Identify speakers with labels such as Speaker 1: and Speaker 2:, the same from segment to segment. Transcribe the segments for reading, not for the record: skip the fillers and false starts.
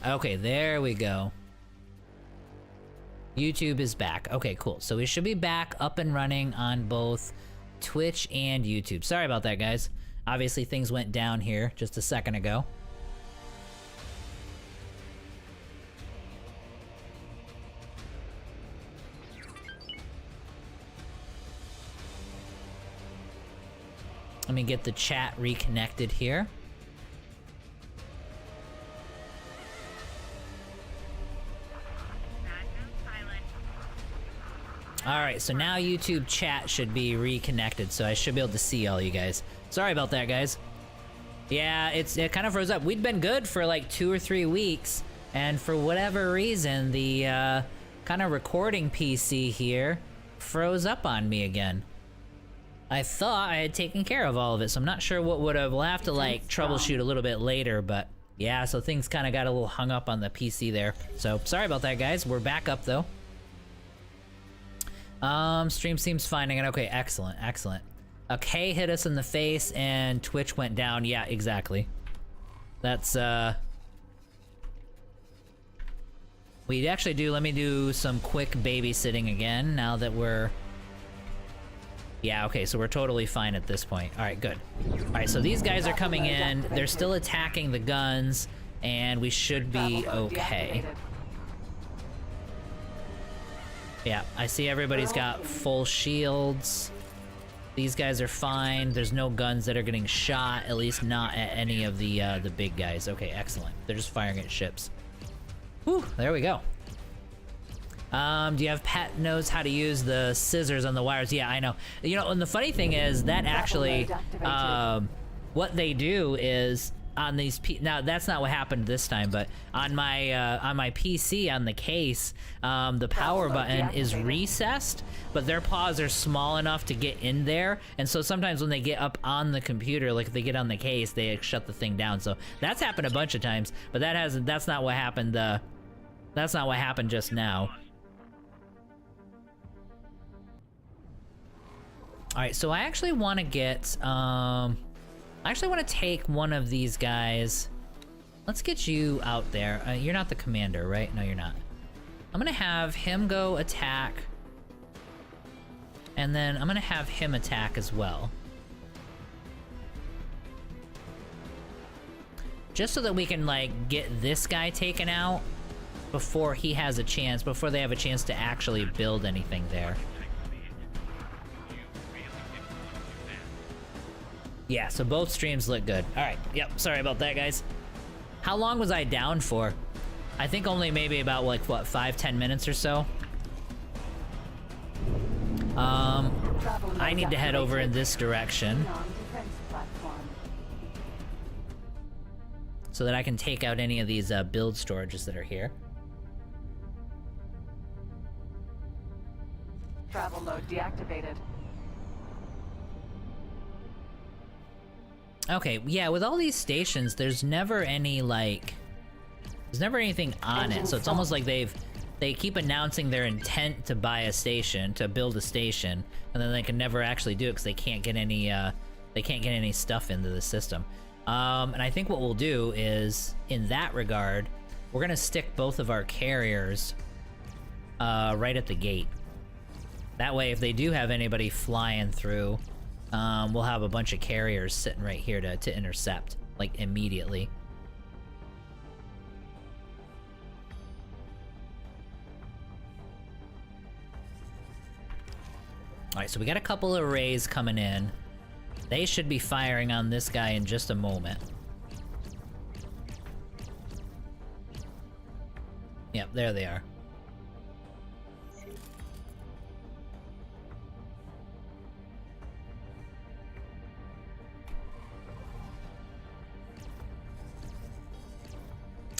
Speaker 1: Okay, there we go. YouTube is back. Okay, cool. So we should be back up and running on both Twitch and YouTube. Sorry about that, guys. Obviously, things went down here just a second ago. Let me get the chat reconnected here. Alright, so now YouTube chat should be reconnected, so I should be able to see all you guys. Sorry about that, guys. Yeah, it kind of froze up. We'd been good for like 2 or 3 weeks, and for whatever reason, the kind of recording PC here froze up on me again. I thought I had taken care of all of it, so I'm not sure what would have. We'll have to like troubleshoot a little bit later, but yeah, so things kind of got a little hung up on the PC there. So sorry about that, guys. We're back up though. Stream seems fine again. Okay, excellent, excellent. Okay, hit us in the face and Twitch went down. Yeah, exactly. That's, we actually do, let me do some quick babysitting again now that we're... Yeah, okay, so we're totally fine at this point. Alright, good. Alright, so these guys are coming in. They're still attacking the guns, and we should be okay. Yeah, I see everybody's got full shields. These guys are fine. There's no guns that are getting shot, at least not at any of the big guys. Okay, excellent. They're just firing at ships. Whew, there we go. Do you have Pat knows how to use the scissors on the wires? Yeah, I know. You know, and the funny thing is that actually, what they do is on these now that's not what happened this time, but on my PC on the case, the power button is recessed, but their paws are small enough to get in there, and so sometimes when they get up on the computer, like if they get on the case, they shut the thing down. So that's happened a bunch of times, but that's not what happened. That's not what happened just now. All right, so I actually want to get I actually want to take one of these guys. Let's get you out there. You're not the commander, right? No, you're not. I'm gonna have him go attack. And then I'm gonna have him attack as well. Just so that we can, like, get this guy taken out before he has a chance, before they have a chance to actually build anything there. Yeah, so both streams look good. All right, yep, sorry about that, guys. How long was I down for? I think only maybe about, like, what, 5-10 minutes or so? I need to head over in this direction so that I can take out any of these build storages that are here.
Speaker 2: Travel mode deactivated.
Speaker 1: Okay, yeah, with all these stations, there's never any, like... There's never anything on it, so it's almost like they keep announcing their intent to buy a station, to build a station, and then they can never actually do it because they can't get any stuff into the system. And I think what we'll do is, in that regard, we're gonna stick both of our carriers right at the gate. That way, if they do have anybody flying through, we'll have a bunch of carriers sitting right here to intercept, like, immediately. Alright, so we got a couple of arrays coming in. They should be firing on this guy in just a moment. Yep, there they are.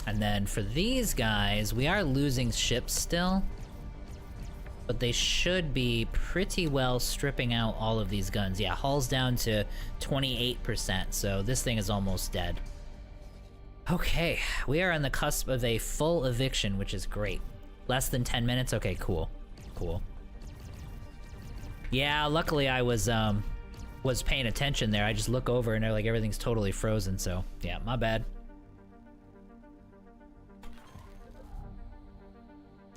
Speaker 1: And then for these guys, we are losing ships still. But they should be pretty well stripping out all of these guns. Yeah, hull's down to 28%, so this thing is almost dead. Okay, we are on the cusp of a full eviction, which is great. Less than 10 minutes? Okay, cool. Cool. Yeah, luckily I was paying attention there. I just look over and they're like, everything's totally frozen, so yeah, my bad.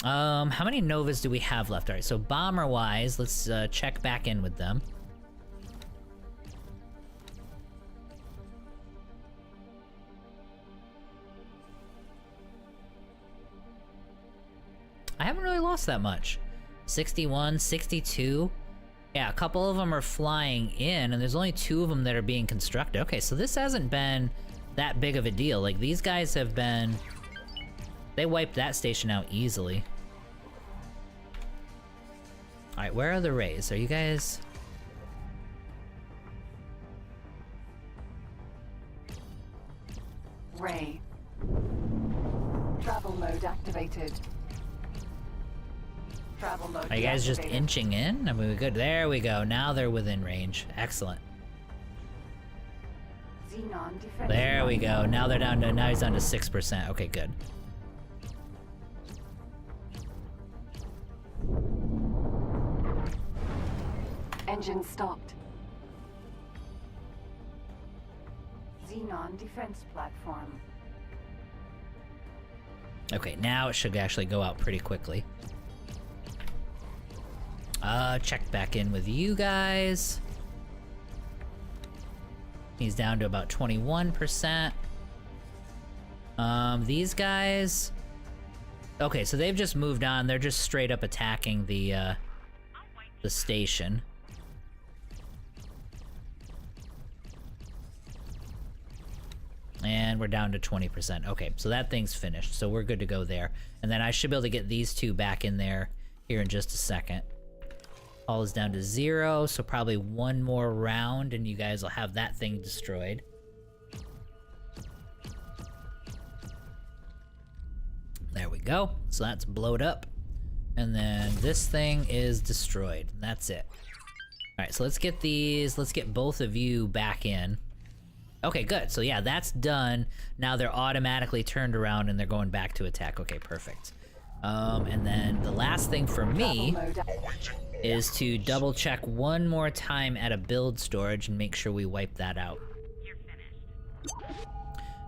Speaker 1: How many Novas do we have left? All right, so bomber-wise, let's check back in with them. I haven't really lost that much. 61, 62. Yeah, a couple of them are flying in, and there's only 2 of them that are being constructed. Okay, so this hasn't been that big of a deal. Like, these guys have been... They wiped that station out easily. Alright, where are the rays? Are you guys...
Speaker 2: Ray. Travel mode activated. Travel mode
Speaker 1: Are you guys just
Speaker 2: deactivated.
Speaker 1: inching in? I mean, we're good. There we go. Now they're within range. Excellent.
Speaker 2: Xenon defense.
Speaker 1: There we go. Now they're down to... Now he's down to 6%. Okay, good.
Speaker 2: Engine stopped. Xenon defense platform.
Speaker 1: Okay, now it should actually go out pretty quickly. Check back in with you guys. He's down to about 21%. These guys... Okay, so they've just moved on. They're just straight up attacking the station. And we're down to 20%. Okay, so that thing's finished. So we're good to go there. And then I should be able to get these 2 back in there here in just a second. All is down to 0, so probably 1 more round and you guys will have that thing destroyed. There we go. So that's blowed up. And then this thing is destroyed. That's it. Alright, so let's get these, let's get both of you back in. Okay, good. So yeah, that's done. Now they're automatically turned around and they're going back to attack. Okay, perfect. And then the last thing for me is to double check one more time at a build storage and make sure we wipe that out.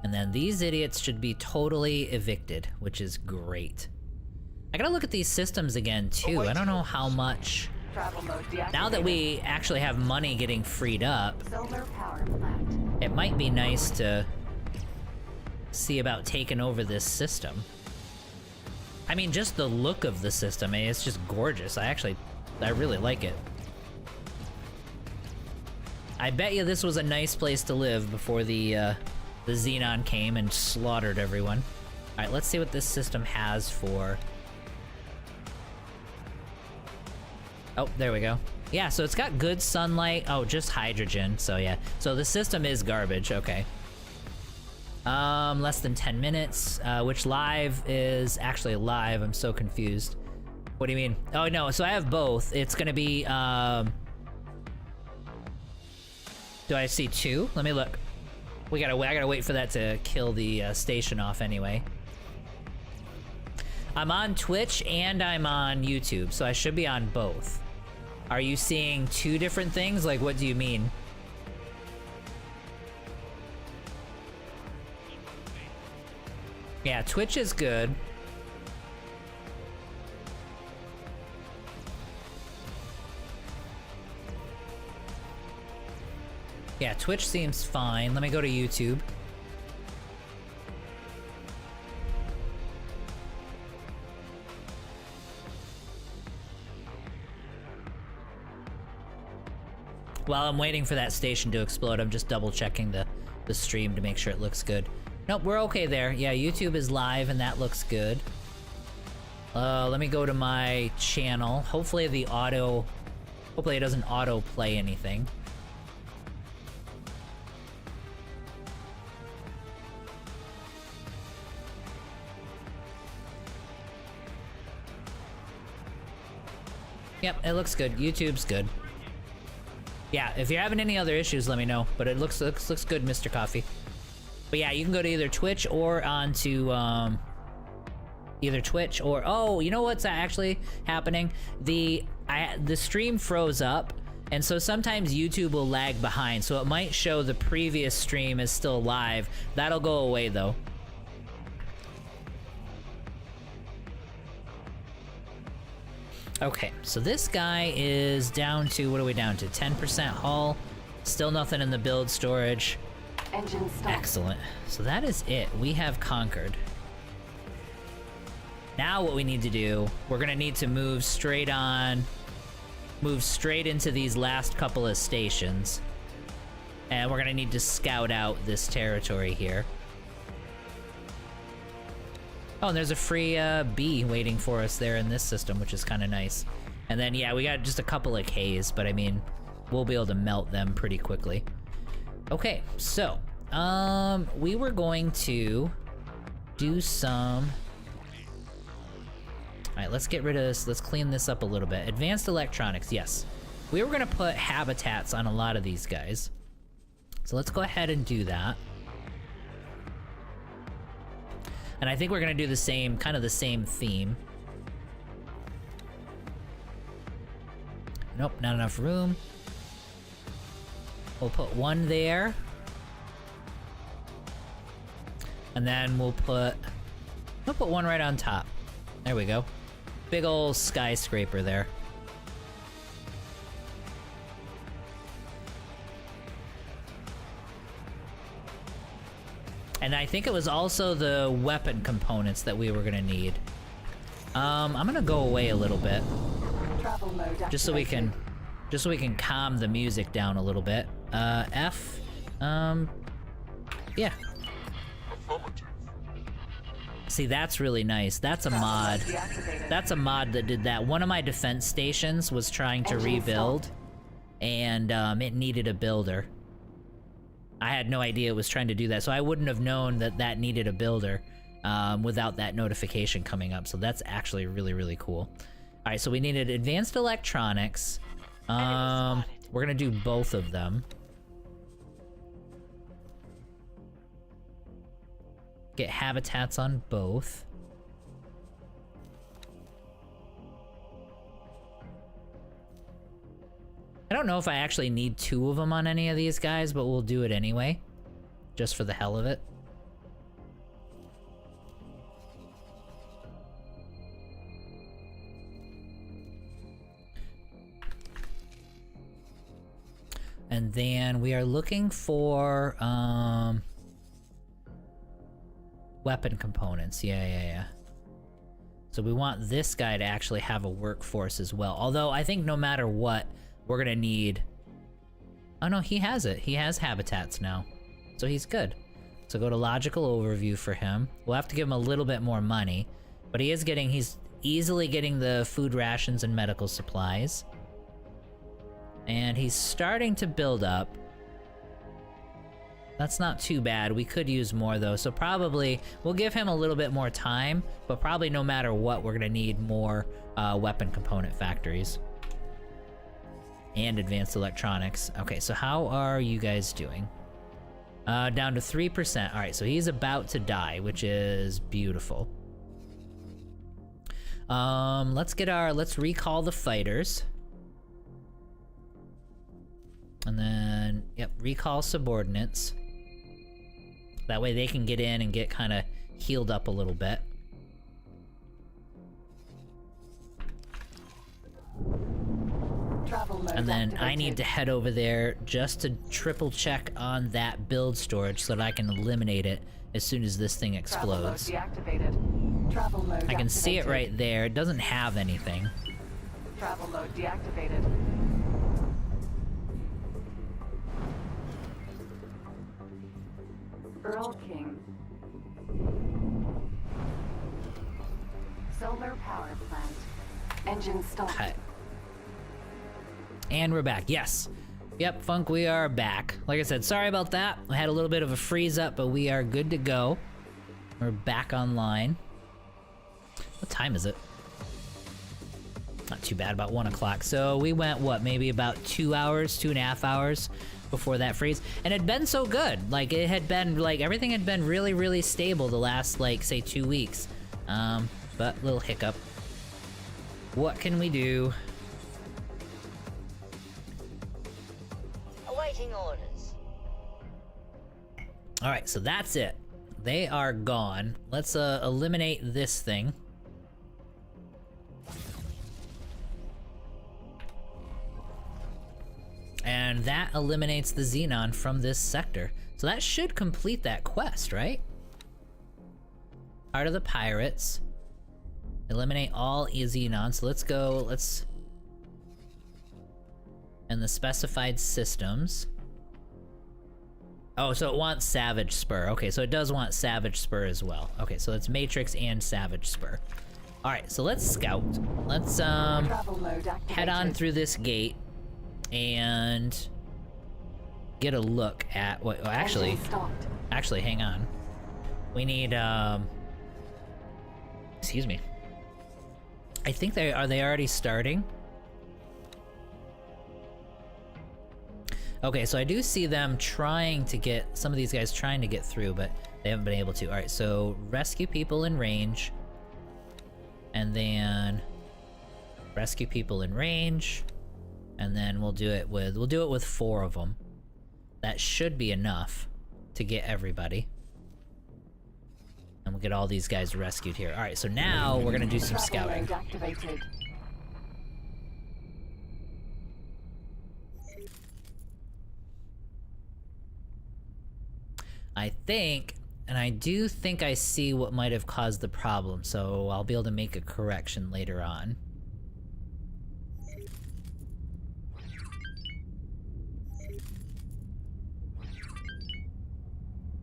Speaker 1: And then these idiots should be totally evicted, which is great. I gotta look at these systems again too. I don't know how much...
Speaker 2: Travel mode deactivated.
Speaker 1: Now that we actually have money getting freed up,
Speaker 2: Solar power plant.
Speaker 1: it might be nice to see about taking over this system. I mean, just the look of the system, it's just gorgeous. I really like it. I bet you this was a nice place to live before the Xenon came and slaughtered everyone. Alright, let's see what this system has for... Oh, there we go. Yeah, so it's got good sunlight. Oh, just hydrogen, so yeah. So the system is garbage, okay. Less than 10 minutes, which live is actually live. I'm so confused. What do you mean? Oh, no, so I have both. It's gonna be, do I see 2? Let me look. I gotta wait for that to kill the station off anyway. I'm on Twitch and I'm on YouTube, so I should be on both. Are you seeing 2 different things? Like, what do you mean? Yeah, Twitch is good. Yeah, Twitch seems fine. Let me go to YouTube. While I'm waiting for that station to explode, I'm just double checking the stream to make sure it looks good. Nope, we're okay there. Yeah, YouTube is live and that looks good. Let me go to my channel. Hopefully it doesn't auto play anything. Yep, it looks good. YouTube's good. Yeah, if you're having any other issues, let me know. But it looks good, Mr. Coffee. But yeah, you can go to either Twitch or onto either Twitch or oh, you know what's actually happening? The stream froze up, and so sometimes YouTube will lag behind. So it might show the previous stream is still live. That'll go away though. Okay, so this guy is down to, what are we down to? 10% hull. Still nothing in the build storage.
Speaker 2: Engine stopped.
Speaker 1: Excellent. So that is it. We have conquered. Now what we need to do, we're gonna need to move straight into these last couple of stations. And we're gonna need to scout out this territory here. Oh, and there's a free bee waiting for us there in this system, which is kind of nice. And then, yeah, we got just a couple of Ks, but I mean, we'll be able to melt them pretty quickly. Okay, so, we were going to do some... Alright, let's get rid of this. Let's clean this up a little bit. Advanced electronics, yes. We were gonna put habitats on a lot of these guys. So let's go ahead and do that. And I think we're gonna do the same, kind of the same theme. Nope, not enough room. We'll put one there. And then we'll put one right on top. There we go. Big ol' skyscraper there. And I think it was also the weapon components that we were gonna need. I'm gonna go away a little bit.
Speaker 2: Travel mode
Speaker 1: Just so we can calm the music down a little bit. F, yeah. See, that's really nice. That's a mod. That's a mod that did that. One of my defense stations was trying to rebuild, and it needed a builder. I had no idea it was trying to do that, so I wouldn't have known that that needed a builder without that notification coming up. So that's actually really, really cool. All right, so we needed advanced electronics. We're gonna do both of them. Get habitats on both. I don't know if I actually need 2 of them on any of these guys, but we'll do it anyway. Just for the hell of it. And then we are looking for, weapon components. Yeah. So we want this guy to actually have a workforce as well. Although I think no matter what, we're gonna need... Oh no, he has it. He has habitats now. So he's good. So go to logical overview for him. We'll have to give him a little bit more money. But he's easily getting the food rations and medical supplies. And he's starting to build up. That's not too bad. We could use more though, so probably we'll give him a little bit more time, but probably no matter what, we're gonna need more weapon component factories. And advanced electronics. Okay, so how are you guys doing? Down to 3%. All right, so he's about to die, which is beautiful. Let's recall the fighters. And then, yep, recall subordinates. That way they can get in and get kind of healed up a little bit. And then I need to head over there just to triple check on that build storage so that I can eliminate it as soon as this thing explodes. I can see it right there. It doesn't have anything.
Speaker 2: Travel mode deactivated. Earl King. Solar power plant. Engine stopped.
Speaker 1: Okay. And we're back. Yes. Yep, Funk, we are back. Like I said, sorry about that. I had a little bit of a freeze up, but we are good to go. We're back online. What time is it? Not too bad, about 1 o'clock. So we went, what, maybe about 2 hours, 2.5 hours before that freeze. And it had been so good. Like, it had been, like, everything had been really, really stable the last, like, say 2 weeks. But little hiccup. What can we do?
Speaker 3: Awaiting orders.
Speaker 1: Alright, so that's it. They are gone. Let's eliminate this thing. And that eliminates the Xenon from this sector. So that should complete that quest, right? Heart of the Pirates. Eliminate all Xenon. So let's go, and the specified systems. Oh, so it wants Savage Spur. Okay, so it does want Savage Spur as well. Okay, so it's Matrix and Savage Spur. All right, so let's scout. Let's
Speaker 2: Travel mode activated.
Speaker 1: head on through this gate and get a look at what. Well,
Speaker 2: Engine stopped.
Speaker 1: actually, hang on. We need excuse me. I think they already starting. Okay, so I do see them trying to get, some of these guys trying to get through, but they haven't been able to. All right, so rescue people in range. And then rescue people in range. And then we'll do it with 4 of them. That should be enough to get everybody. And we'll get all these guys rescued here. All right, so now we're gonna do some
Speaker 2: Travel
Speaker 1: scouting.
Speaker 2: mode activated.
Speaker 1: I think, and I do think I see what might have caused the problem, so I'll be able to make a correction later on.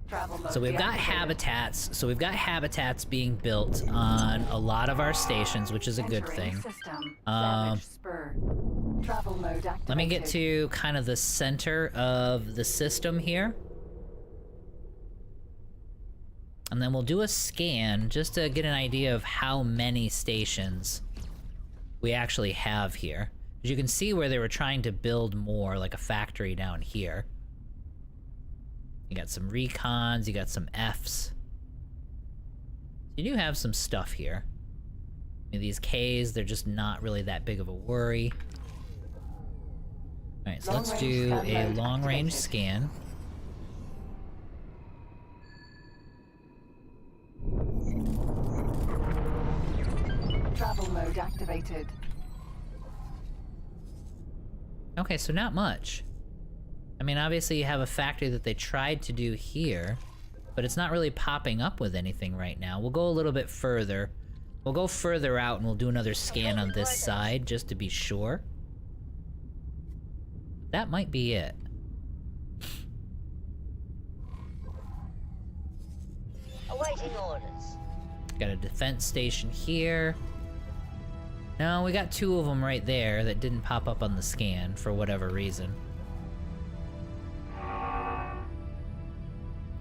Speaker 2: Travel mode
Speaker 1: So we've got
Speaker 2: deactivated.
Speaker 1: habitats. So we've got habitats being built on a lot of our stations, which is a good
Speaker 2: Entering
Speaker 1: thing.
Speaker 2: System.
Speaker 1: Um,
Speaker 2: Savage Spur. Travel mode activated.
Speaker 1: Let me get to kind of the center of the system here. And then we'll do a scan just to get an idea of how many stations we actually have here. As you can see where they were trying to build more, like a factory down here. You got some recons, you got some Fs. You do have some stuff here. I mean, these Ks, they're just not really that big of a worry. Alright, so let's do a long-range scan.
Speaker 2: Travel mode activated.
Speaker 1: Okay, so not much. I mean, obviously you have a factory that they tried to do here, but it's not really popping up with anything right now. We'll go a little bit further. We'll go further out and we'll do another scan on this side, just to be sure. That might be it.
Speaker 3: Awaiting orders.
Speaker 1: Got a defense station here. No, we got 2 of them right there that didn't pop up on the scan for whatever reason.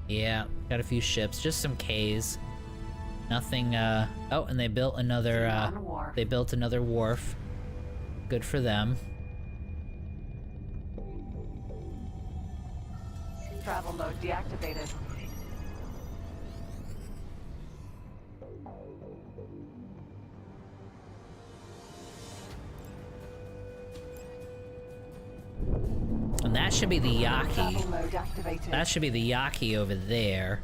Speaker 1: Yeah, got a few ships, just some Ks. Nothing, oh, and they built another,
Speaker 2: Xenon wharf.
Speaker 1: they built another wharf. Good for them.
Speaker 2: Travel mode deactivated.
Speaker 1: And that should be the
Speaker 2: Travel
Speaker 1: Yaki.
Speaker 2: mode activated.
Speaker 1: That should be the Yaki over there.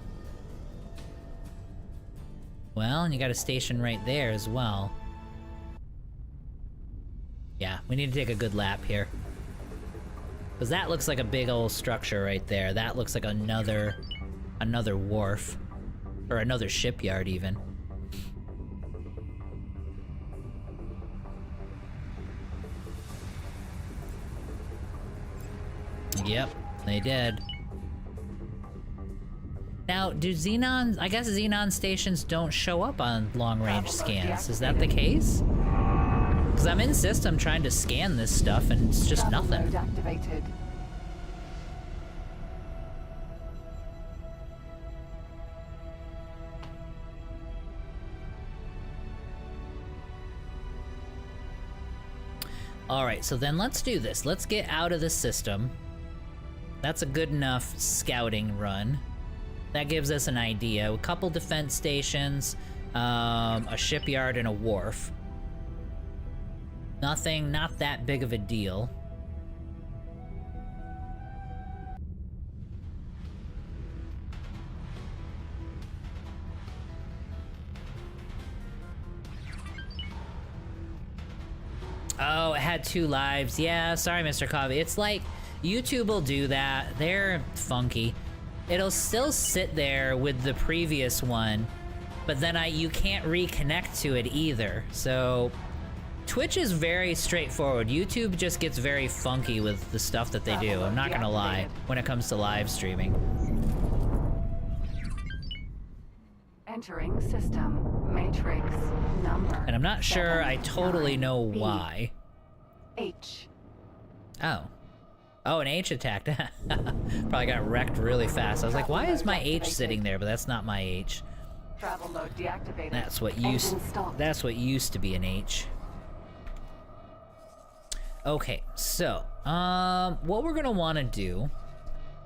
Speaker 1: Well, and you got a station right there as well. Yeah, we need to take a good lap here. Because that looks like a big old structure right there. That looks like another wharf. Or another shipyard, even. Yep, they did. Now, do Xenons... I guess Xenon stations don't show up on long-range scans. Is that the case? Because I'm in system trying to scan this stuff and it's just
Speaker 2: Travel
Speaker 1: nothing.
Speaker 2: mode activated.
Speaker 1: Alright, so then let's do this. Let's get out of the system. That's a good enough scouting run. That gives us an idea. A couple defense stations, a shipyard, and a wharf. Nothing, not that big of a deal. Oh, it had 2 lives. Yeah, sorry, Mr. Coffee. It's like, YouTube will do that. They're funky. It'll still sit there with the previous one, but then you can't reconnect to it either. So Twitch is very straightforward. YouTube just gets very funky with the stuff that they do. I'm not gonna lie when it comes to live streaming.
Speaker 2: Entering system. Matrix. Number.
Speaker 1: And I'm not sure I totally know
Speaker 2: 7, 9,
Speaker 1: why.
Speaker 2: H.
Speaker 1: Oh. Oh, an H attacked. Probably got wrecked really fast. I was like, why is my H sitting there? But that's not my H.
Speaker 2: Travel mode deactivated.
Speaker 1: That's what used to be an H. Okay, so what we're gonna want to do,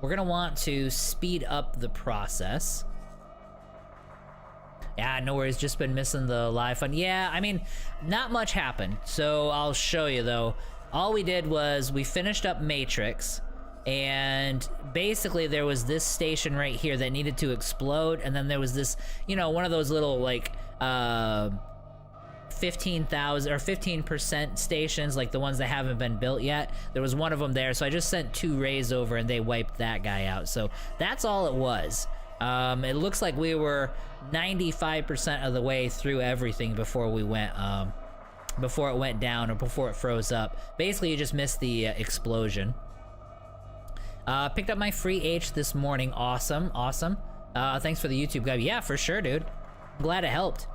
Speaker 1: we're gonna want to speed up the process. Yeah, no worries, just been missing the live fun. Yeah, I mean, not much happened. So I'll show you though. All we did was we finished up Matrix, and basically there was this station right here that needed to explode, and then there was this, you know, one of those little like 15,000 or 15% stations, like the ones that haven't been built yet. There was one of them there, so I just sent 2 rays over and they wiped that guy out. So that's all it was. It looks like we were 95% of the way through everything before we went, before it went down or before it froze up. Basically, you just missed the explosion. Picked up my free H this morning. Awesome, awesome. Thanks for the YouTube guide. Yeah, for sure, dude. I'm glad it helped.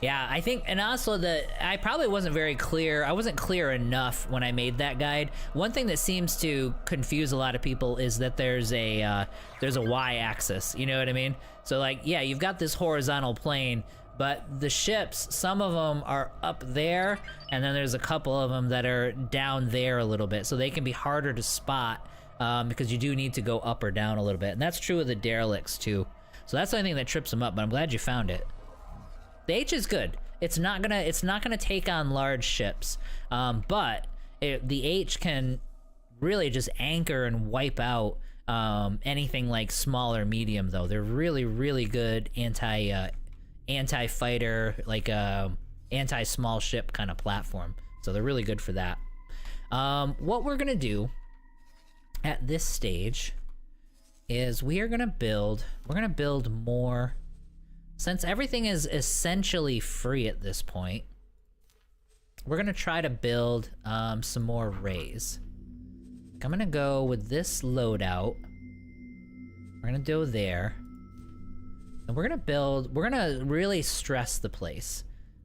Speaker 1: Yeah, I think, and also I probably wasn't very clear. I wasn't clear enough when I made that guide. One thing that seems to confuse a lot of people is that there's a Y-axis. You know what I mean? So like, yeah, you've got this horizontal plane, but the ships, some of them are up there, and then there's a couple of them that are down there a little bit, so they can be harder to spot because you do need to go up or down a little bit, and that's true of the derelicts too. So that's the only thing that trips them up. But I'm glad you found it. The H is good. It's not gonna take on large ships, but the H can really just anchor and wipe out anything like small or medium. Though they're really, really good anti-fighter, like anti-small ship kind of platform. So they're really good for that. What we're gonna do at this stage is we're gonna build more. Since everything is essentially free at this point, we're gonna try to build some more rays. I'm gonna go with this loadout. We're gonna go there. And we're gonna really stress the place.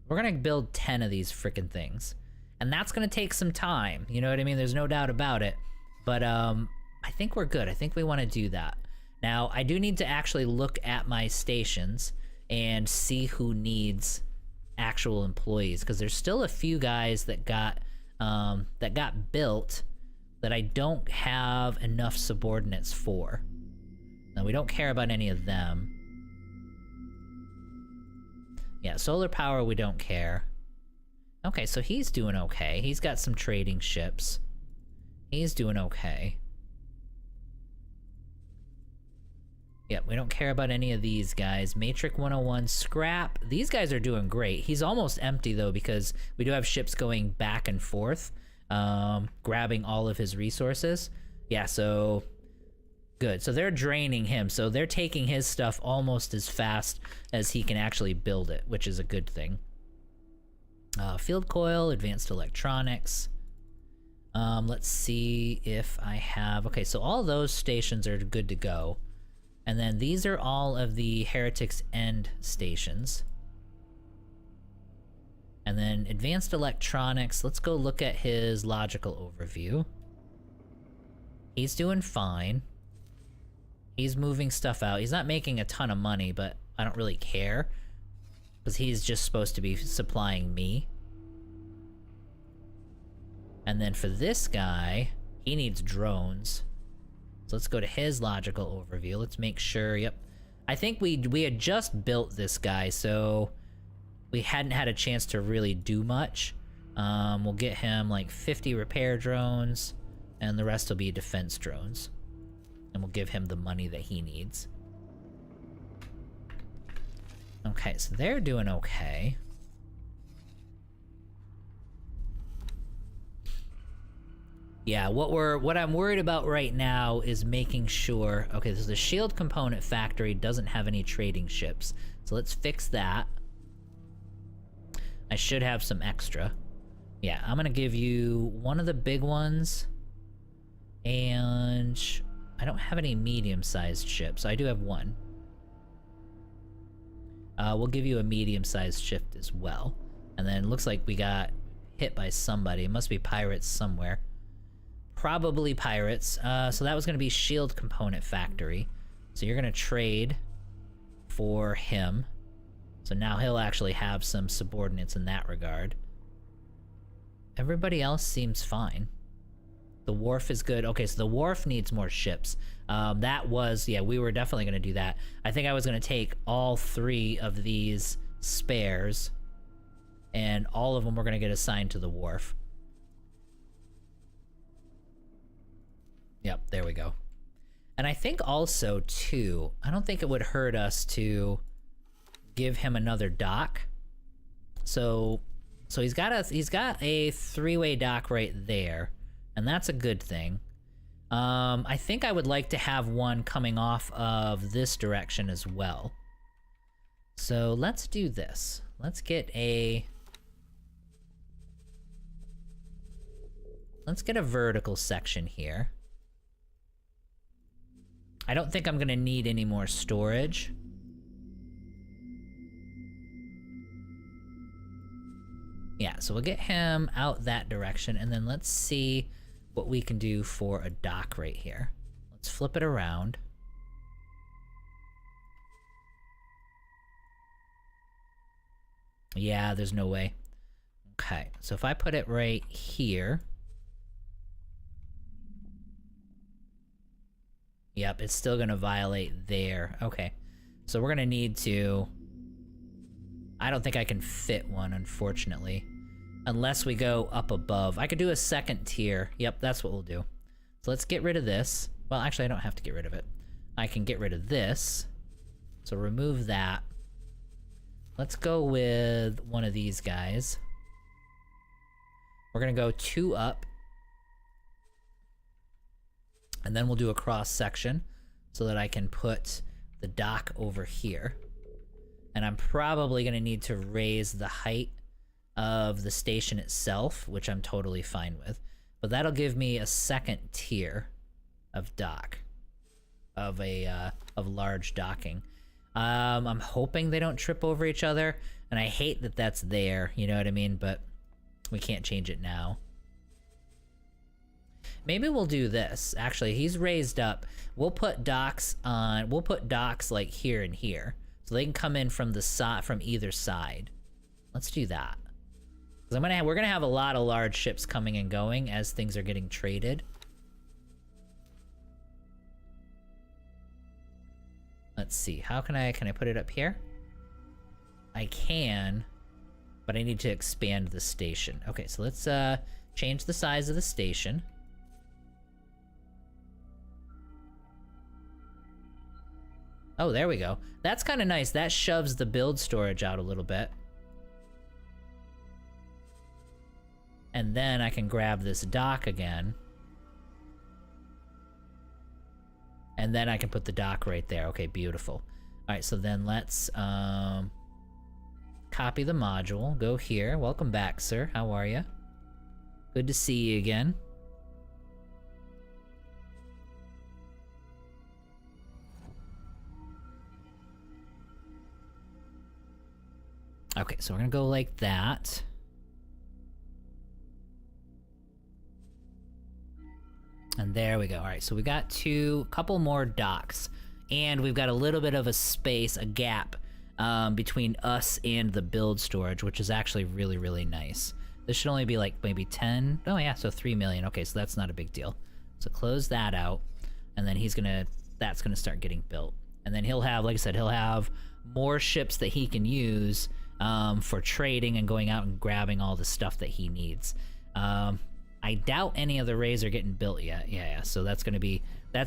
Speaker 1: We're gonna build 10 of these freaking things. And that's gonna take some time, you know what I mean? There's no doubt about it. But I think we're good. I think we wanna do that. Now, I do need to actually look at my stations and see who needs actual employees, because there's still a few guys that got built that I don't have enough subordinates for. Now, we don't care about any of them. Yeah, solar power, we don't care. Okay, so he's doing okay. He's got some trading ships. He's doing okay. Yep, we don't care about any of these guys. Matrix 101, scrap. These guys are doing great. He's almost empty though, because we do have ships going back and forth, grabbing all of his resources. Yeah, so good. So they're draining him. So they're taking his stuff almost as fast as he can actually build it, which is a good thing. Field coil, advanced electronics. Let's see if I have... Okay, so all those stations are good to go. And then these are all of the Heretics End stations. And then advanced electronics, let's go look at his logical overview. He's doing fine. He's moving stuff out. He's not making a ton of money, but I don't really care, because he's just supposed to be supplying me. And then for this guy, he needs drones. So let's go to his logical overview. Let's make sure, yep. I think we had just built this guy, so we hadn't had a chance to really do much. We'll get him like 50 repair drones, and the rest will be defense drones. And we'll give him the money that he needs. Okay, so they're doing okay. Yeah, what I'm worried about right now is making sure... Okay, so the shield component factory doesn't have any trading ships. So let's fix that. I should have some extra. Yeah, I'm gonna give you one of the big ones. And... I don't have any medium-sized ships. I do have one. We'll give you a medium-sized ship as well. And then it looks like we got hit by somebody. It must be pirates somewhere. Probably pirates. So that was going to be shield component factory. So you're going to trade for him. So now he'll actually have some subordinates in that regard. Everybody else seems fine. The wharf is good. Okay, so the wharf needs more ships. That was, yeah, we were definitely going to do that. I think I was going to take all 3 of these spares, and all of them were going to get assigned to the wharf. Yep, there we go. And I think also, too, I don't think it would hurt us to give him another dock. So he's got a 3-way dock right there, and that's a good thing. I think I would like to have one coming off of this direction as well. So let's do this. Let's get a vertical section here. I don't think I'm gonna need any more storage. Yeah, so we'll get him out that direction, and then let's see what we can do for a dock right here. Let's flip it around. Yeah, there's no way. Okay, so if I put it right here... Yep, it's still gonna violate there. Okay, so we're gonna need to... I don't think I can fit one, unfortunately. Unless we go up above. I could do a second tier. Yep, that's what we'll do. So let's get rid of this. Well, actually, I don't have to get rid of it. I can get rid of this. So remove that. Let's go with one of these guys. We're gonna go 2 up. And then we'll do a cross section so that I can put the dock over here. And I'm probably gonna need to raise the height of the station itself, which I'm totally fine with. But that'll give me a second tier of dock, of large docking. I'm hoping they don't trip over each other, and I hate that that's there, you know what I mean? But we can't change it now. Maybe we'll do this. Actually, he's raised up. We'll put docks like here and here, so they can come in from the side, from either side. Let's do that. Because we're gonna have a lot of large ships coming and going as things are getting traded. Let's see. How can I put it up here? I can, but I need to expand the station. Okay, so let's change the size of the station. Oh, there we go. That's kind of nice. That shoves the build storage out a little bit. And then I can grab this dock again. And then I can put the dock right there. Okay, beautiful. Alright, so then let's copy the module. Go here. Welcome back, sir. How are you? Good to see you again. Okay, so we're gonna go like that. And there we go. All right, so we got a couple more docks, and we've got a little bit of a space, a gap between us and the build storage, which is actually really, really nice. This should only be like maybe 10. Oh yeah, so 3 million. Okay, so that's not a big deal. So close that out, and then that's gonna start getting built. And then he'll have, like I said, he'll have more ships that he can use for trading and going out and grabbing all the stuff that he needs. I doubt any of the rays are getting built yet. Yeah, so that's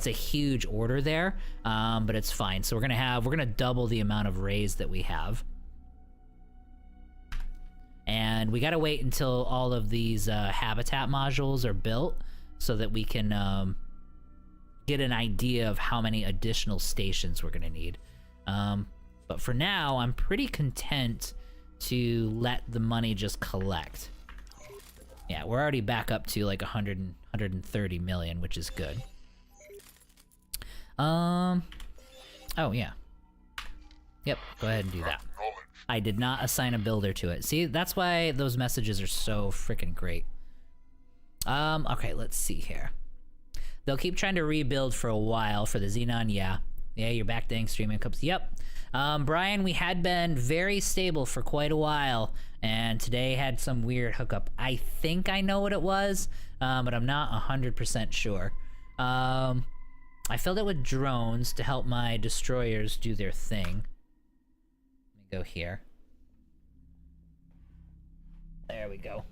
Speaker 1: a huge order there, but it's fine. So we're gonna double the amount of rays that we have. And we gotta wait until all of these habitat modules are built so that we can get an idea of how many additional stations we're gonna need. But for now, I'm pretty content to let the money just collect. Yeah, we're already back up to like 130 million, which is good. Oh yeah. Yep, go ahead and do that. I did not assign a builder to it. See, that's why those messages are so freaking great. Okay, let's see here. They'll keep trying to rebuild for a while for the Xenon, yeah. Yeah, you're back dang stream incomes, yep. Brian, we had been very stable for quite a while, and today had some weird hookup. I think I know what it was, but I'm not 100% sure. I filled it with drones to help my destroyers do their thing. Let me go here. There we go.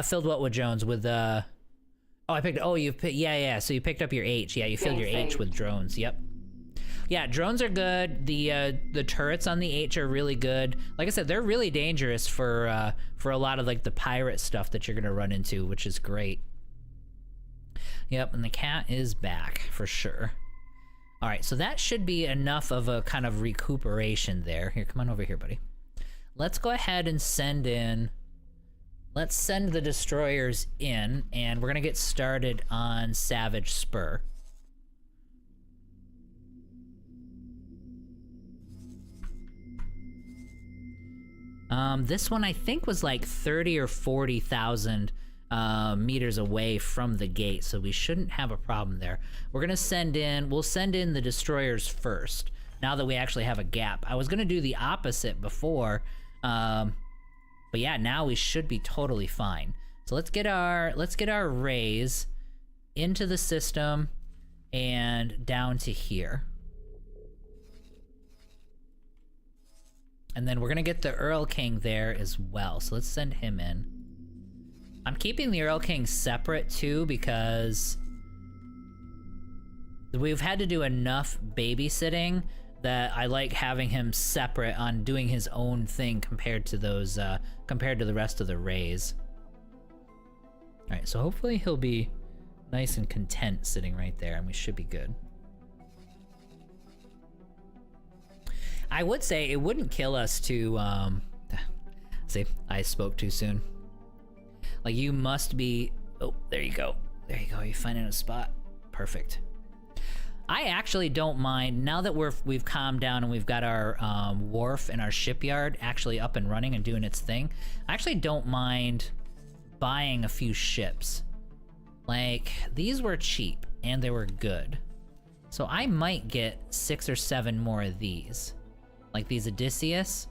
Speaker 1: Filled what with drones? With, oh, I picked, oh, you picked, yeah, so you picked up your H. Yeah, you filled your H with drones, yep. Yeah, drones are good. The turrets on the H are really good. Like I said, they're really dangerous for a lot of like the pirate stuff that you're gonna run into, which is great. Yep, and the cat is back for sure. All right, so that should be enough of a kind of recuperation there. Here, come on over here, buddy. Let's go ahead and send in. Let's send the destroyers in, and we're gonna get started on Savage Spur. This one I think was like 30 or 40,000 meters away from the gate, so we shouldn't have a problem there. We're gonna send in, we'll send in the destroyers first, now that we actually have a gap. I was gonna do the opposite before, but yeah, now we should be totally fine. So let's get our rays into the system and down to here. And then we're gonna get the Earl King there as well. So let's send him in. I'm keeping the Earl King separate too because we've had to do enough babysitting that I like having him separate on doing his own thing compared to those, compared to the rest of the rays. All right, so hopefully he'll be nice and content sitting right there, and we should be good. I would say it wouldn't kill us to, see, I spoke too soon. Like, you must be, oh, there you go. There you go, you're finding a spot. Perfect. I actually don't mind, now that we've calmed down and we've got our wharf and our shipyard actually up and running and doing its thing, I actually don't mind buying a few ships. Like, these were cheap and they were good. So I might get 6 or 7 more of these. Like these Odysseus.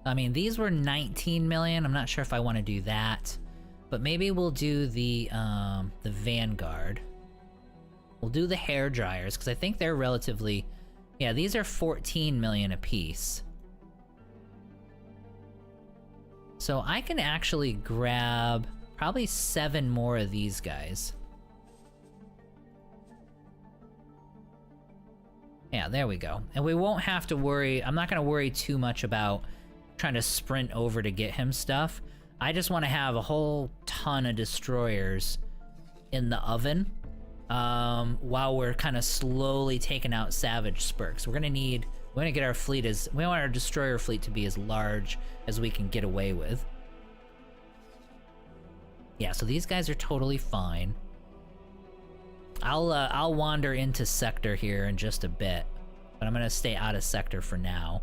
Speaker 1: I mean, these were 19 million. I'm not sure if I want to do that. But maybe we'll do the Vanguard. We'll do the hair dryers, because I think they're relatively... Yeah, these are 14 million apiece. So I can actually grab probably 7 more of these guys. Yeah, there we go. And we won't have to worry, I'm not gonna worry too much about trying to sprint over to get him stuff. I just want to have a whole ton of destroyers in the oven while we're kind of slowly taking out Savage Spurks. We're gonna get our fleet we want our destroyer fleet to be as large as we can get away with. Yeah, so these guys are totally fine. I'll wander into sector here in just a bit, but I'm gonna stay out of sector for now.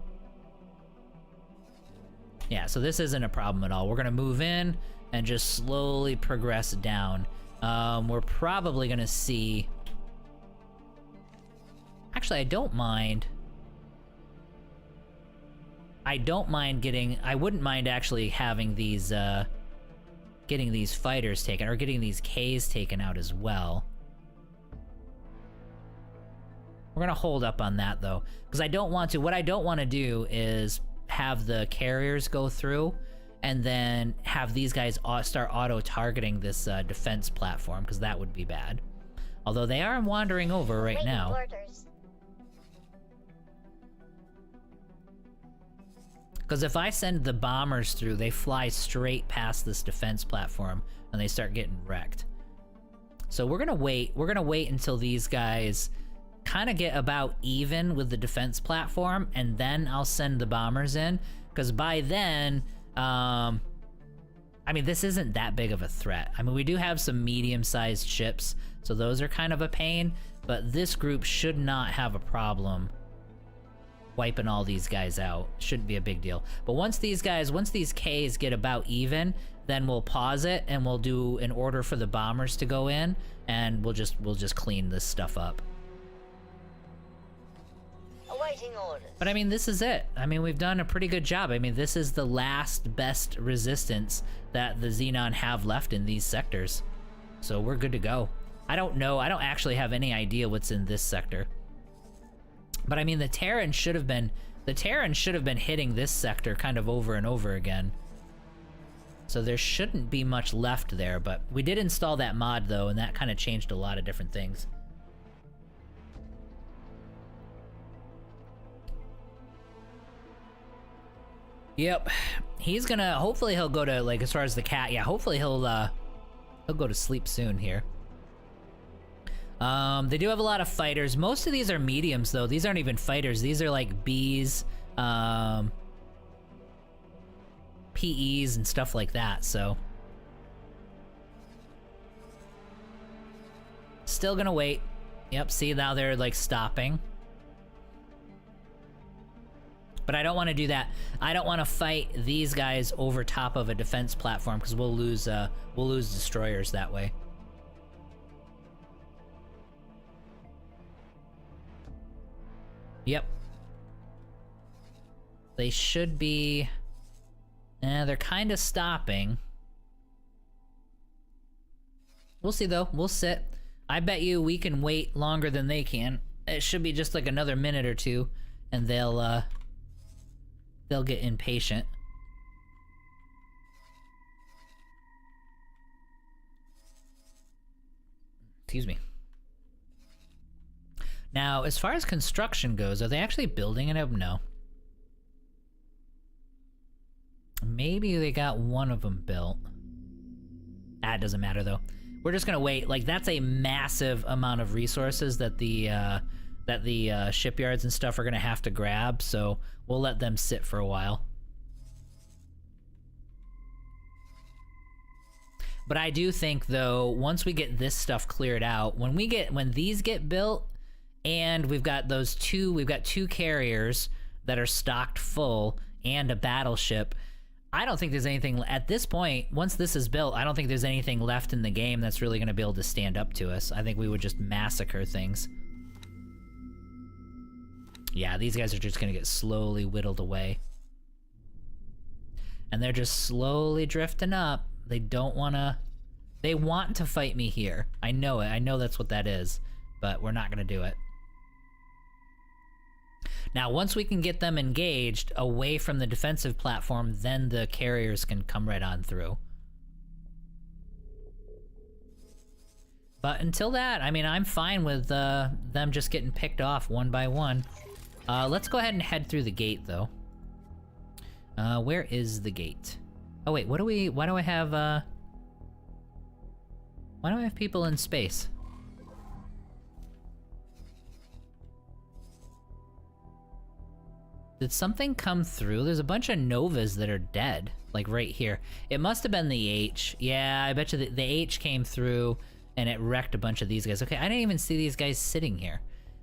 Speaker 1: Yeah, so this isn't a problem at all. We're gonna move in and just slowly progress down. We're probably gonna see... Actually, I don't mind getting... I wouldn't mind actually having these, getting these fighters taken, or getting these Ks taken out as well. We're gonna hold up on that though, because I don't want to, what I don't want to do is have the carriers go through and then have these guys start auto-targeting this defense platform, because that would be bad. Although they are wandering over right now. Because if I send the bombers through, they fly straight past this defense platform and they start getting wrecked. So we're gonna wait. We're gonna wait until these guys kind of get about even with the defense platform, and then I'll send the bombers in. Because by then, I mean, this isn't that big of a threat. I mean, we do have some medium-sized ships, so those are kind of a pain, but this group should not have a problem wiping all these guys out. Shouldn't be a big deal. But once these Ks get about even, then we'll pause it and we'll do an order for the bombers to go in, and we'll just clean this stuff up.
Speaker 3: Awaiting orders.
Speaker 1: But I mean, this is it. I mean, we've done a pretty good job. I mean, this is the last best resistance that the Xenon have left in these sectors. So we're good to go. I don't know. I don't actually have any idea what's in this sector. But I mean, the Terran should have been hitting this sector kind of over and over again. So there shouldn't be much left there, but we did install that mod though, and that kind of changed a lot of different things. Yep, he's gonna, hopefully he'll go to, like, as far as the cat, yeah, hopefully he'll go to sleep soon here. They do have a lot of fighters. Most of these are mediums, though. These aren't even fighters. These are, like, Bs, PEs, and stuff like that, so. Still gonna wait. Yep, see, now they're, like, stopping. But I don't want to do that. I don't want to fight these guys over top of a defense platform, because we'll lose destroyers that way. Yep. They should be... they're kind of stopping. We'll see, though. We'll sit. I bet you we can wait longer than they can. It should be just like another minute or two, and they'll get impatient. Excuse me. Now, as far as construction goes, are they actually building it up? No. Maybe they got one of them built. That doesn't matter, though. We're just gonna wait. Like, that's a massive amount of resources that the shipyards and stuff are gonna have to grab, so we'll let them sit for a while. But I do think, though, once we get this stuff cleared out, when these get built, and we've got two carriers that are stocked full and a battleship, I don't think there's anything at this point. Once this is built, I don't think there's anything left in the game that's really going to be able to stand up to us. I think we would just massacre things. Yeah, these guys are just going to get slowly whittled away. And they're just slowly drifting up. They don't want to... They want to fight me here. I know it. I know that's what that is. But we're not going to do it. Now, once we can get them engaged away from the defensive platform, then the carriers can come right on through. But until that, I mean, I'm fine with them just getting picked off one by one. Let's go ahead and head through the gate, though. Where is the gate? Oh wait, why do I have people in space? Did something come through? There's a bunch of Novas that are dead, like right here. It must have been the H. Yeah, I bet you the H came through and it wrecked a bunch of these guys. Okay, I didn't even see these guys sitting here.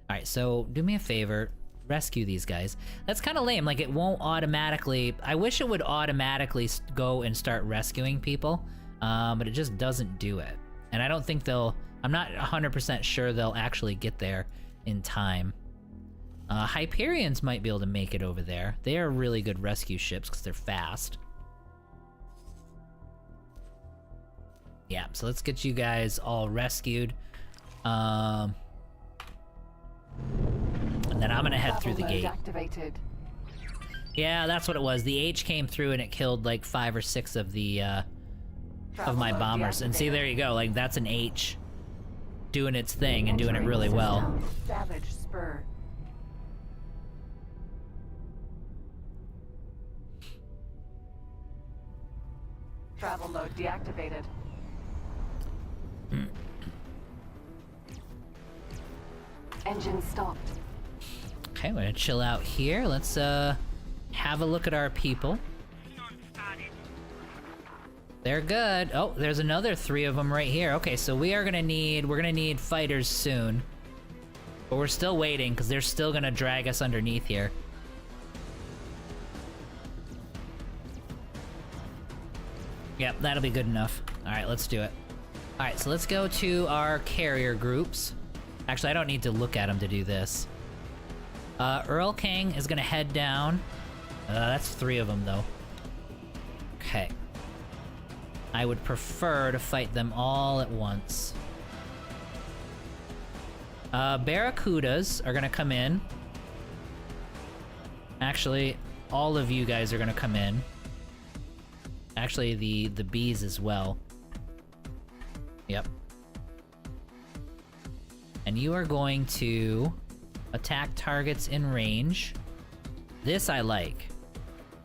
Speaker 1: All right, so do me a favor, rescue these guys. That's kind of lame, like it won't automatically, I wish it would automatically go and start rescuing people, but it just doesn't do it. And I don't think I'm not 100% sure they'll actually get there in time. Hyperions might be able to make it over there. They are really good rescue ships because they're fast. Yeah, so let's get you guys all rescued. And then I'm gonna head through the gate.
Speaker 2: Activated.
Speaker 1: Yeah, that's what it was. The H came through and it killed like 5 or 6 of the of my bombers. And see, there you go. Like, that's an H doing its thing and doing it really well.
Speaker 2: Savage spur. Travel mode deactivated. Engine stopped.
Speaker 1: Okay, we're gonna chill out here. Let's have a look at our people. They're good. Oh, there's another 3 of them right here. Okay, so we're gonna need fighters soon. But we're still waiting, because they're still gonna drag us underneath here. Yep, that'll be good enough. Alright, let's do it. Alright, so let's go to our carrier groups. Actually, I don't need to look at them to do this. Earl King is gonna head down. That's 3 of them, though. Okay. I would prefer to fight them all at once. Barracudas are gonna come in. Actually, all of you guys are gonna come in. Actually, the bees as well. Yep. And you are going to attack targets in range. This I like.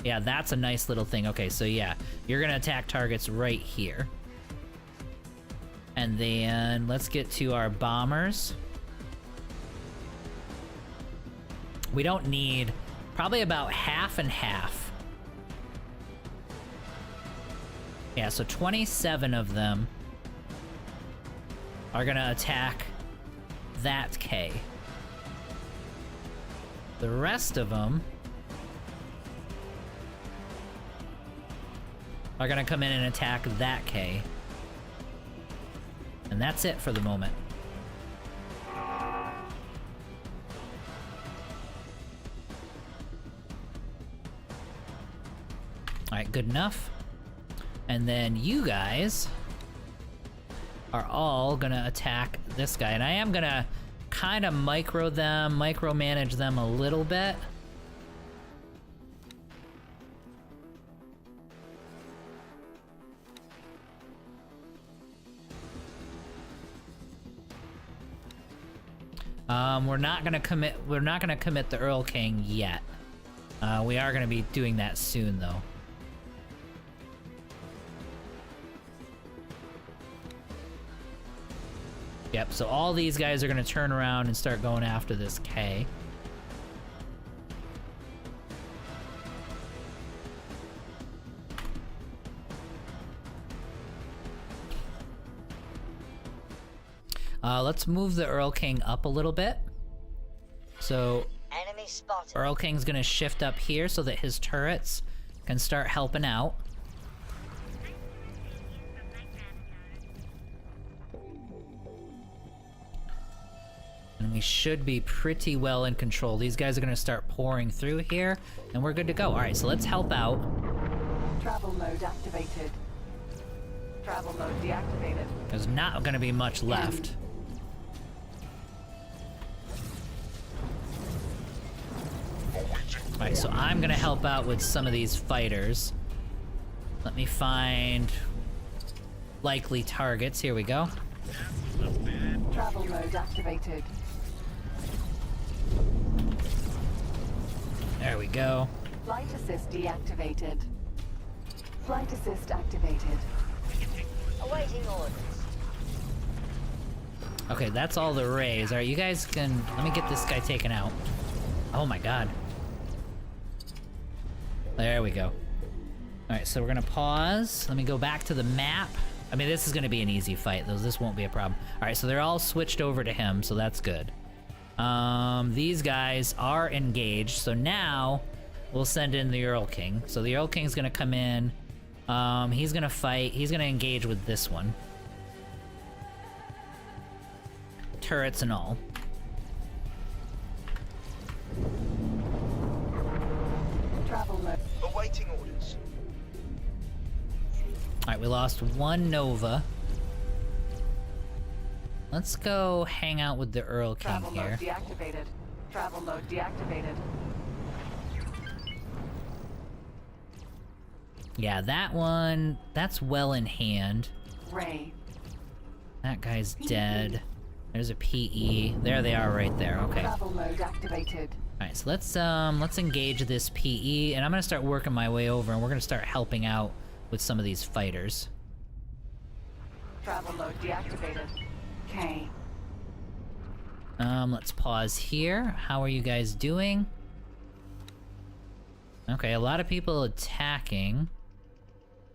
Speaker 1: Yeah, that's a nice little thing. Okay, so yeah, you're gonna attack targets right here. And then let's get to our bombers. We don't need probably about half and half. Yeah, so 27 of them are gonna attack that K. The rest of them are gonna come in and attack that K. And that's it for the moment. Alright, good enough. And then you guys are all gonna attack this guy. And I am gonna kind of micromanage them a little bit. We're not gonna commit the Earl King yet. We are gonna be doing that soon, though. Yep, so all these guys are gonna turn around and start going after this K. Let's move the Earl King up a little bit. So
Speaker 3: Enemy spotted.
Speaker 1: Earl King's gonna shift up here so that his turrets can start helping out. And we should be pretty well in control. These guys are gonna start pouring through here, and we're good to go. Alright, so let's help out.
Speaker 2: Travel mode activated. Travel mode deactivated.
Speaker 1: There's not gonna be much left. Alright, so I'm gonna help out with some of these fighters. Let me find likely targets. Here we go.
Speaker 2: Travel mode activated.
Speaker 1: There we go.
Speaker 2: Flight assist deactivated. Flight assist activated.
Speaker 3: Awaiting orders.
Speaker 1: Okay, that's all the rays. Alright, you guys can... Let me get this guy taken out. Oh my god. There we go. Alright, so we're gonna pause. Let me go back to the map. I mean, this is gonna be an easy fight, though. This won't be a problem. Alright, so they're all switched over to him, so that's good. These guys are engaged, so now we'll send in the Earl King. So the Earl King's gonna come in. He's gonna fight. He's gonna engage with this one. Turrets and all.
Speaker 2: Travel mode.
Speaker 4: Awaiting orders.
Speaker 1: Alright, we lost one Nova. Let's go hang out with the Earl King
Speaker 2: Travel
Speaker 1: here.
Speaker 2: mode deactivated. Travel mode deactivated.
Speaker 1: Yeah, that one, that's well in hand.
Speaker 2: Ray.
Speaker 1: That guy's dead. There's a PE. There they are right there. Okay.
Speaker 2: Travel mode activated.
Speaker 1: Alright, so let's engage this PE, and I'm gonna start working my way over, and we're gonna start helping out with some of these fighters.
Speaker 2: Travel mode deactivated. K.
Speaker 1: Let's pause here. How are you guys doing? Okay, a lot of people attacking.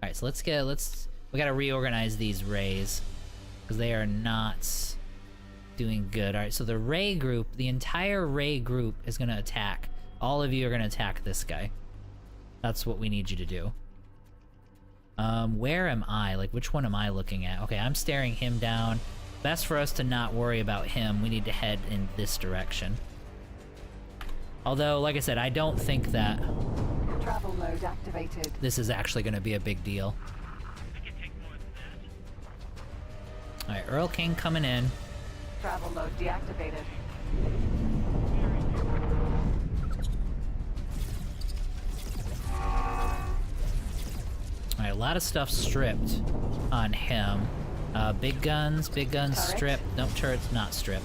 Speaker 1: Alright, so we gotta reorganize these rays, because they are not doing good. Alright, so the ray group, the entire ray group is gonna attack. All of you are gonna attack this guy. That's what we need you to do. Where am I? Like, which one am I looking at? Okay, I'm staring him down. Best for us to not worry about him. We need to head in this direction. Although, like I said, I don't think that
Speaker 2: Travel mode activated.
Speaker 1: this is actually gonna be a big deal. Alright, Earl King coming in.
Speaker 2: Travel mode deactivated.
Speaker 1: Alright, a lot of stuff stripped on him. Big guns
Speaker 2: Turret?
Speaker 1: stripped. Nope, turret's not stripped.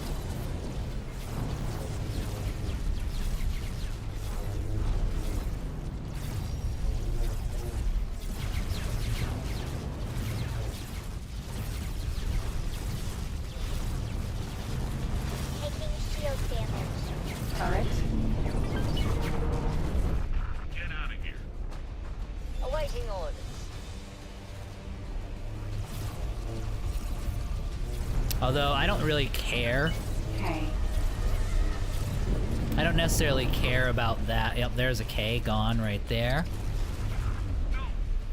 Speaker 3: Taking shield damage.
Speaker 2: Turret.
Speaker 4: Get out of here.
Speaker 3: Awaiting orders.
Speaker 1: Although, I don't really care.
Speaker 2: K.
Speaker 1: I don't necessarily care about that. Yep, there's a K gone right there.
Speaker 4: No,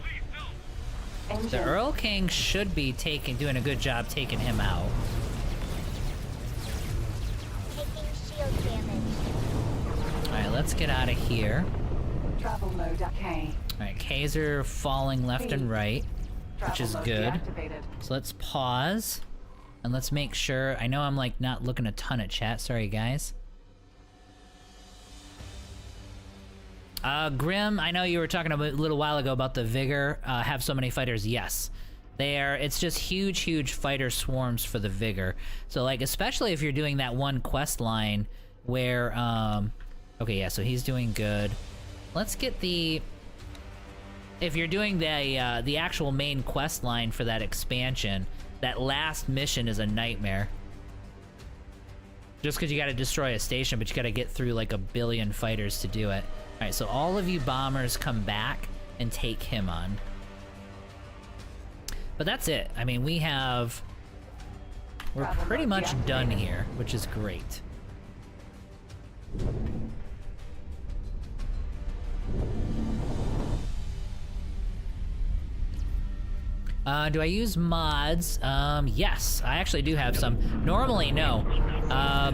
Speaker 4: please, no.
Speaker 2: Engine.
Speaker 1: The Earl King should be doing a good job taking him out.
Speaker 3: Taking shield damage.
Speaker 1: Alright, let's get out of here.
Speaker 2: Travel mode K.
Speaker 1: Alright, K's are falling left and right, which
Speaker 2: Travel
Speaker 1: is
Speaker 2: mode
Speaker 1: good.
Speaker 2: deactivated.
Speaker 1: So let's pause. And let's make sure. I know I'm like not looking a ton at chat. Sorry, guys. Grim, I know you were talking a little while ago about the Vigor have so many fighters. Yes. It's just huge fighter swarms for the Vigor. So like, especially if you're doing that one quest line where, okay, yeah, so he's doing good. Let's get if you're doing the actual main quest line for that expansion, that last mission is a nightmare. Just because you gotta destroy a station, but you gotta get through like 1 billion fighters to do it. Alright, so all of you bombers come back and take him on. But that's it. I mean, we're
Speaker 2: Travel
Speaker 1: pretty
Speaker 2: mode
Speaker 1: much done
Speaker 2: deactivated.
Speaker 1: here, which is great. Do I use mods? Yes, I actually do have some. Normally, no.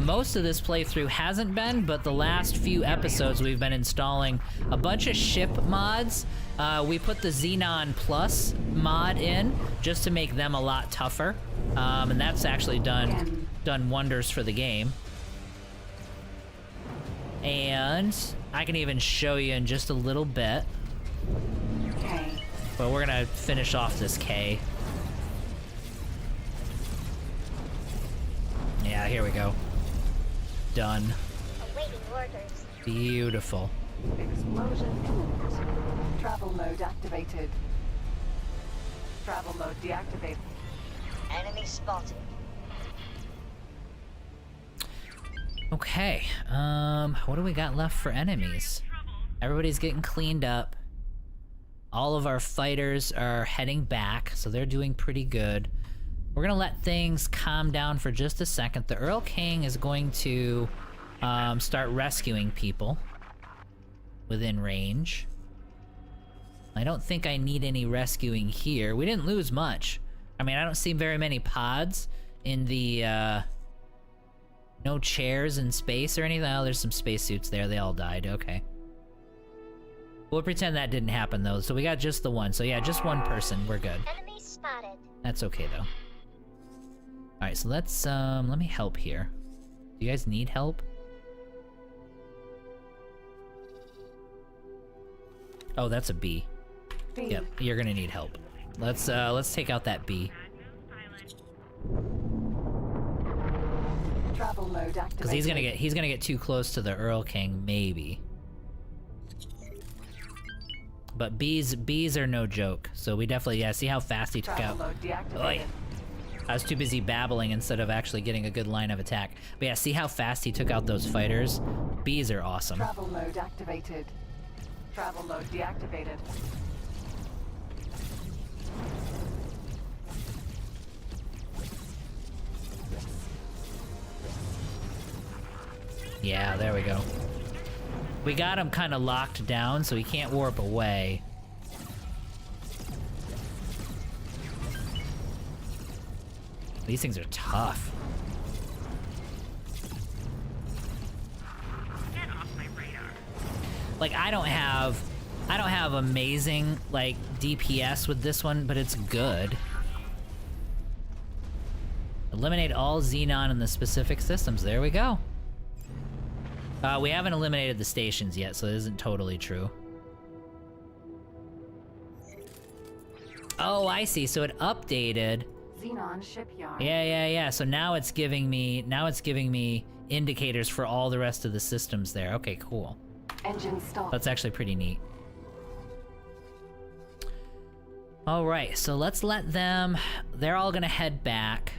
Speaker 1: Most of this playthrough hasn't been, but the last few episodes we've been installing a bunch of ship mods. We put the Xenon Plus mod in just to make them a lot tougher. And that's actually done wonders for the game. And I can even show you in just a little bit.
Speaker 2: K.
Speaker 1: But we're gonna finish off this K. Yeah, here we go. Done.
Speaker 3: Awaiting orders.
Speaker 1: Beautiful.
Speaker 2: Explosion imminent. Travel mode activated. Travel mode deactivated.
Speaker 3: Enemy spotted.
Speaker 1: Okay, what do we got left for enemies? Everybody's getting cleaned up. All of our fighters are heading back, so they're doing pretty good. We're gonna let things calm down for just a second. The Earl King is going to start rescuing people within range. I don't think I need any rescuing here. We didn't lose much. I mean, I don't see very many pods in the, no chairs in space or anything. Oh, there's some spacesuits there. They all died. Okay. We'll pretend that didn't happen, though. So we got just the one. So yeah, just one person. We're good.
Speaker 3: Enemy spotted.
Speaker 1: That's okay, though. Alright, so let's, let me help here. Do you guys need help? Oh, that's a B.
Speaker 2: B.
Speaker 1: Yep, you're gonna need help. Let's take out that B.
Speaker 2: Travel mode activated.
Speaker 1: Because he's gonna get too close to the Earl King, maybe. But bees are no joke. So we definitely, yeah, see how fast he took
Speaker 2: Travel
Speaker 1: out.
Speaker 2: mode deactivated.
Speaker 1: Oi. I was too busy babbling instead of actually getting a good line of attack. But yeah, see how fast he took out those fighters? Bees are awesome.
Speaker 2: Travel mode activated. Travel mode deactivated.
Speaker 1: Yeah, there we go. We got him kind of locked down, so he can't warp away. These things are tough.
Speaker 4: Get off my radar.
Speaker 1: Like, I don't have amazing, like, DPS with this one, but it's good. Eliminate all Xenon in the specific systems. There we go. We haven't eliminated the stations yet, so it isn't totally true. Oh, I see. So it updated.
Speaker 2: Xenon shipyard.
Speaker 1: Yeah. So now it's giving me indicators for all the rest of the systems there. Okay, cool.
Speaker 2: Engine stop.
Speaker 1: That's actually pretty neat. All right, so let's let them. They're all gonna head back.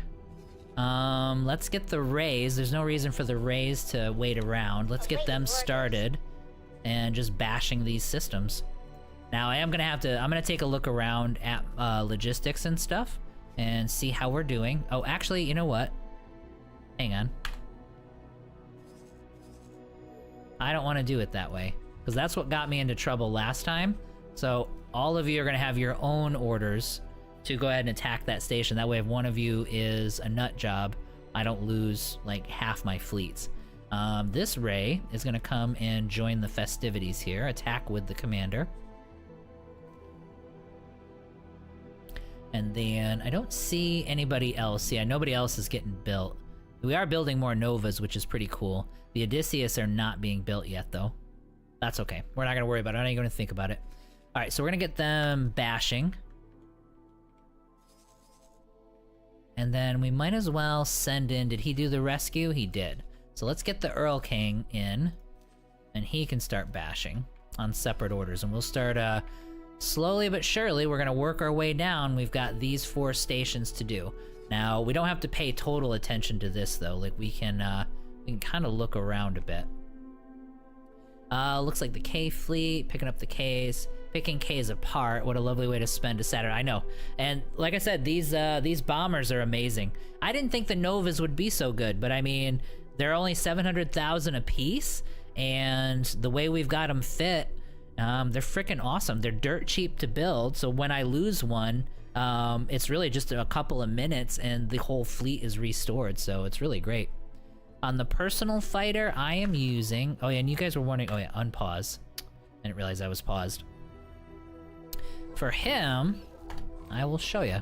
Speaker 1: Let's get the Rays. There's no reason for the Rays to wait around. Let's get them started and just bashing these systems. Now I'm gonna take a look around at logistics and stuff and see how we're doing. Oh, actually, you know what? Hang on. I don't want to do it that way because that's what got me into trouble last time. So all of you are gonna have your own orders to go ahead and attack that station. That way, if one of you is a nut job, I don't lose like half my fleets. This Ray is gonna come and join the festivities here, attack with the commander. And then I don't see anybody else. Yeah, nobody else is getting built. We are building more Novas, which is pretty cool. The Odysseus are not being built yet, though. That's okay. We're not gonna worry about it. I'm not even gonna think about it. All right, so we're gonna get them bashing. And then we might as well send in, did he do the rescue? He did. So let's get the Earl King in, and he can start bashing on separate orders. And we'll start, slowly but surely, we're gonna work our way down. We've got these 4 stations to do. Now, we don't have to pay total attention to this, though. Like, we can kind of look around a bit. Looks like the K fleet, picking up the Ks. Picking K's apart, what a lovely way to spend a Saturday. I know. And like I said, these bombers are amazing. I didn't think the Novas would be so good, but I mean, they're only 700,000 a piece, and the way we've got them fit, they're freaking awesome. They're dirt cheap to build, so when I lose one, it's really just a couple of minutes and the whole fleet is restored, so it's really great. On the personal fighter, I am using... Oh yeah, and you guys were wondering... Oh yeah, unpause. I didn't realize I was paused. For him, I will show you.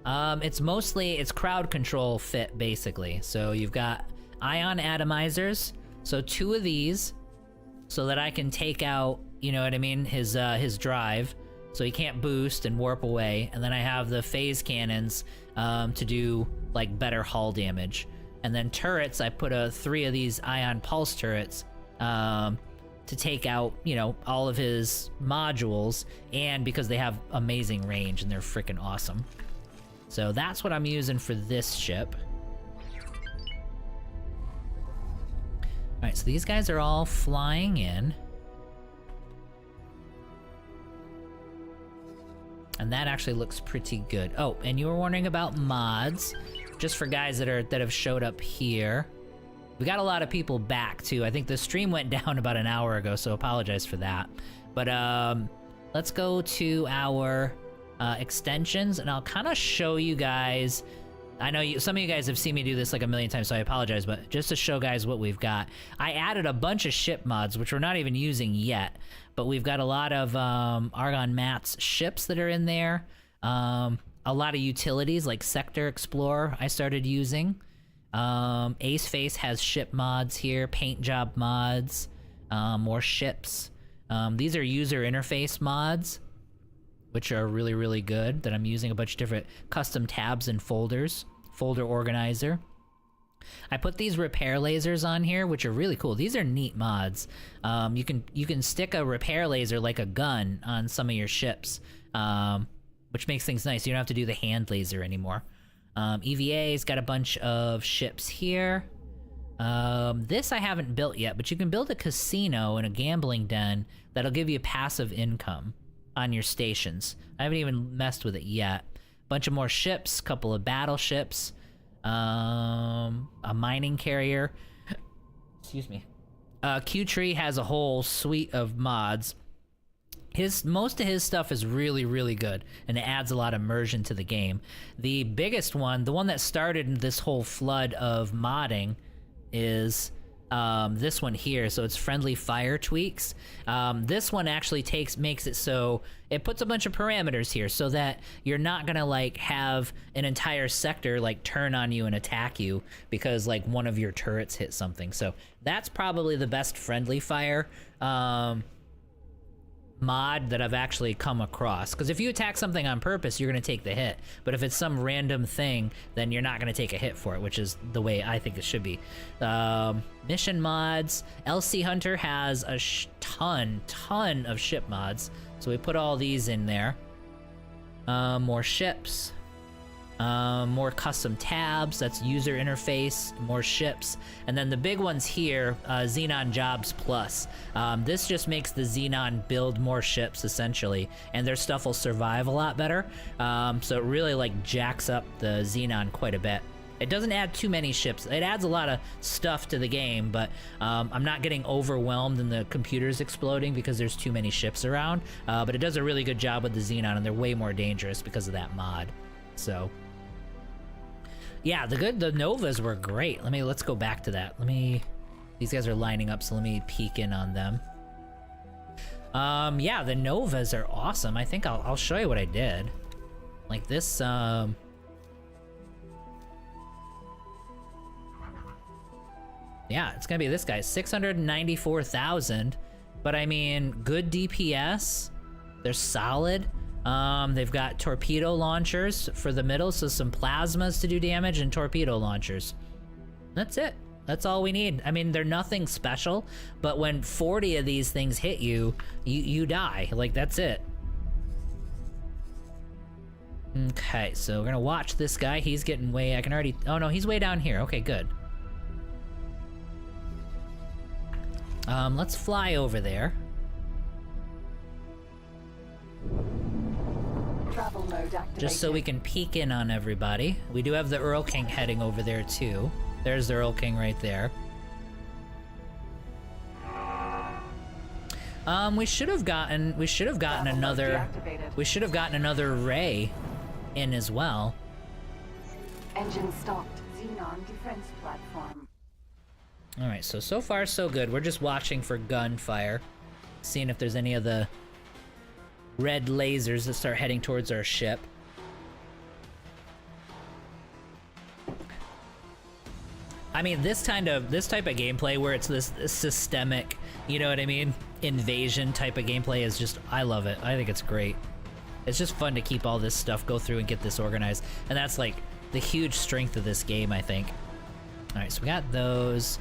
Speaker 1: It's crowd control fit, basically. So you've got ion atomizers. So 2 of these, so that I can take out, you know what I mean, his drive, so he can't boost and warp away. And then I have the phase cannons to do like better hull damage. And then turrets, I put 3 of these ion pulse turrets to take out, you know, all of his modules, and because they have amazing range and they're freaking awesome. So that's what I'm using for this ship. Alright, so these guys are all flying in. And that actually looks pretty good. Oh, and you were wondering about mods, just for guys that have showed up here. We got a lot of people back too. I think the stream went down about an hour ago, so apologize for that. But let's go to our extensions, and I'll kind of show you guys. I know some of you guys have seen me do this like a million times, so I apologize, but just to show guys what we've got. I added a bunch of ship mods, which we're not even using yet, but we've got a lot of Argon Matt's ships that are in there. A lot of utilities like Sector Explorer I started using. Ace Face has ship mods here, paint job mods, more ships. These are user interface mods, which are really, really good, that I'm using a bunch of different custom tabs and folders. Folder organizer. I put these repair lasers on here, which are really cool. These are neat mods. You can stick a repair laser like a gun on some of your ships, which makes things nice. You don't have to do the hand laser anymore. EVA's got a bunch of ships here. This I haven't built yet, but you can build a casino and a gambling den that'll give you passive income on your stations. I haven't even messed with it yet. Bunch of more ships, couple of battleships, a mining carrier. Excuse me. Q-Tree has a whole suite of mods. Most of his stuff is really, really good, and it adds a lot of immersion to the game. The biggest one, the one that started this whole flood of modding, is this one here. So it's friendly fire tweaks. This one actually makes it so it puts a bunch of parameters here so that you're not gonna like have an entire sector like turn on you and attack you because like one of your turrets hit something. So that's probably the best friendly fire mod that I've actually come across, because if you attack something on purpose, you're going to take the hit, but if it's some random thing, then you're not going to take a hit for it, which is the way I think it should be. Mission mods. LC Hunter has a ton of ship mods, so we put all these in there. More ships, more custom tabs, that's user interface, more ships, and then the big ones here, Xenon Jobs Plus. This just makes the Xenon build more ships essentially, and their stuff will survive a lot better. So it really like jacks up the Xenon quite a bit. It doesn't add too many ships. It adds a lot of stuff to the game, but I'm not getting overwhelmed and the computer's exploding because there's too many ships around. But it does a really good job with the Xenon, and they're way more dangerous because of that mod. So yeah, the Novas were great. Let's go back to that. These guys are lining up, so let me peek in on them. Yeah, the Novas are awesome. I think I'll show you what I did. Like this, yeah, it's gonna be this guy, 694,000. But I mean, good DPS. They're solid. They've got torpedo launchers for the middle, so some plasmas to do damage and torpedo launchers. That's it. That's all we need. I mean, they're nothing special, but when 40 of these things hit you, you die. Like, that's it. Okay, so we're gonna watch this guy. He's getting way, I can already, oh no, he's way down here. Okay, good. Let's fly over there.
Speaker 2: Travel mode activated.
Speaker 1: Just so we can peek in on everybody. We do have the Earl King heading over there too. There's the Earl King right there. We should have gotten another Ray in as well.
Speaker 2: Engine stopped. Xenon defense platform.
Speaker 1: All right, so far so good. We're just watching for gunfire, seeing if there's any of the red lasers that start heading towards our ship. I mean, this type of gameplay where it's this systemic, you know what I mean, invasion type of gameplay is just, I love it. I think it's great. It's just fun to keep all this stuff, go through and get this organized, and that's like the huge strength of this game, I think. All right, so we got those.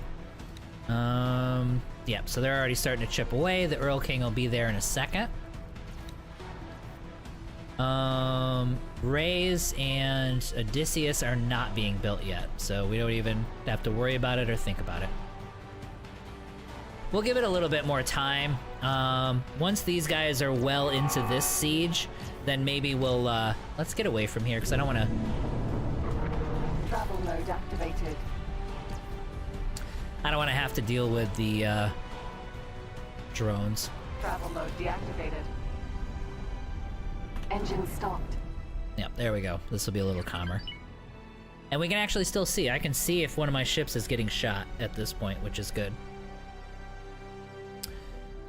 Speaker 1: Yeah, so they're already starting to chip away. The Earl King will be there in a second. Rays and Odysseus are not being built yet, so we don't even have to worry about it or think about it. We'll give it a little bit more time. Once these guys are well into this siege, then maybe we'll, let's get away from here, because I don't want to...
Speaker 2: Travel mode activated.
Speaker 1: I don't want to have to deal with the, drones.
Speaker 2: Travel mode deactivated. Engine stopped.
Speaker 1: Yep, there we go. This will be a little calmer. And we can actually still see. I can see if one of my ships is getting shot at this point, which is good.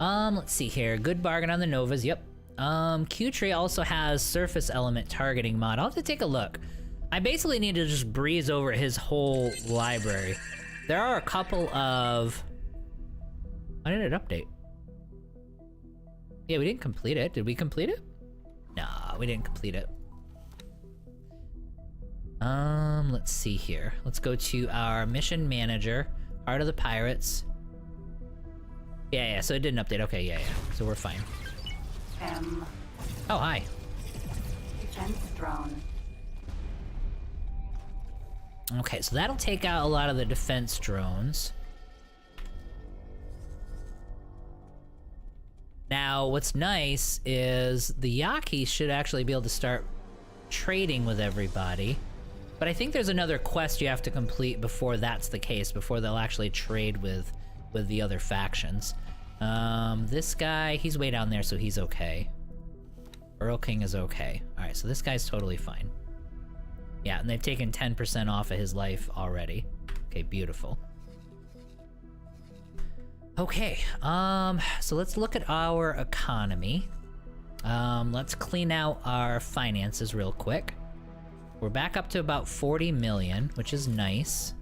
Speaker 1: Let's see here. Good bargain on the Novas. Yep. Q-Tree also has surface element targeting mod. I'll have to take a look. I basically need to just breeze over his whole library. There are a couple of... Why did it update? Yeah, we didn't complete it. Did we complete it? Nah, we didn't complete it. Let's see here. Let's go to our mission manager, Heart of the Pirates. Yeah, so it didn't update. Okay, yeah. So we're fine. Oh, hi.
Speaker 2: Defense drone.
Speaker 1: Okay, so that'll take out a lot of the defense drones. Now, what's nice is the Yaki should actually be able to start trading with everybody. But I think there's another quest you have to complete before that's the case, before they'll actually trade with the other factions. This guy, he's way down there, so he's okay. Earl King is okay. Alright, so this guy's totally fine. Yeah, and they've taken 10% off of his life already. Okay, beautiful. Okay, so let's look at our economy. Let's clean out our finances real quick. We're back up to about 40 million, which is nice.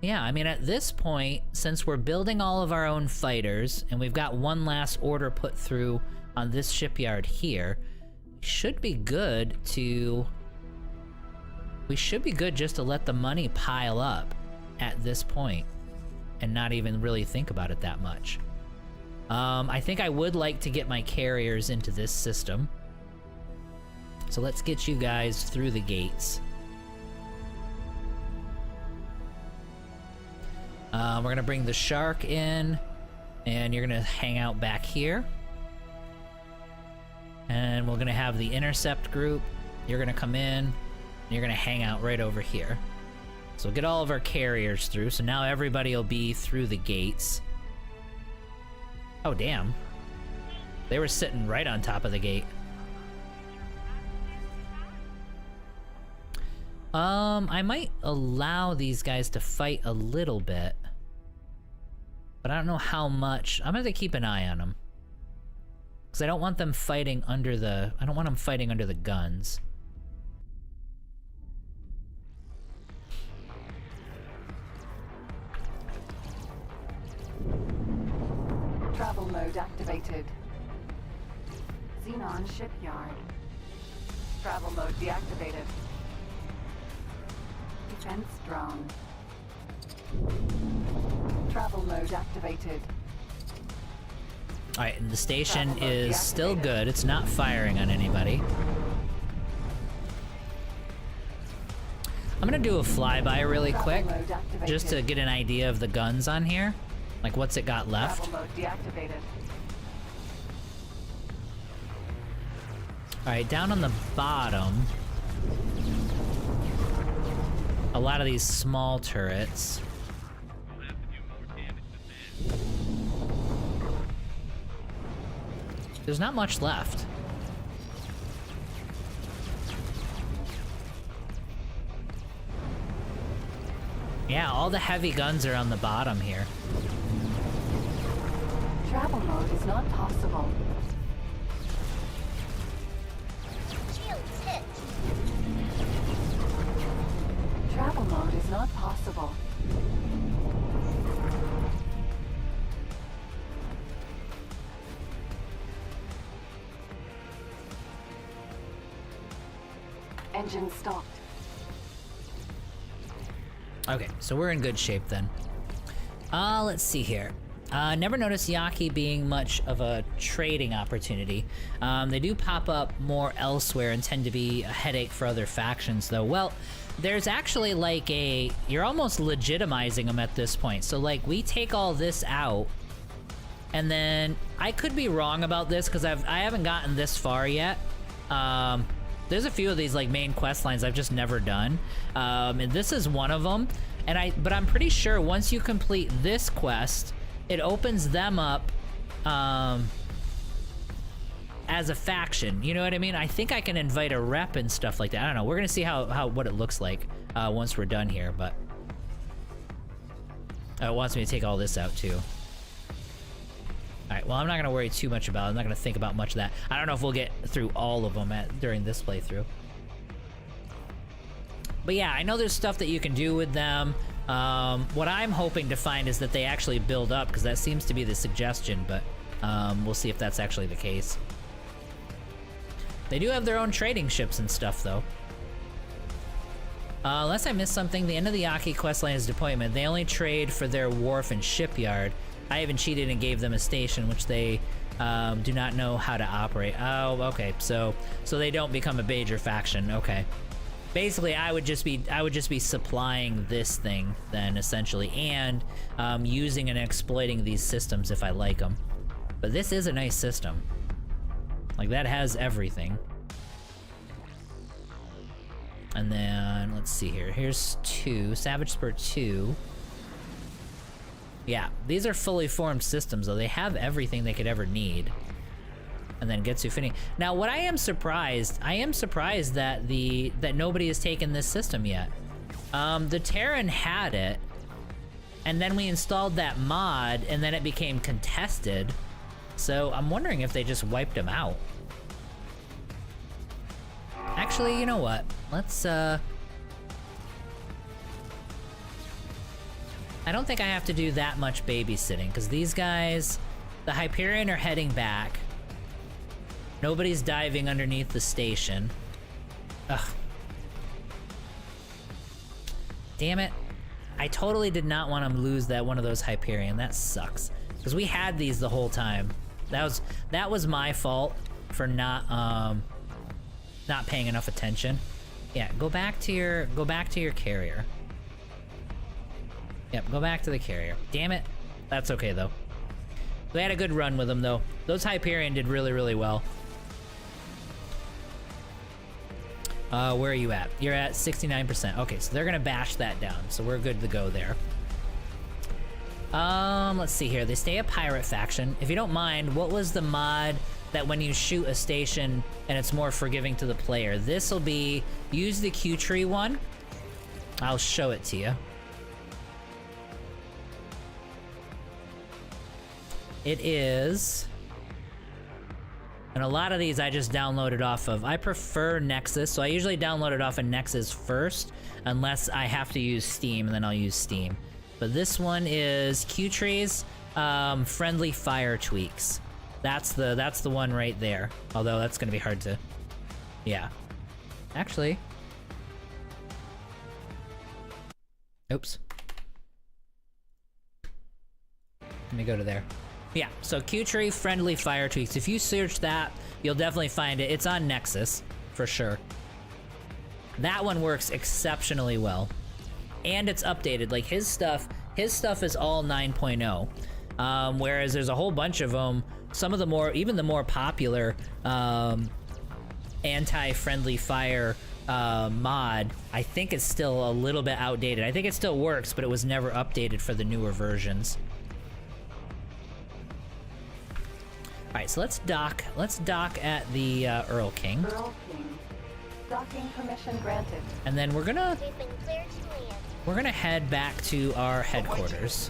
Speaker 1: Yeah, I mean, at this point, since we're building all of our own fighters, and we've got one last order put through on this shipyard here, we should be good just to let the money pile up at this point and not even really think about it that much. I think I would like to get my carriers into this system. So let's get you guys through the gates. We're gonna bring the Shark in, and you're gonna hang out back here. And we're gonna have the Intercept group. You're gonna come in, and you're gonna hang out right over here. So get all of our carriers through, so now everybody will be through the gates. Oh, damn. They were sitting right on top of the gate. I might allow these guys to fight a little bit. But I don't know how much. I'm gonna have to keep an eye on them. Because I don't want them fighting under the... I don't want them fighting under the guns.
Speaker 2: Travel mode activated. Xenon shipyard. Travel mode deactivated. Defense drone. Travel mode activated.
Speaker 1: Alright, and the station is still good. It's not firing on anybody. I'm gonna do a flyby really quick, just to get an idea of the guns on here. Like, what's it got left?
Speaker 2: Travel mode deactivated.
Speaker 1: Alright, down on the bottom, a lot of these small turrets.
Speaker 4: We'll have to do more damage than that.
Speaker 1: There's not much left. Yeah, all the heavy guns are on the bottom here.
Speaker 2: Travel mode is not possible.
Speaker 3: Shields hit.
Speaker 2: Travel mode is not possible. Engine stopped.
Speaker 1: Okay, so we're in good shape then. Let's see here. Never noticed Yaki being much of a trading opportunity. They do pop up more elsewhere and tend to be a headache for other factions, though. Well, there's actually like you're almost legitimizing them at this point. So like, we take all this out, and then I could be wrong about this because I haven't gotten this far yet. There's a few of these like main quest lines I've just never done, and this is one of them. But I'm pretty sure once you complete this quest, it opens them up as a faction. You know what I mean? I think I can invite a rep and stuff like that. I don't know. We're gonna see what it looks like once we're done here. But it wants me to take all this out too. All right, well, I'm not gonna worry too much about it. I'm not gonna think about much of that. I don't know if we'll get through all of them during this playthrough. But yeah, I know there's stuff that you can do with them. What I'm hoping to find is that they actually build up, because that seems to be the suggestion, but we'll see if that's actually the case. They do have their own trading ships and stuff, though. Unless I missed something, the end of the Yaki questline is deployment. They only trade for their wharf and shipyard. I even cheated and gave them a station, which they do not know how to operate. Oh, okay. So they don't become a major faction. Okay. Basically, I would just be supplying this thing then, essentially, and using and exploiting these systems if I like them. But this is a nice system. Like, that has everything. And then, let's see here. Here's 2. Savage Spur 2. Yeah, these are fully formed systems, though. They have everything they could ever need. And then Getsu Fini. Now, what I am surprised that that nobody has taken this system yet. The Terran had it, and then we installed that mod, and then it became contested. So I'm wondering if they just wiped them out. Actually, you know what? Let's, I don't think I have to do that much babysitting, because these guys, the Hyperion are heading back. Nobody's diving underneath the station. Ugh. Damn it. I totally did not want to lose that one of those Hyperion. That sucks. Because we had these the whole time. That was my fault for not paying enough attention. Yeah, go back to your carrier. Yep, go back to the carrier. Damn it. That's okay though. We had a good run with them though. Those Hyperion did really, really well. Where are you at? You're at 69%. Okay, so they're gonna bash that down, so we're good to go there. Let's see here. They stay a pirate faction. If you don't mind, what was the mod that when you shoot a station and it's more forgiving to the player? This'll be, use the Q tree one. I'll show it to you. It is, and a lot of these I just downloaded off of, I prefer Nexus, so I usually download it off of Nexus first, unless I have to use Steam, and then I'll use Steam. But this one is Q-Tree's Friendly Fire Tweaks. That's the one right there. Although that's gonna be hard to, yeah. Actually, oops. Let me go to there. Yeah, so Q-Tree Friendly Fire Tweaks. If you search that, you'll definitely find it. It's on Nexus, for sure. That one works exceptionally well. And it's updated. Like, his stuff is all 9.0. Whereas there's a whole bunch of them. Some of the more, even the more popular anti-friendly fire mod, I think it's still a little bit outdated. I think it still works, but it was never updated for the newer versions. All right, so let's dock at the Earl King.
Speaker 2: Earl King. Docking permission granted.
Speaker 1: And then we're gonna
Speaker 3: We've been cleared to land.
Speaker 1: we're gonna head back to our headquarters,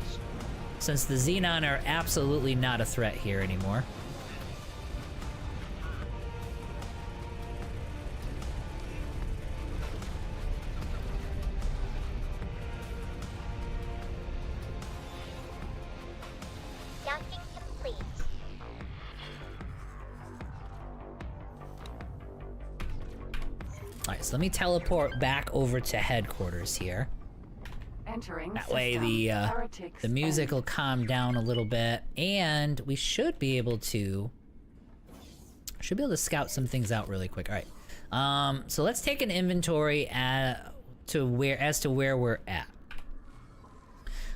Speaker 1: since the Xenon are absolutely not a threat here anymore.
Speaker 3: Docking complete.
Speaker 1: Alright, so let me teleport back over to headquarters here.
Speaker 2: Entering
Speaker 1: That way
Speaker 2: system. Heretics
Speaker 1: the music
Speaker 2: end.
Speaker 1: will calm down a little bit, and we should be able to scout some things out really quick. Alright. So let's take an inventory as to where we're at.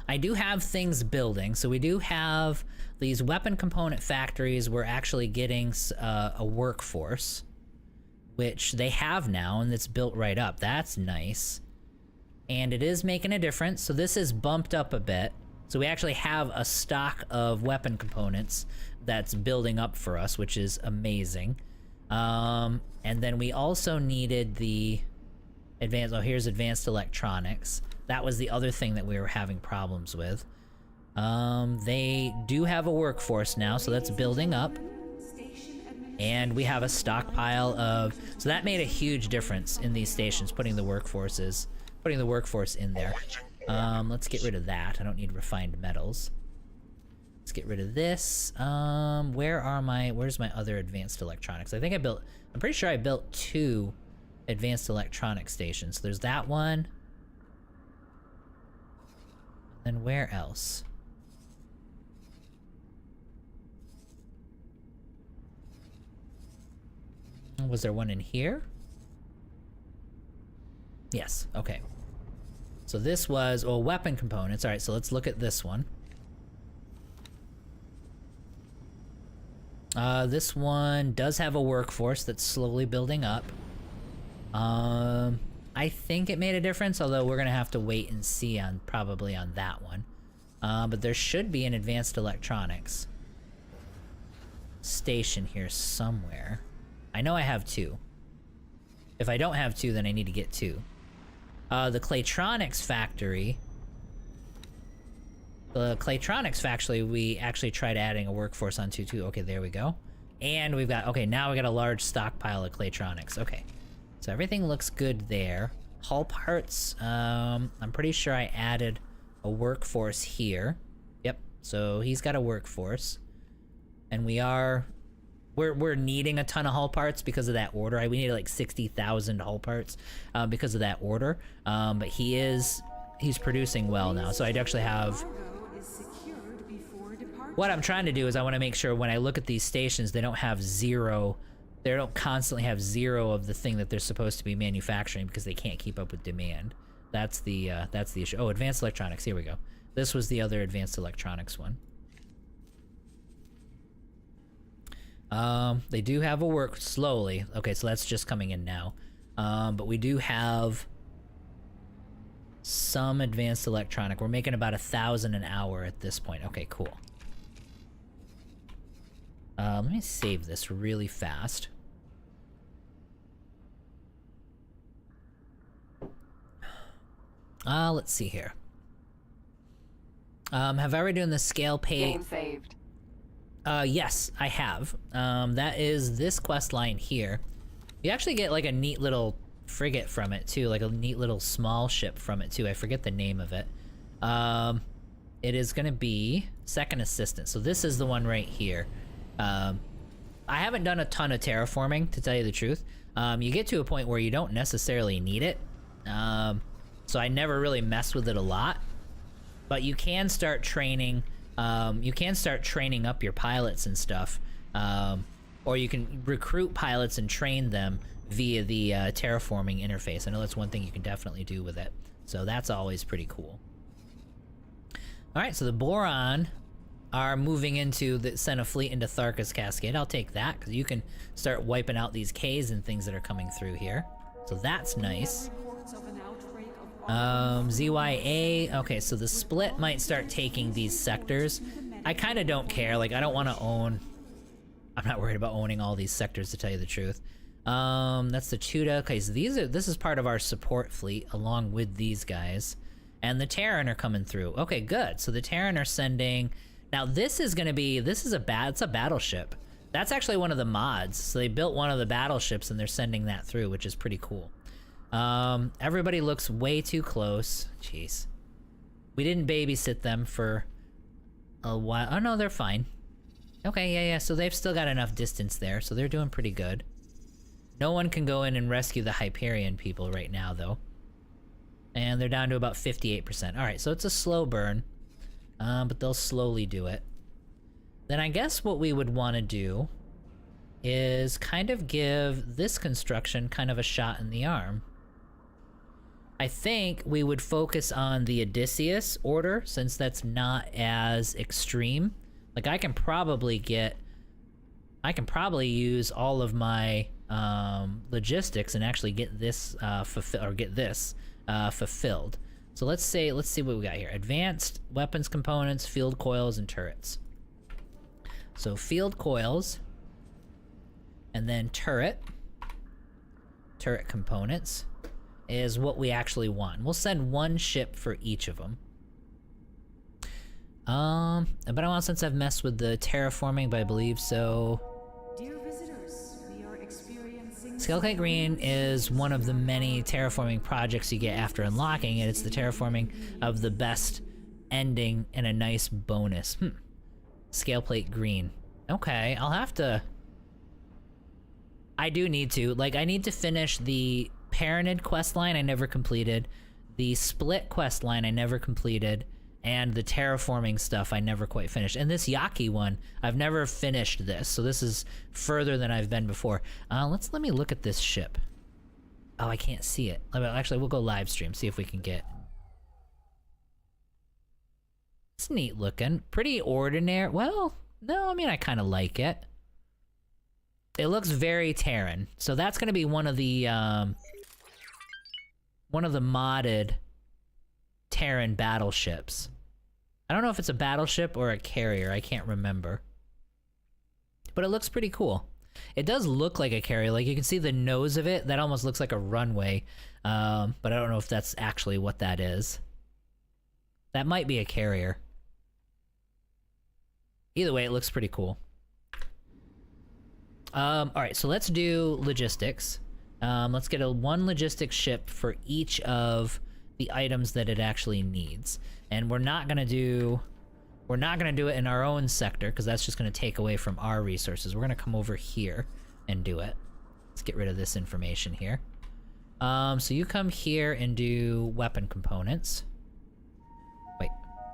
Speaker 1: I do have things building, so we do have these weapon component factories. We're actually getting a workforce, which they have now, and it's built right up. That's nice. And it is making a difference, so this is bumped up a bit. So we actually have a stock of weapon components that's building up for us, which is amazing. And then we also needed the advanced, oh, here's advanced electronics. That was the other thing that we were having problems with. They do have a workforce now, so that's building up. And we have a stockpile of, so that made a huge difference in these stations, putting the workforce in there. Let's get rid of that. I don't need refined metals. Let's get rid of this. Where's my other advanced electronics? I'm pretty sure I built 2 advanced electronic stations. There's that one. Then where else? Was there one in here? Yes, okay. So this was, weapon components. All right, so let's look at this one. This one does have a workforce that's slowly building up. I think it made a difference, although we're gonna have to wait and see probably on that one. But there should be an advanced electronics station here somewhere. I know I have 2. If I don't have 2, then I need to get 2. The Claytronics factory. The Claytronics factory, we actually tried adding a workforce onto too. Okay, there we go. And we've got, okay, now we got a large stockpile of Claytronics. Okay, so everything looks good there. Hull parts, I'm pretty sure I added a workforce here. Yep, so he's got a workforce. And we're needing a ton of hull parts because of that order. We needed like 60,000 hull parts because of that order. But he's producing well now. So I'd actually have... What I'm trying to do is I want to make sure when I look at these stations, they don't have 0. They don't constantly have 0 of the thing that they're supposed to be manufacturing because they can't keep up with demand. That's the issue. Oh, advanced electronics. Here we go. This was the other advanced electronics one. They do have a work slowly. Okay, so that's just coming in now. But we do have some advanced electronic. We're making about 1,000 an hour at this point. Okay, cool. Let me save this really fast. Let's see here. Have I already done the scale pay?
Speaker 2: Game saved.
Speaker 1: Yes, I have. That is this quest line here. You actually get like a neat little frigate from it too, like a neat little small ship from it too. I forget the name of it. It is gonna be Second Assistant. So this is the one right here. I haven't done a ton of terraforming, to tell you the truth. You get to a point where you don't necessarily need it. So I never really mess with it a lot. But you can start training, up your pilots and stuff. Or you can recruit pilots and train them via the terraforming interface. I know that's one thing you can definitely do with it. So that's always pretty cool. Alright, so the Boron are moving send a fleet into Tharka's Cascade. I'll take that, because you can start wiping out these Ks and things that are coming through here. So that's nice. ZYA, okay, so the split might start taking these sectors. I kind of don't care, like I don't want to own, I'm not worried about owning all these sectors, to tell you the truth. That's the Tuda. Okay, so this is part of our support fleet along with these guys. And the Terran are coming through. Okay, good. So the Terran are sending, now this is a battleship. That's actually one of the mods. So they built one of the battleships and they're sending that through, which is pretty cool. Everybody looks way too close. Jeez. We didn't babysit them for a while. Oh no, they're fine. Okay, yeah, so they've still got enough distance there, so they're doing pretty good. No one can go in and rescue the Hyperion people right now, though. And they're down to about 58%. Alright, so it's a slow burn. But they'll slowly do it. Then I guess what we would want to do is kind of give this construction kind of a shot in the arm. I think we would focus on the Odysseus order, since that's not as extreme. Like I can probably use all of my logistics and actually get this fulfilled. So let's see what we got here. Advanced weapons components, field coils, and turrets. So field coils, and then turret components is what we actually want. We'll send one ship for each of them. But I want, since I've messed with the terraforming, but I believe so.
Speaker 5: Dear visitors, we are experiencing
Speaker 1: Skullkite Green is one of the many terraforming projects you get after unlocking it. It's the terraforming of the best ending and a nice bonus. Scale plate green. Okay, I'll have to... I do need to. Like, I need to finish the Paranid quest line I never completed, the Split quest line I never completed, and the terraforming stuff I never quite finished. And this Yaki one, I've never finished this, so this is further than I've been before. Let me look at this ship. Oh, I can't see it. Actually, we'll go live stream, see if we can get... It's neat looking. Pretty ordinary. Well, no, I mean, I kind of like it. It looks very Terran. So that's going to be one of the modded Terran battleships. I don't know if it's a battleship or a carrier. I can't remember. But it looks pretty cool. It does look like a carrier. Like, you can see the nose of it. That almost looks like a runway. But I don't know if that's actually what that is. That might be a carrier. Either way, it looks pretty cool. Alright, so let's do logistics. Let's get one logistics ship for each of the items that it actually needs. And we're not gonna do it in our own sector, because that's just gonna take away from our resources. We're gonna come over here and do it. Let's get rid of this information here. So you come here and do weapon components. Wait,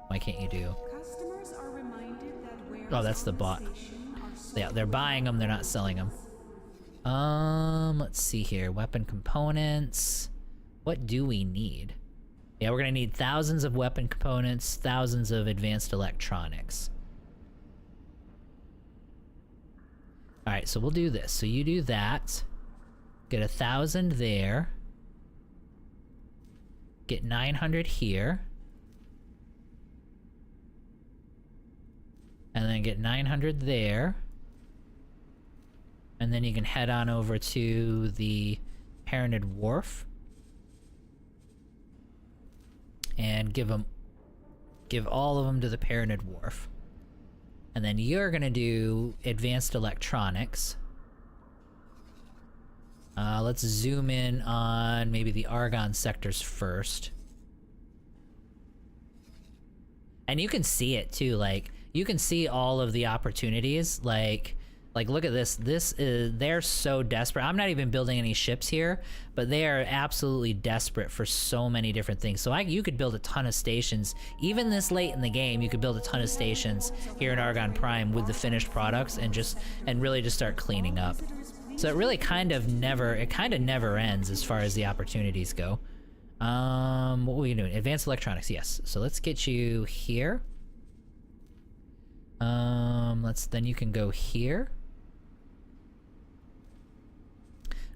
Speaker 1: why can't you do...
Speaker 5: Customers are reminded that wares
Speaker 1: Oh, that's the
Speaker 5: on
Speaker 1: bot.
Speaker 5: station are sold
Speaker 1: Yeah, they're buying them, they're not selling them. Let's see here. Weapon components. What do we need? Yeah, we're gonna need thousands of weapon components, thousands of advanced electronics. Alright, so we'll do this. So you do that. Get 1,000 there. Get 900 here. And then get 900 there. And then you can head on over to the Paranid Wharf. And give all of them to the Paranid Wharf. And then you're gonna do advanced electronics. Let's zoom in on maybe the Argon sectors first. And you can see it too, like, you can see all of the opportunities, like look at this. They're so desperate. I'm not even building any ships here, but they are absolutely desperate for so many different things. So you could build a ton of stations. Even this late in the game, you could build a ton of stations here in Argon Prime with the finished products and really just start cleaning up. So it really kind of never ends as far as the opportunities go. What were we doing? Advanced electronics, yes. So let's get you here. Then you can go here.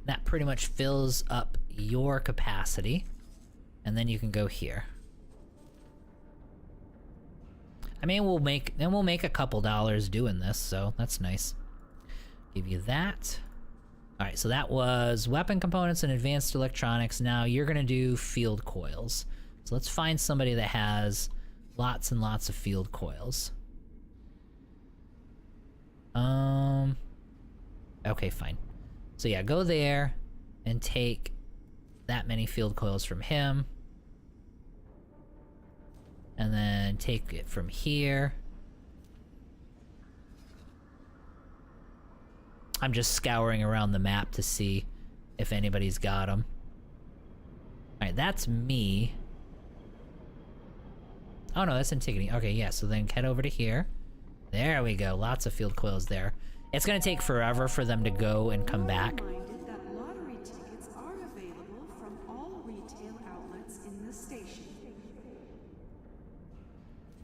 Speaker 1: That pretty much fills up your capacity. And then you can go here. I mean, we'll make a couple dollars doing this, so that's nice. Give you that. Alright, so that was weapon components and advanced electronics. Now you're gonna do field coils. So let's find somebody that has lots and lots of field coils. Okay, fine. So yeah, go there and take that many field coils from him. And then take it from here. I'm just scouring around the map to see if anybody's got them. Alright, that's me. Oh no, that's Antigone. Okay, yeah, so then head over to here. There we go, lots of field coils there. It's gonna take forever for them to go and come back.
Speaker 5: Reminded that lottery tickets are available from all retail outlets in the station.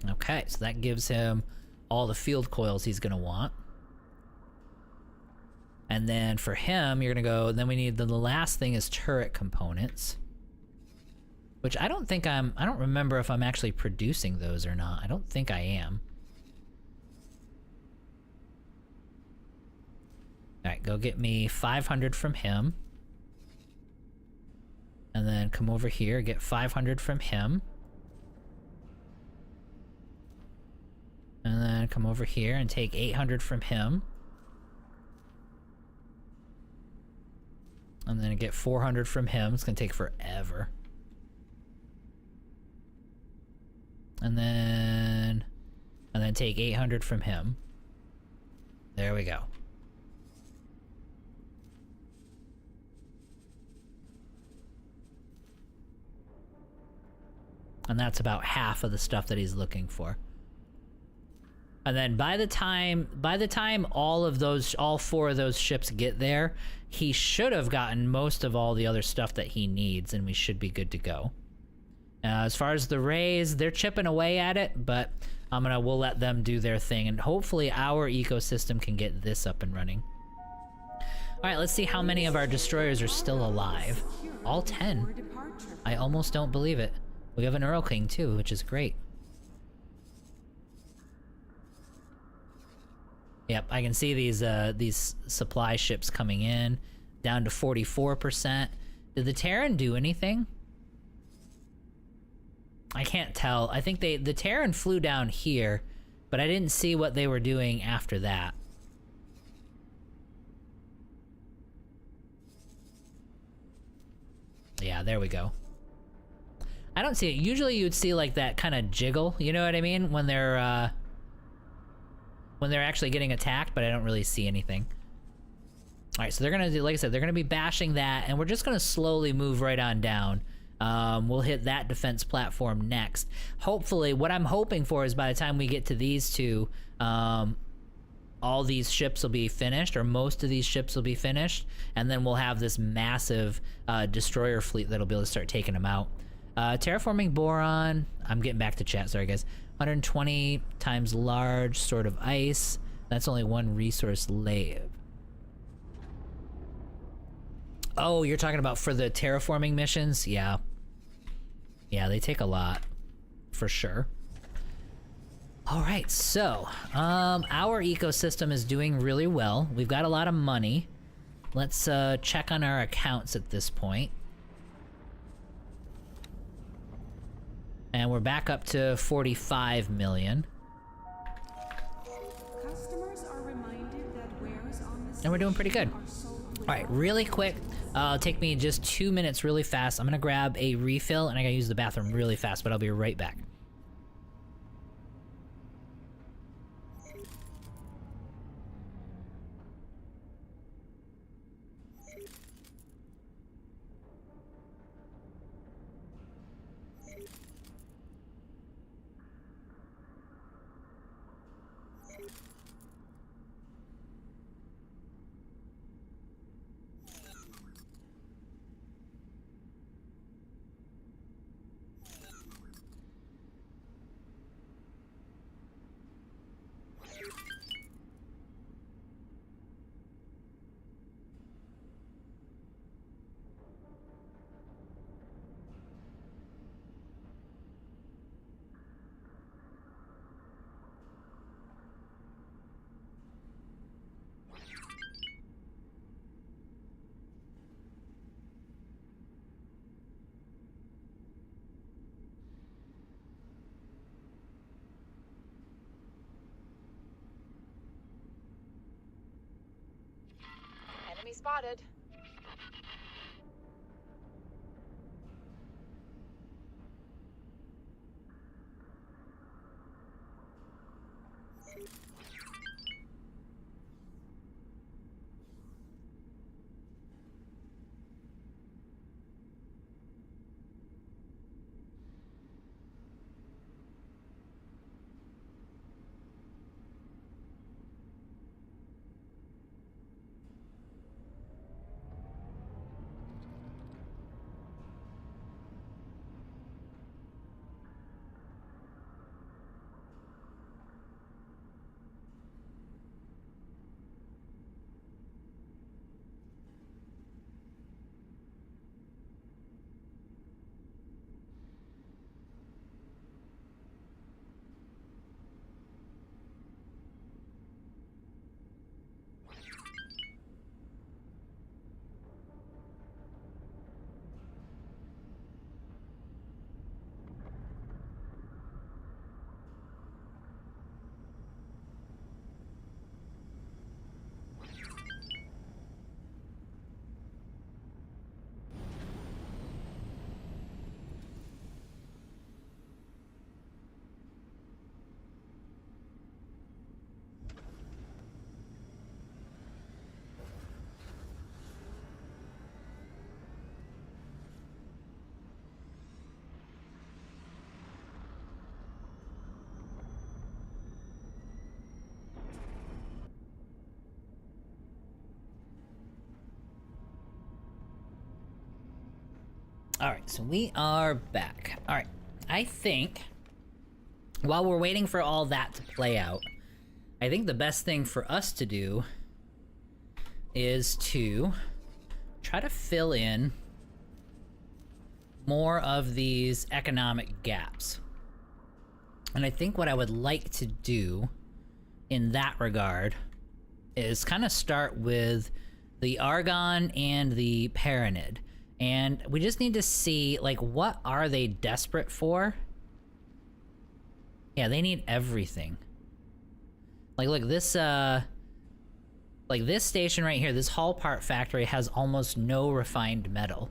Speaker 1: Okay, so that gives him all the field coils he's gonna want. And then for him, you're gonna go, then we need, the last thing is turret components. Which I don't remember if I'm actually producing those or not. I don't think I am. Alright, go get me 500 from him. And then come over here, get 500 from him. And then come over here and take 800 from him. And then get 400 from him. It's gonna take forever. And then take 800 from him. There we go. And that's about half of the stuff that he's looking for. And then by the time all 4 of those ships get there, he should have gotten most of all the other stuff that he needs, and we should be good to go. As far as the rays, they're chipping away at it, but we'll let them do their thing, and hopefully our ecosystem can get this up and running. All right, let's see how many of our destroyers are still alive. All 10. I almost don't believe it. We have an Earl King too, which is great. Yep, I can see these supply ships coming in, down to 44%. Did the Terran do anything? I can't tell. I think the Terran flew down here, but I didn't see what they were doing after that. Yeah, there we go. I don't see it. Usually you'd see like that kind of jiggle, you know what I mean? When they're actually getting attacked, but I don't really see anything. All right, so they're gonna do, like I said, they're gonna be bashing that, and we're just gonna slowly move right on down. We'll hit that defense platform next. Hopefully, what I'm hoping for is by the time we get to these two, all these ships will be finished, or most of these ships will be finished, and then we'll have this massive destroyer fleet that'll be able to start taking them out. Terraforming boron. I'm getting back to chat, sorry guys. 120 times large sword of ice. That's only 1 resource lave. Oh, you're talking about for the terraforming missions? Yeah. Yeah, they take a lot, for sure. All right, so our ecosystem is doing really well. We've got a lot of money. Let's check on our accounts at this point. And we're back up to 45 million.
Speaker 5: Customers are reminded that wares on this
Speaker 1: And we're doing pretty good.
Speaker 5: are sold
Speaker 1: All right, really quick. Take me just 2 minutes really fast. I'm gonna grab a refill and I gotta use the bathroom really fast, but I'll be right back.
Speaker 6: Enemy spotted.
Speaker 1: Alright, so we are back. Alright, I think while we're waiting for all that to play out, I think the best thing for us to do is to try to fill in more of these economic gaps. And I think what I would like to do in that regard is kind of start with the Argon and the Paranid. And we just need to see, like, what are they desperate for? Yeah, they need everything. Like, look, this, like, this station right here, this Hull Part Factory has almost no refined metal.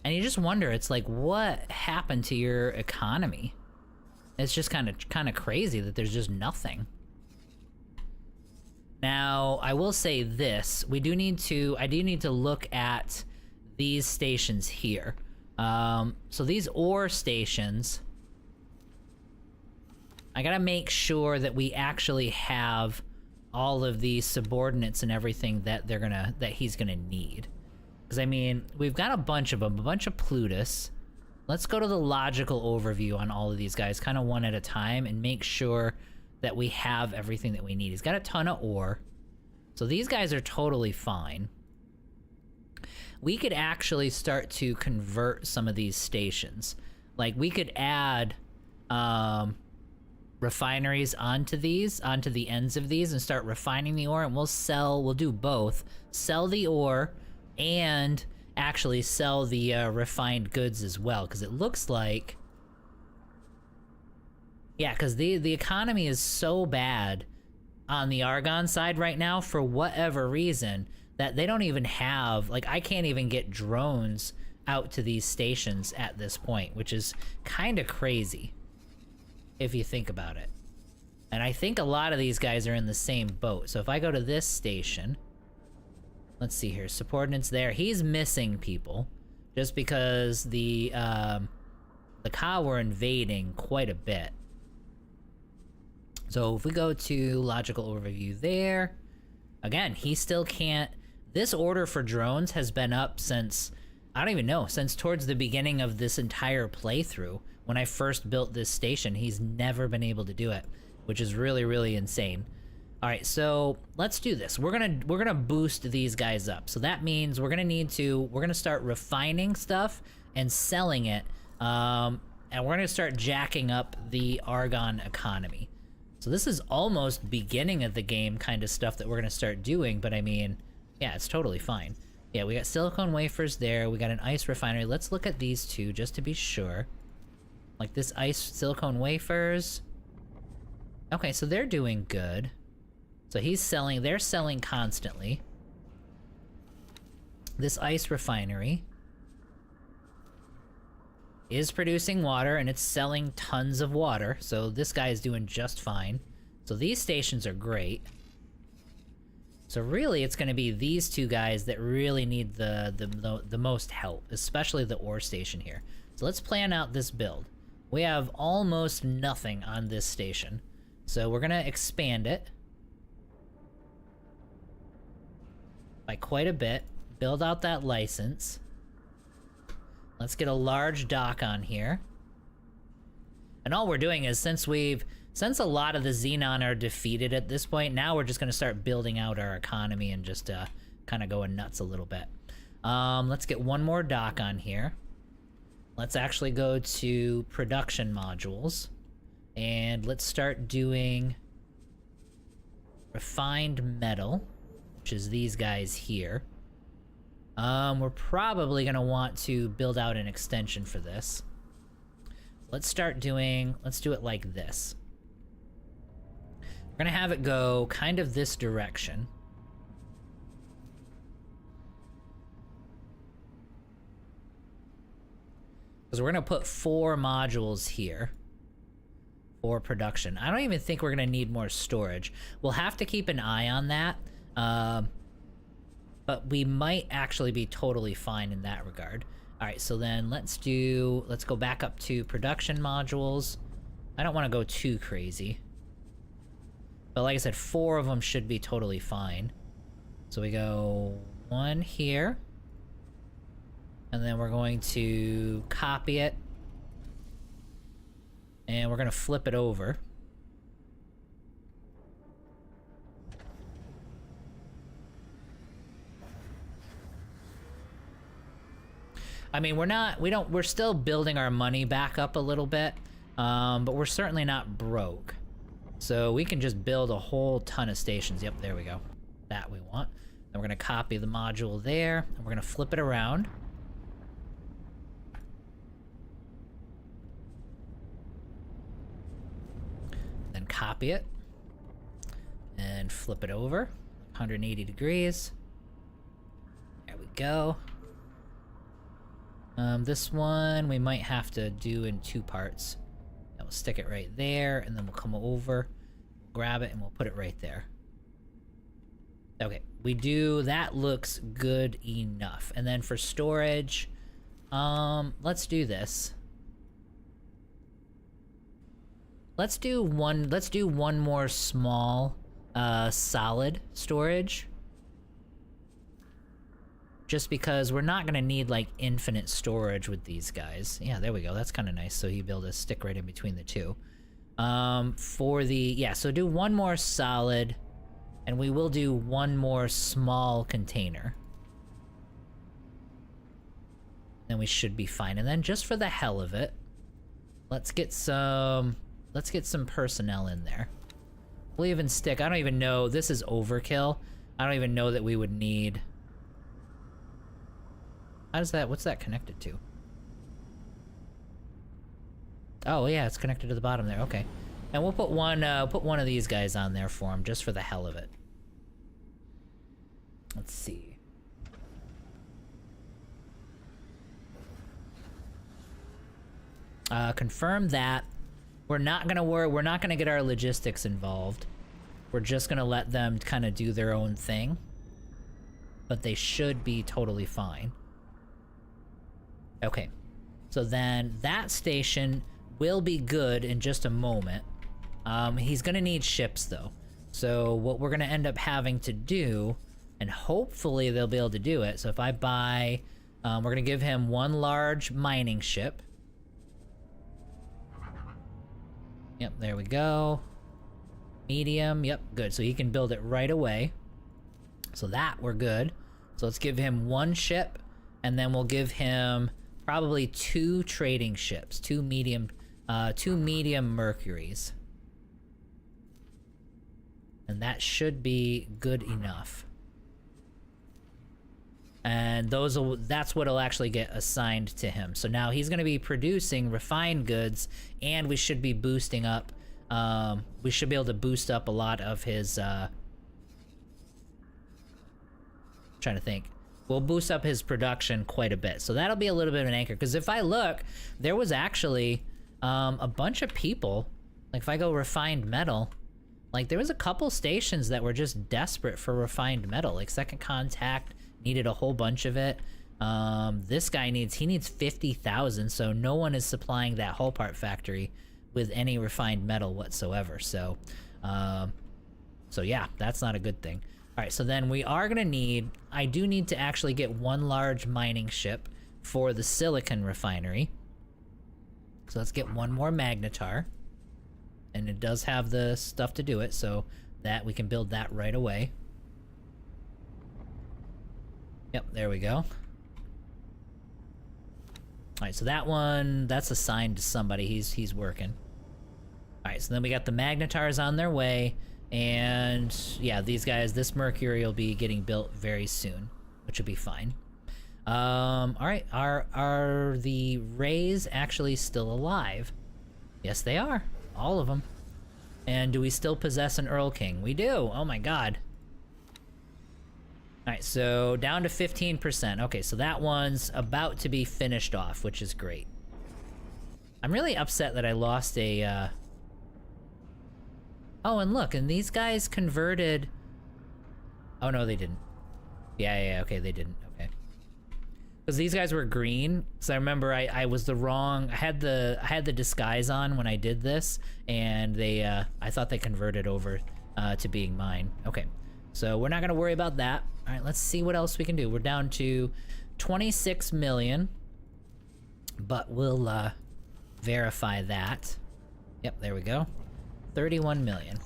Speaker 1: And you just wonder, it's like, what happened to your economy? It's just kind of crazy that there's just nothing. Now, I will say this, I do need to look at these stations here. So these ore stations, I gotta make sure that we actually have all of these subordinates and everything that he's gonna need. Because, I mean, we've got a bunch of them, a bunch of Plutus. Let's go to the logical overview on all of these guys, kind of one at a time, and make sure that we have everything that we need. He's got a ton of ore. So these guys are totally fine. We could actually start to convert some of these stations. Like, we could add refineries onto the ends of these and start refining the ore, and we'll do both. Sell the ore and actually sell the refined goods as well, because it looks like, yeah, because the economy is so bad on the Argon side right now for whatever reason that they don't even have, like, I can't even get drones out to these stations at this point, which is kind of crazy if you think about it. And I think a lot of these guys are in the same boat. So if I go to this station, let's see here, subordinates there. He's missing people just because the Ka were invading quite a bit. So if we go to logical overview there, again, he still can't. This order for drones has been up since, I don't even know, since towards the beginning of this entire playthrough. When I first built this station, he's never been able to do it, which is really, really insane. All right, so let's do this. We're gonna boost these guys up. So that means we're gonna start refining stuff and selling it, and we're gonna start jacking up the Argon economy. So this is almost beginning of the game kind of stuff that we're gonna start doing, but I mean, yeah, it's totally fine. Yeah, we got silicone wafers there. We got an ice refinery. Let's look at these two just to be sure. Like this ice silicone wafers. Okay, so they're doing good. So they're selling constantly. This ice refinery is producing water, and it's selling tons of water, so this guy is doing just fine. So these stations are great. So really, it's going to be these two guys that really need the most help, especially the ore station here. So let's plan out this build. We have almost nothing on this station, so we're going to expand it by quite a bit, build out that license. Let's get a large dock on here. And all we're doing is, since a lot of the Xenon are defeated at this point, now we're just going to start building out our economy and just kind of going nuts a little bit. Let's get one more dock on here. Let's actually go to production modules, and let's start doing refined metal, which is these guys here. We're probably gonna want to build out an extension for this. Let's do it like this. We're gonna have it go kind of this direction. Because we're gonna put 4 modules here for production. I don't even think we're gonna need more storage. We'll have to keep an eye on that. But we might actually be totally fine in that regard. All right, so then let's go back up to production modules. I don't want to go too crazy. But like I said, 4 of them should be totally fine. So we go 1 here. And then we're going to copy it. And we're gonna flip it over. I mean, we're still building our money back up a little bit, but we're certainly not broke. So we can just build a whole ton of stations. Yep, there we go. That we want. Then we're gonna copy the module there, and we're gonna flip it around. Then copy it, and flip it over, 180 degrees. There we go. This one we might have to do in 2 parts. And we'll stick it right there, and then we'll come over, grab it, and we'll put it right there. Okay, that looks good enough. And then for storage, let's do this. Let's do one more small, solid storage. Just because we're not gonna need like infinite storage with these guys. Yeah, there we go. That's kind of nice. So you'll be able to stick right in between the two. So do one more solid, and we will do one more small container. Then we should be fine. And then just for the hell of it, let's get some personnel in there. We'll even stick, I don't even know, this is overkill. I don't even know that we would need... what's that connected to? Oh yeah, it's connected to the bottom there, okay. And we'll put one of these guys on there for him, just for the hell of it. Let's see. Confirm that. We're not gonna get our logistics involved. We're just gonna let them kind of do their own thing. But they should be totally fine. Okay, so then that station will be good in just a moment. He's gonna need ships though. So what we're gonna end up having to do, and hopefully they'll be able to do it. So if I buy, we're gonna give him one large mining ship. Yep, there we go. Medium, yep, good. So he can build it right away. So that, we're good. So let's give him one ship, and then we'll give him probably 2 trading ships, 2 medium Mercuries. And that should be good enough. And that's what'll actually get assigned to him. So now he's gonna be producing refined goods, and we should be boosting up, we should be able to boost up a lot of his, trying to think. We'll boost up his production quite a bit. So that'll be a little bit of an anchor. Because if I look, there was actually a bunch of people, like if I go refined metal, like there was a couple stations that were just desperate for refined metal. Like Second Contact needed a whole bunch of it. This guy needs 50,000, so no one is supplying that hull part factory with any refined metal whatsoever. So yeah, that's not a good thing. All right, so then we are gonna need, I do need to actually get one large mining ship for the silicon refinery. So let's get one more magnetar. And it does have the stuff to do it, so that we can build that right away. Yep, there we go. All right, so that one, that's assigned to somebody. He's working. All right, so then we got the magnetars on their way. And yeah, these guys, this Mercury will be getting built very soon, which will be fine. All right, are the Rays actually still alive? Yes, they are. All of them. And do we still possess an Earl King? We do. Oh my god. All right, so down to 15%. Okay, so that one's about to be finished off, which is great. I'm really upset that I lost a, Oh, and look, and these guys converted... Oh, no, they didn't. Yeah, okay, they didn't. Okay. Because these guys were green, so I remember I was the wrong... I had the disguise on when I did this, and they, I thought they converted over to being mine. Okay, so we're not gonna worry about that. All right, let's see what else we can do. We're down to 26 million, but we'll verify that. Yep, there we go. 31 million.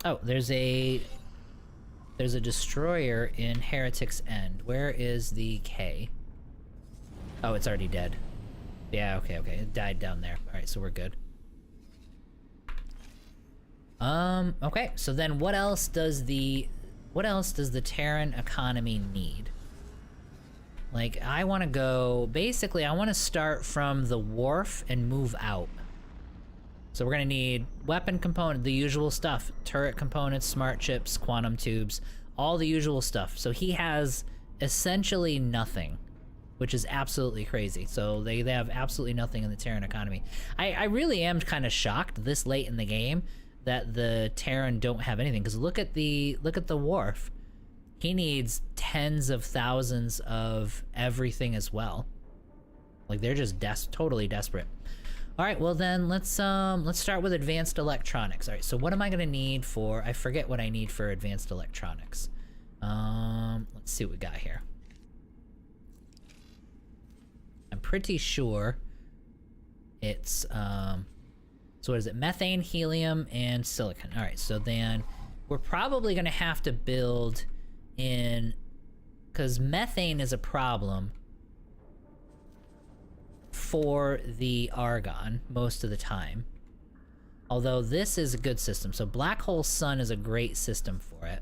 Speaker 1: Oh, there's a destroyer in Heretic's End. Where is the K? Oh, it's already dead. Yeah, okay. It died down there. Alright, so we're good. Okay, so then what else does the Terran economy need? Like, I want to go... Basically, I want to start from the wharf and move out. So we're going to need weapon component, the usual stuff. Turret components, smart chips, quantum tubes, all the usual stuff. So he has essentially nothing, which is absolutely crazy. So they have absolutely nothing in the Terran economy. I really am kind of shocked this late in the game that the Terran don't have anything, because look at the wharf. He needs tens of thousands of everything as well. Like, they're just totally desperate. All right, well then let's start with advanced electronics. All right, so what am I gonna need for? I forget what I need for advanced electronics. Let's see what we got here. I'm pretty sure it's so what is it? Methane, helium, and silicon. All right, so then we're probably gonna have to build in, because methane is a problem for the argon most of the time. Although this is a good system. So Black Hole Sun is a great system for it.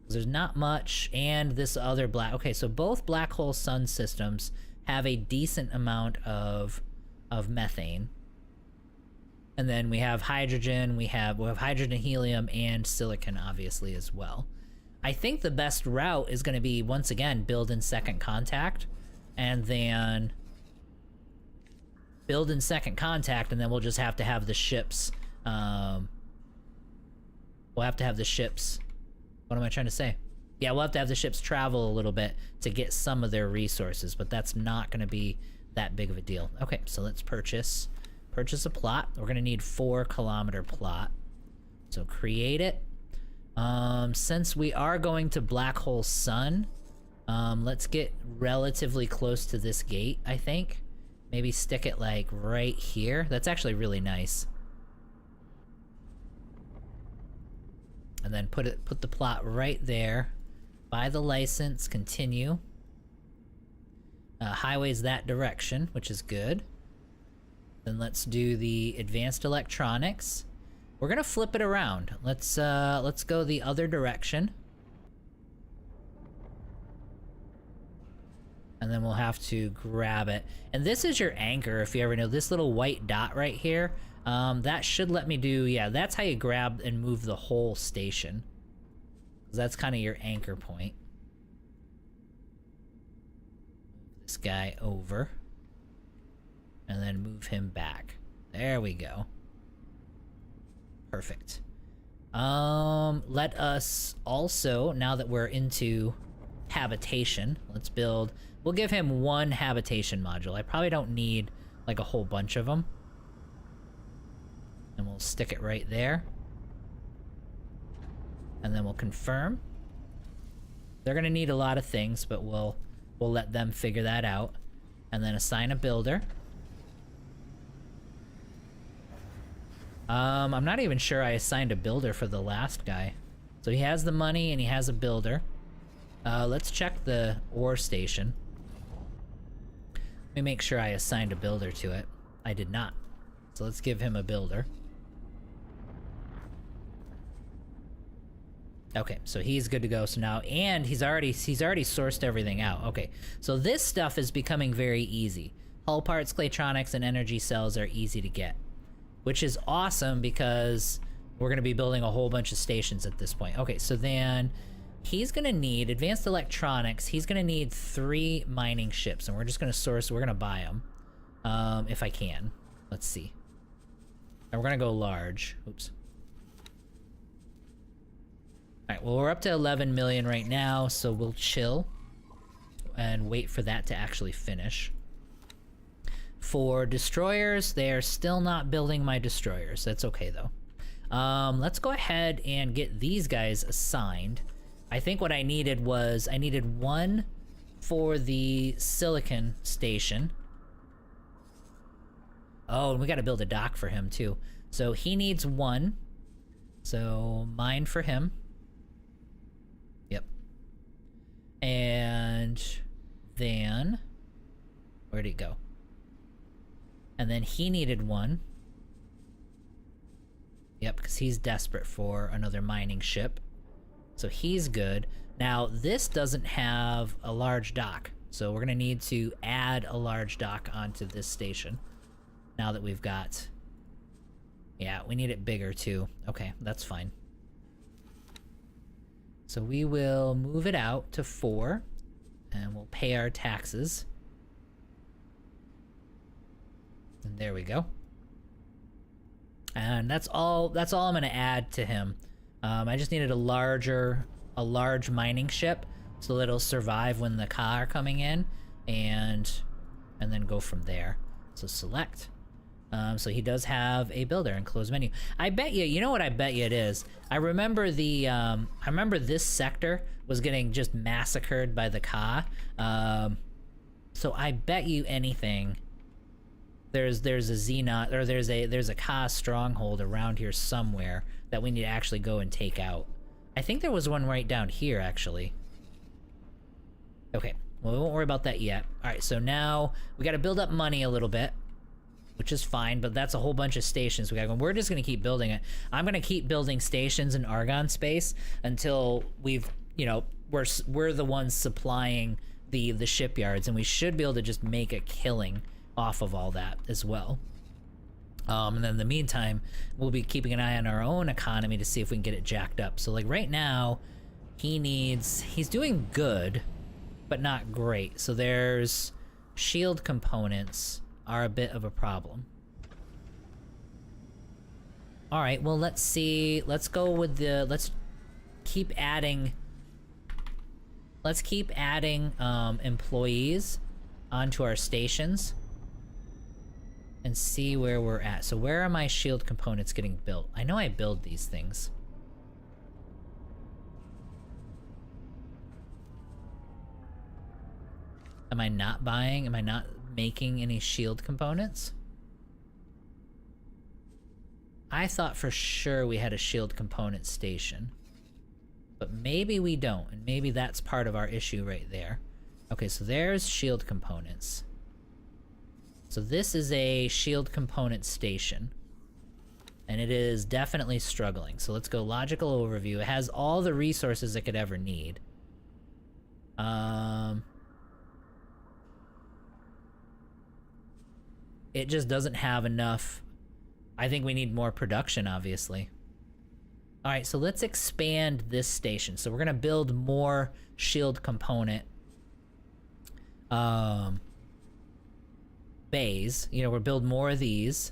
Speaker 1: There's not much, and this other okay, so both Black Hole Sun systems have a decent amount of methane. And then we have hydrogen, we have hydrogen, helium, and silicon obviously as well. I think the best route is going to be, once again, build in second contact, and then build in second contact, and then we'll just have to have the ships, we'll have to have the ships, what am I trying to say? Yeah, we'll have to have the ships travel a little bit to get some of their resources, but that's not going to be that big of a deal. Okay, so let's purchase a plot. We're going to need 4 kilometer plot. So create it. Since we are going to Black Hole Sun, let's get relatively close to this gate, I think. Maybe stick it like right here. That's actually really nice. And then put the plot right there. Buy the license, continue. Highways that direction, which is good. Then let's do the advanced electronics. We're gonna flip it around. Let's go the other direction. And then we'll have to grab it. And this is your anchor, if you ever know. This little white dot right here, that should let me do, yeah, that's how you grab and move the whole station. That's kind of your anchor point. This guy over. And then move him back. There we go. Perfect. Let us also, now that we're into habitation, let's build, we'll give him 1 habitation module. I probably don't need like a whole bunch of them. And we'll stick it right there. And then we'll confirm. They're gonna need a lot of things, but we'll let them figure that out. And then assign a builder. I'm not even sure I assigned a builder for the last guy. So he has the money and he has a builder. Let's check the ore station. Let me make sure I assigned a builder to it. I did not. So let's give him a builder. Okay, so he's good to go. So now, and he's already sourced everything out. Okay, so this stuff is becoming very easy. Hull parts, claytronics, and energy cells are easy to get, which is awesome because we're going to be building a whole bunch of stations at this point. Okay, so then he's going to need advanced electronics. He's going to need 3 mining ships, and we're just going to source. We're going to buy them, if I can. Let's see. And we're going to go large. Oops. All right, well, we're up to 11 million right now, so we'll chill and wait for that to actually finish. For destroyers, they are still not building my destroyers. That's okay, though. Let's go ahead and get these guys assigned. I think what I needed was, I needed one for the silicon station. Oh, and we gotta build a dock for him too. So he needs one. So mine for him. Yep. And then, where'd he go? And then he needed one. Yep, because he's desperate for another mining ship. So he's good. Now, this doesn't have a large dock, so we're gonna need to add a large dock onto this station. Now that we've got... Yeah, we need it bigger too. Okay, that's fine. So we will move it out to 4, and we'll pay our taxes. And there we go. And that's all I'm gonna add to him. I just needed a large mining ship so that it'll survive when the Ka are coming in, and then go from there. So select. So he does have a builder and close menu. I bet you know what I bet you it is? I remember this sector was getting just massacred by the Ka. So I bet you anything there's a Xenon, or there's a Ka stronghold around here somewhere that we need to actually go and take out. I think there was one right down here, actually. Okay, well, we won't worry about that yet. Alright, so now we gotta build up money a little bit, which is fine, but that's a whole bunch of stations we gotta go. We're just gonna keep building it. I'm gonna keep building stations in Argon space until we've, you know, we're the ones supplying the shipyards, and we should be able to just make a killing off of all that as well. And then in the meantime, we'll be keeping an eye on our own economy to see if we can get it jacked up. So like right now, he's doing good, but not great. So there's shield components are a bit of a problem. All right, well, let's see. Let's go with let's keep adding employees onto our stations and see where we're at. So where are my shield components getting built? I know I build these things. Am I not buying? Am I not making any shield components? I thought for sure we had a shield component station. But maybe we don't, and maybe that's part of our issue right there. Okay, so there's shield components. So this is a shield component station. And it is definitely struggling. So let's go logical overview. It has all the resources it could ever need. It just doesn't have enough. I think we need more production, obviously. Alright, so let's expand this station. So we're gonna build more shield component bays. You know, we'll build more of these.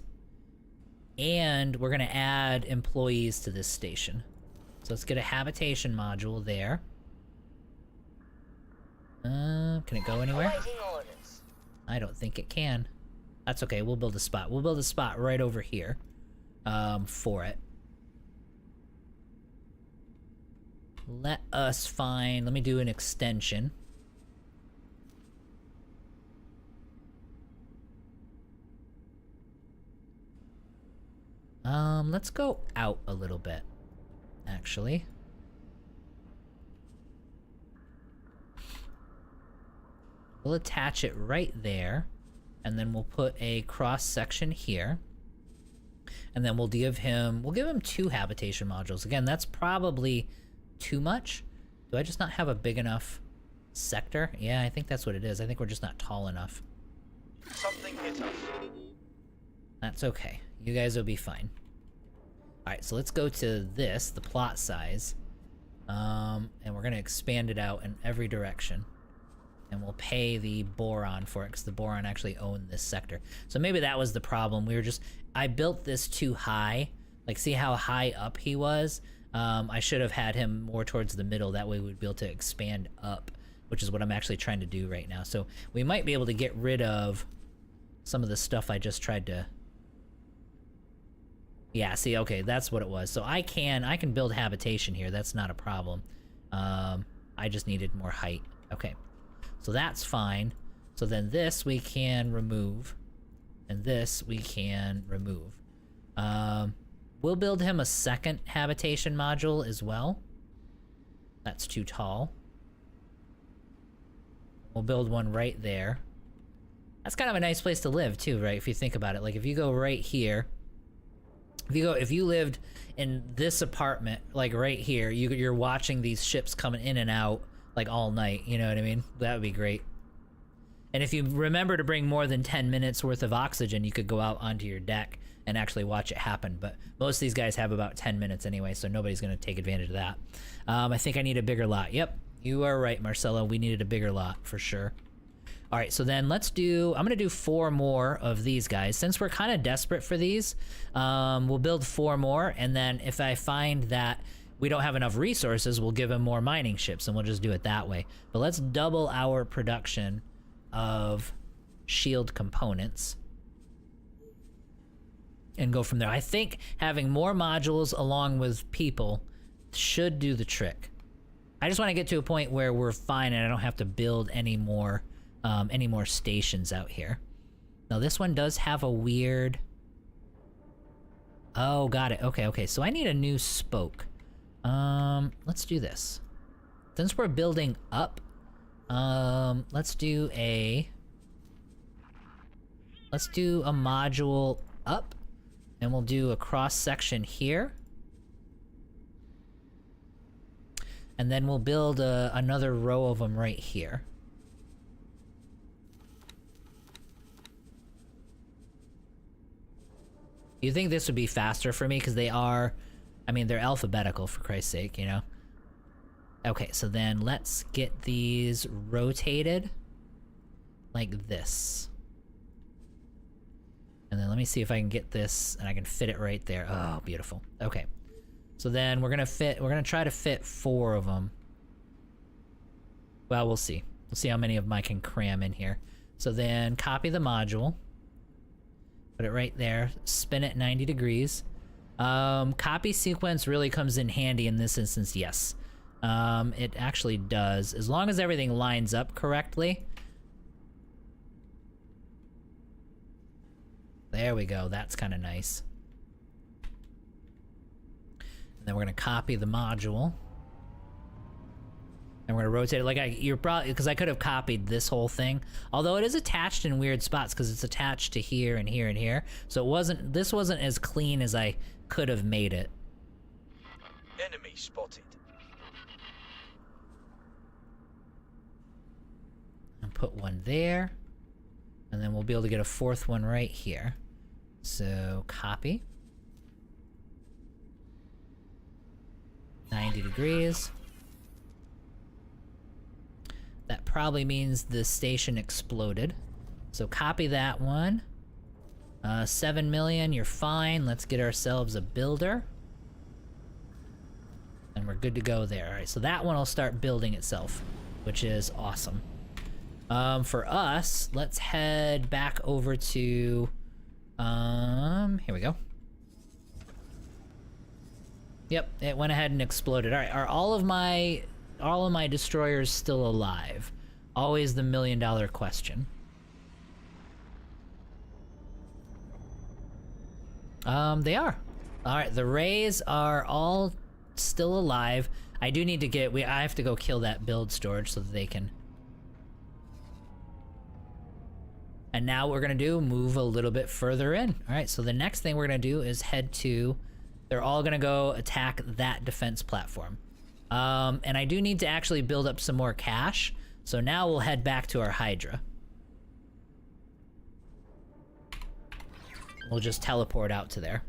Speaker 1: And we're gonna add employees to this station. So let's get a habitation module there. Can it go anywhere? I don't think it can. That's okay, we'll build a spot. We'll build a spot right over here for it. Let me do an extension. Let's go out a little bit, actually. We'll attach it right there, and then we'll put a cross section here. And then we'll give him 2 habitation modules. Again, that's probably too much. Do I just not have a big enough sector? Yeah, I think that's what it is. I think we're just not tall enough.
Speaker 7: Something hit us.
Speaker 1: That's okay. You guys will be fine. Alright, so let's go to this, the plot size. And we're gonna expand it out in every direction. And we'll pay the boron for it, because the boron actually owned this sector. So maybe that was the problem. I built this too high. Like, see how high up he was? I should have had him more towards the middle. That way we'd be able to expand up, which is what I'm actually trying to do right now. So we might be able to get rid of some of the stuff I just tried to Yeah, see, okay, that's what it was. So I can build habitation here. That's not a problem. I just needed more height. Okay. So that's fine. So then this we can remove. And this we can remove. We'll build him a second habitation module as well. That's too tall. We'll build one right there. That's kind of a nice place to live too, right? If you think about it. Like if you go right here, if you lived in this apartment, like right here, you're watching these ships coming in and out like all night, you know what I mean? That would be great. And if you remember to bring more than 10 minutes worth of oxygen, you could go out onto your deck and actually watch it happen. But most of these guys have about 10 minutes anyway, so nobody's going to take advantage of that. I think I need a bigger lot. Yep, you are right, Marcelo. We needed a bigger lot for sure. All right, so then let's do, I'm going to do 4 more of these guys. Since we're kind of desperate for these, we'll build 4 more. And then if I find that we don't have enough resources, we'll give them more mining ships and we'll just do it that way. But let's double our production of shield components and go from there. I think having more modules along with people should do the trick. I just want to get to a point where we're fine and I don't have to build any more stations out here. Now this one does have a weird... Oh, got it. Okay. So I need a new spoke. Let's do this. Since we're building up, let's do a module up, and we'll do a cross section here. And then we'll build another row of them right here. You think this would be faster for me? Because they are, I mean, they're alphabetical for Christ's sake, you know? Okay, so then let's get these rotated like this. And then let me see if I can get this and I can fit it right there. Oh, beautiful. Okay. So then we're gonna try to fit 4 of them. Well, we'll see. We'll see how many of them I can cram in here. So then copy the module. Put it right there. Spin it 90 degrees. Copy sequence really comes in handy in this instance, yes. It actually does. As long as everything lines up correctly. There we go. That's kind of nice. And then we're going to copy the module. And we're going to rotate it like you're probably, because I could have copied this whole thing. Although it is attached in weird spots because it's attached to here and here and here. So this wasn't as clean as I could have made it.
Speaker 7: Enemy spotted.
Speaker 1: And put one there. And then we'll be able to get a 4th one right here. So copy. 90 degrees. That probably means the station exploded. So copy that one. 7 million, you're fine. Let's get ourselves a builder. And we're good to go there. Alright, so that one will start building itself, which is awesome. For us, let's head back over to... here we go. Yep, it went ahead and exploded. Alright, are all of my destroyers still alive? Always the $1 million question. They are. Alright, the Rays are all still alive. I do need to get... I have to go kill that build storage so that they can... And now what we're gonna do, move a little bit further in. Alright, so the next thing we're gonna do is head to... They're all gonna go attack that defense platform. And I do need to actually build up some more cash. So now we'll head back to our Hydra. We'll just teleport out to there.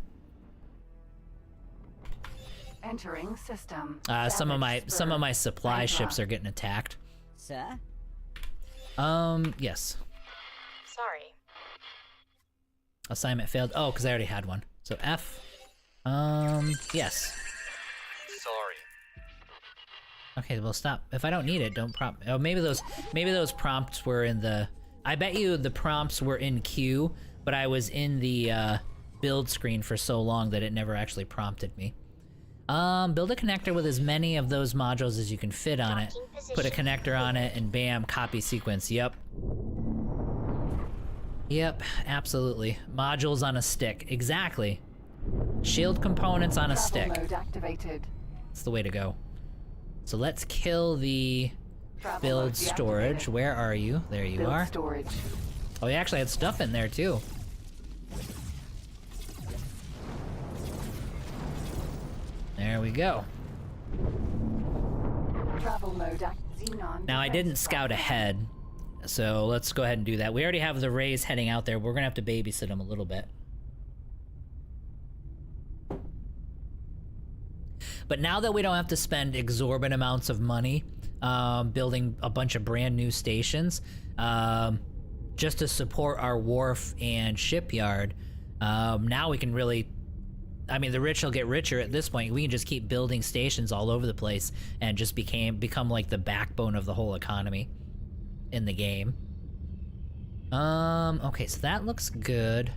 Speaker 2: Entering system.
Speaker 1: Some of my supply ships are getting attacked.
Speaker 8: Sir?
Speaker 1: Yes.
Speaker 6: Sorry.
Speaker 1: Assignment failed. Oh, because I already had one. So F. Yes.
Speaker 7: Sorry.
Speaker 1: Okay, well stop. If I don't need it, don't prompt. Oh, maybe those prompts were in the... I bet you the prompts were in queue, but I was in the build screen for so long that it never actually prompted me. Build a connector with as many of those modules as you can fit on it. Put a connector on it and bam, copy sequence. Yep. Yep, absolutely. Modules on a stick. Exactly. Shield components on a stick.
Speaker 2: Travel mode activated.
Speaker 1: That's the way to go. So let's kill the
Speaker 2: Travel
Speaker 1: build
Speaker 2: mode
Speaker 1: storage.
Speaker 2: deactivated.
Speaker 1: Where are you? There you
Speaker 2: Build
Speaker 1: are.
Speaker 2: storage.
Speaker 1: Oh, you actually had stuff in there too. There we go.
Speaker 2: Travel mode Xenon.
Speaker 1: Now I didn't scout ahead, so let's go ahead and do that. We already have the Rays heading out there. We're gonna have to babysit them a little bit. But now that we don't have to spend exorbitant amounts of money building a bunch of brand new stations, just to support our wharf and shipyard, now we can really, I mean, the rich will get richer at this point. We can just keep building stations all over the place and just become like the backbone of the whole economy in the game. Okay, so that looks good.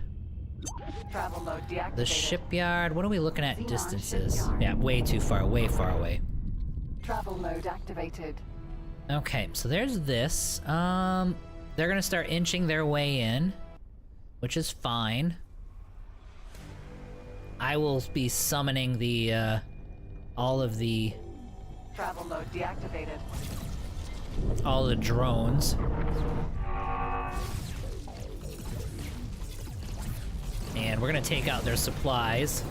Speaker 2: Travel mode deactivated.
Speaker 1: The shipyard, what are we looking at
Speaker 2: Xenon
Speaker 1: distances?
Speaker 2: shipyard.
Speaker 1: Yeah, way too far, way far away.
Speaker 2: Travel mode activated.
Speaker 1: Okay, so there's this. They're gonna start inching their way in, which is fine. I will be summoning the, all of the,
Speaker 2: Travel mode deactivated.
Speaker 1: all the drones. And we're gonna take out their supplies.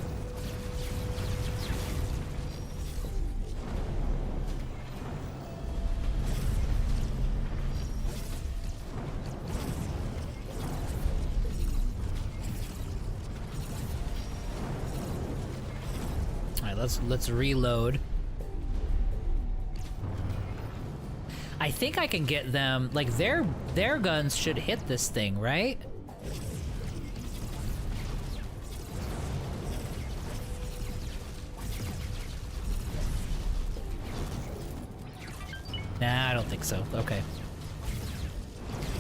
Speaker 1: Alright, let's reload. I think I can get them, like their guns should hit this thing, right? Nah, I don't think so. Okay.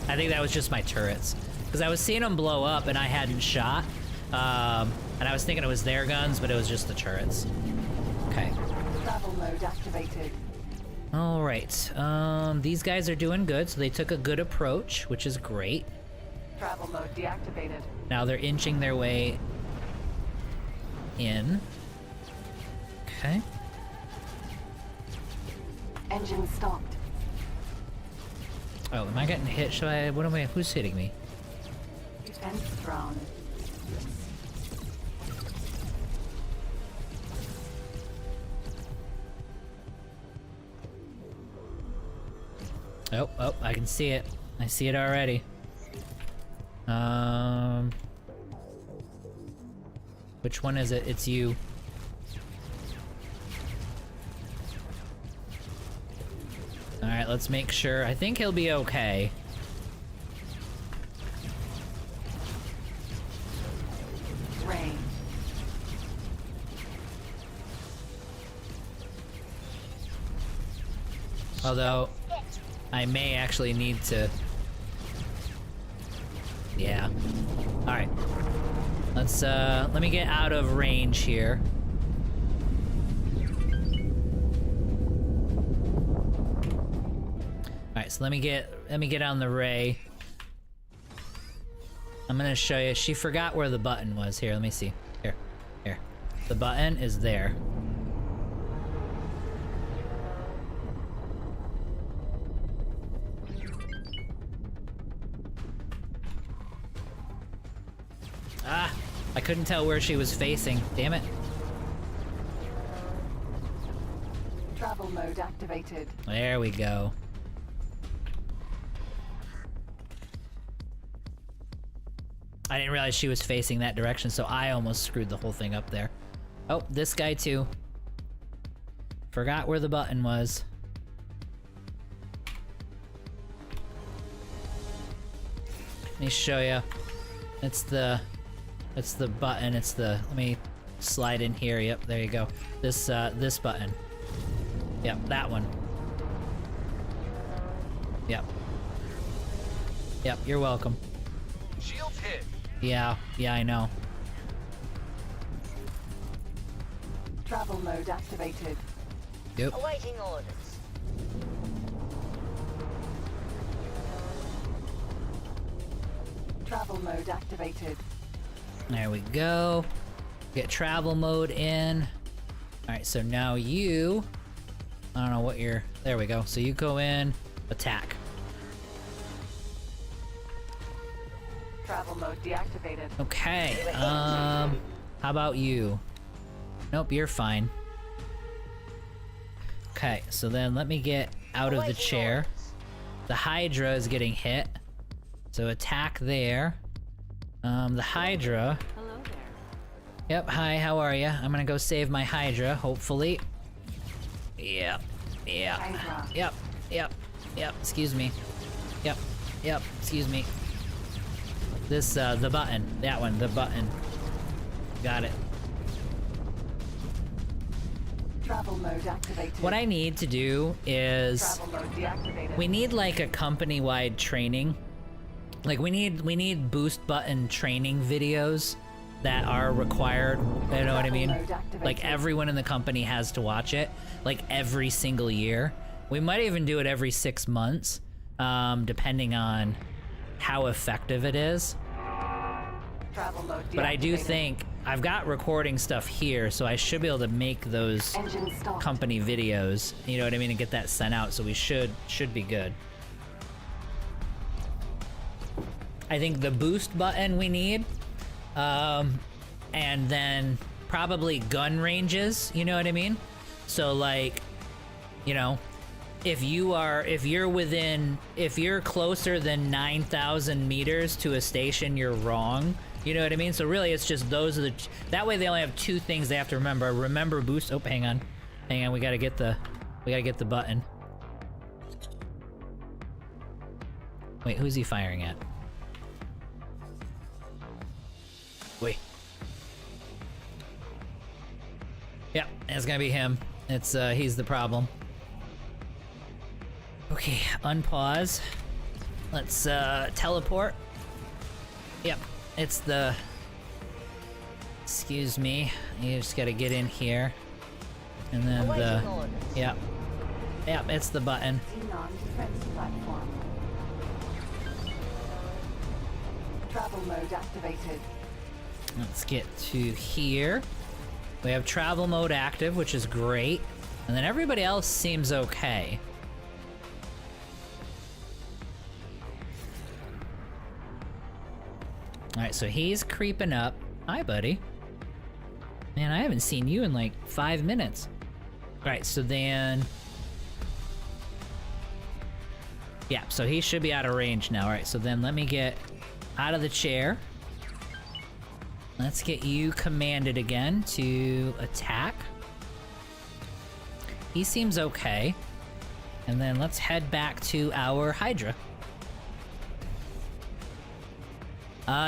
Speaker 1: I think that was just my turrets. Because I was seeing them blow up and I hadn't shot. And I was thinking it was their guns, but it was just the turrets. Okay.
Speaker 2: Travel mode activated.
Speaker 1: Alright. These guys are doing good, so they took a good approach, which is great.
Speaker 2: Travel mode deactivated.
Speaker 1: Now they're inching their way in. Okay.
Speaker 2: Engine stopped.
Speaker 1: Oh, am I getting hit? Should I? What am I? Who's hitting me?
Speaker 2: Defense drone.
Speaker 1: Oh, I can see it. I see it already. Which one is it? It's you. Alright, let's make sure. I think he'll be okay.
Speaker 2: Rain.
Speaker 1: Although, I may actually need to... Yeah. Alright. Let me get out of range here. Alright, so let me get on the Ray. I'm gonna show you. She forgot where the button was. Here, let me see. Here. The button is there. Ah! I couldn't tell where she was facing. Damn it.
Speaker 2: Travel mode activated.
Speaker 1: There we go. I didn't realize she was facing that direction, so I almost screwed the whole thing up there. Oh, this guy too. Forgot where the button was. Let me show you. It's the button. Let me slide in here. Yep, there you go. This button. Yep, that one. Yep, you're welcome.
Speaker 7: Shield hit.
Speaker 1: Yeah, I know.
Speaker 2: Travel mode activated.
Speaker 1: Yep.
Speaker 3: Awaiting orders.
Speaker 2: Travel mode activated.
Speaker 1: There we go. Get travel mode in. Alright, so now you... I don't know what you're... There we go. So you go in, attack.
Speaker 2: Travel mode deactivated.
Speaker 1: Okay, how about you? Nope, you're fine. Okay, so then let me get out of the chair. The Hydra is getting hit. So attack there. The Hydra...
Speaker 5: Hello there.
Speaker 1: Yep, hi, how are ya? I'm gonna go save my Hydra, hopefully. Yep, yep,
Speaker 2: Hydra.
Speaker 1: yep, excuse me. Yep, excuse me. This, the button. That one, the button. Got it.
Speaker 2: Travel mode activated.
Speaker 1: What I need to do is...
Speaker 2: Travel mode deactivated.
Speaker 1: We need, like, a company-wide training. Like, we need boost button training videos that are required, you know what I mean? Like, everyone in the company has to watch it, like, every single year. We might even do it every 6 months, depending on how effective it is.
Speaker 2: Travel mode deactivated.
Speaker 1: But I do think I've got recording stuff here, so I should be able to make those
Speaker 2: Engine stopped.
Speaker 1: company videos, you know what I mean, and get that sent out, so we should be good. I think the boost button we need, and then probably gun ranges, you know what I mean? So like, you know, if you're closer than 9,000 meters to a station, you're wrong. You know what I mean? So really it's just those are the, that way they only have 2 things they have to remember. Remember boost, oh, hang on, we gotta get the button. Wait, who's he firing at? Wait. Yep, it's gonna be him. It's, he's the problem. Okay, unpause. Let's, teleport. Yep, it's the... Excuse me. You just gotta get in here. And then the... Yep. Yep, it's the button.
Speaker 2: Xenon defense platform. Travel mode activated.
Speaker 1: Let's get to here. We have travel mode active, which is great. And then everybody else seems okay. Alright, so he's creeping up. Hi, buddy. Man, I haven't seen you in like 5 minutes. Alright, so then... Yeah, so he should be out of range now. Alright, so then let me get out of the chair. Let's get you commanded again to attack. He seems okay. And then let's head back to our Hydra.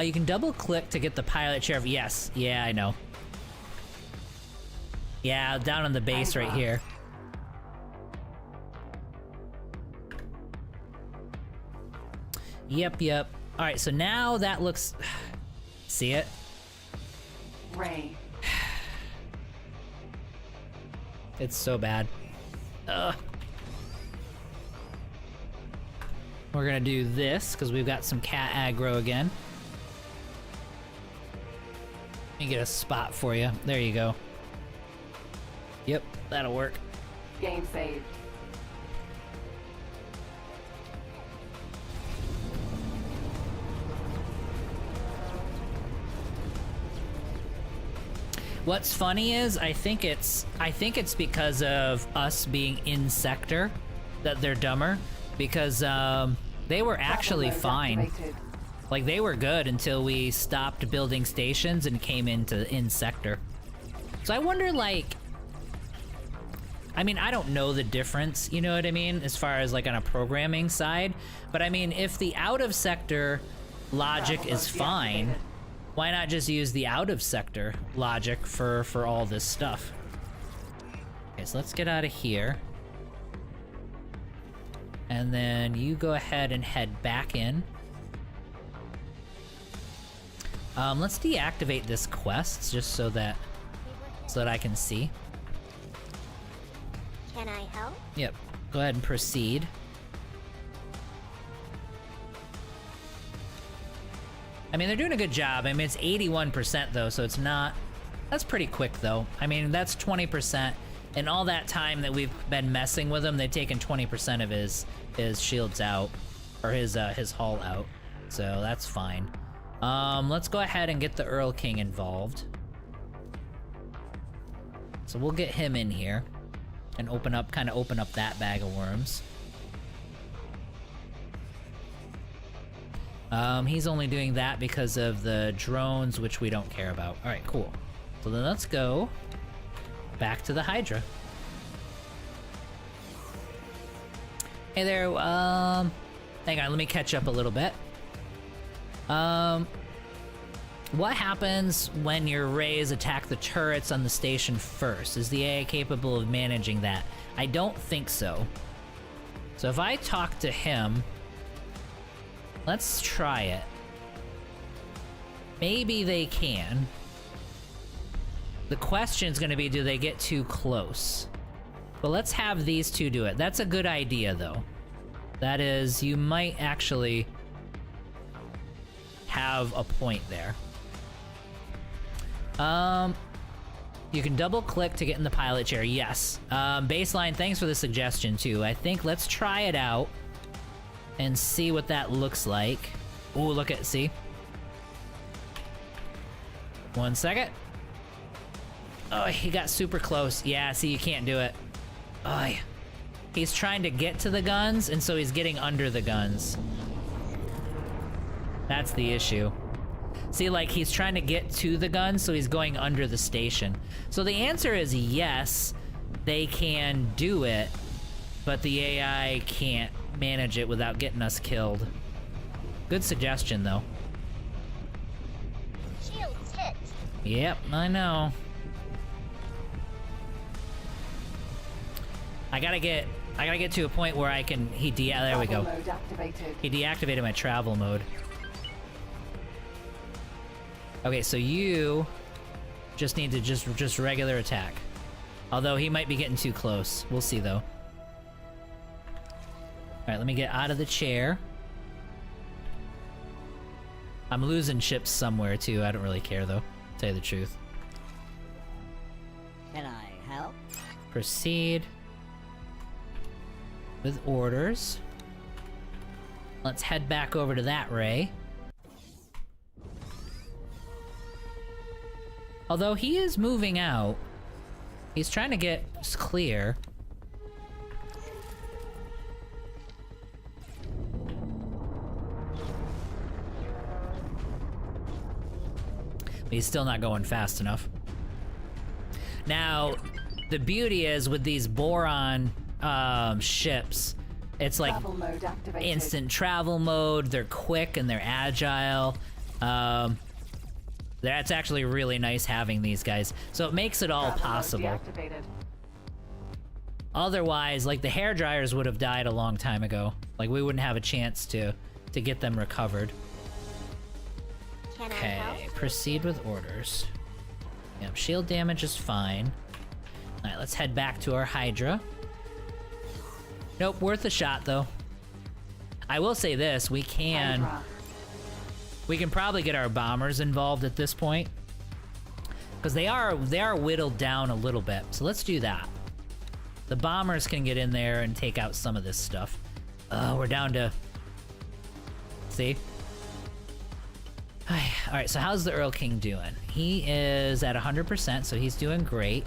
Speaker 1: You can double click to get the pilot chair. Yes, yeah, I know. Yeah, down on the base right here. Yep. Alright, so now that looks... See it?
Speaker 2: Ray.
Speaker 1: It's so bad. Ugh. We're gonna do this, because we've got some cat aggro again. Let me get a spot for you. There you go. Yep, that'll work.
Speaker 2: Game saved.
Speaker 1: What's funny is I think it's because of us being in sector that they're dumber, because they were actually fine.
Speaker 2: Activated.
Speaker 1: Like they were good until we stopped building stations and came into in sector. So I wonder, like, I mean, I don't know the difference, you know what I mean, as far as like on a programming side, but I mean, if the out of sector logic is fine, why not just use the out of sector logic for all this stuff? Okay, so let's get out of here. And then you go ahead and head back in. Let's deactivate this quest just so that so that I can see.
Speaker 3: Can I help?
Speaker 1: Yep. Go ahead and proceed. I mean, they're doing a good job. I mean, it's 81% though, so it's not... That's pretty quick though. I mean, that's 20%. In all that time that we've been messing with him, they've taken 20% of his shields out, or his hull out. So that's fine. Let's go ahead and get the Earl King involved. So we'll get him in here and kind of open up that bag of worms. He's only doing that because of the drones, which we don't care about. All right, cool. So then let's go back to the Hydra. Hey there, hang on, let me catch up a little bit. What happens when your rays attack the turrets on the station first? Is the AI capable of managing that? I don't think so. So if I talk to him, let's try it. Maybe they can. The question's gonna be, do they get too close? But let's have these two do it. That's a good idea, though. That is, you might actually have a point there. You can double click to get in the pilot chair, yes. Baseline, thanks for the suggestion, too. I think let's try it out and see what that looks like. Ooh, look at, see? 1 second. Oh, he got super close. Yeah, see, you can't do it. Oh, he's trying to get to the guns, and so he's getting under the guns. That's the issue. See, like, he's trying to get to the guns, so he's going under the station. So the answer is yes, they can do it, but the AI can't manage it without getting us killed. Good suggestion, though.
Speaker 3: Shields hit.
Speaker 1: Yep, I know. I gotta get to a point where I can, there we go.
Speaker 2: Travel mode activated.
Speaker 1: He deactivated my travel mode. Okay, so you just need to just regular attack. Although he might be getting too close. We'll see though. Alright, let me get out of the chair. I'm losing ships somewhere too, I don't really care though, to tell you the truth.
Speaker 8: Can I help?
Speaker 1: Proceed with orders. Let's head back over to that ray. Although he is moving out, he's trying to get us clear. But he's still not going fast enough. Now, the beauty is with these Boron ships, it's like
Speaker 2: Travel mode activated.
Speaker 1: instant travel mode, they're quick and they're agile. That's actually really nice having these guys. So it makes it all
Speaker 2: Travel mode
Speaker 1: possible.
Speaker 2: deactivated.
Speaker 1: Otherwise, like the hair dryers would have died a long time ago. Like we wouldn't have a chance to get them recovered.
Speaker 3: Can I
Speaker 1: Okay,
Speaker 3: help?
Speaker 1: proceed with orders. Yep, shield damage is fine. Alright, let's head back to our Hydra. Nope, worth a shot though. I will say this, we can probably get our bombers involved at this point. Because they are whittled down a little bit. So let's do that. The bombers can get in there and take out some of this stuff. We're down to... See? Alright, so how's the Earl King doing? He is at 100%, so he's doing great.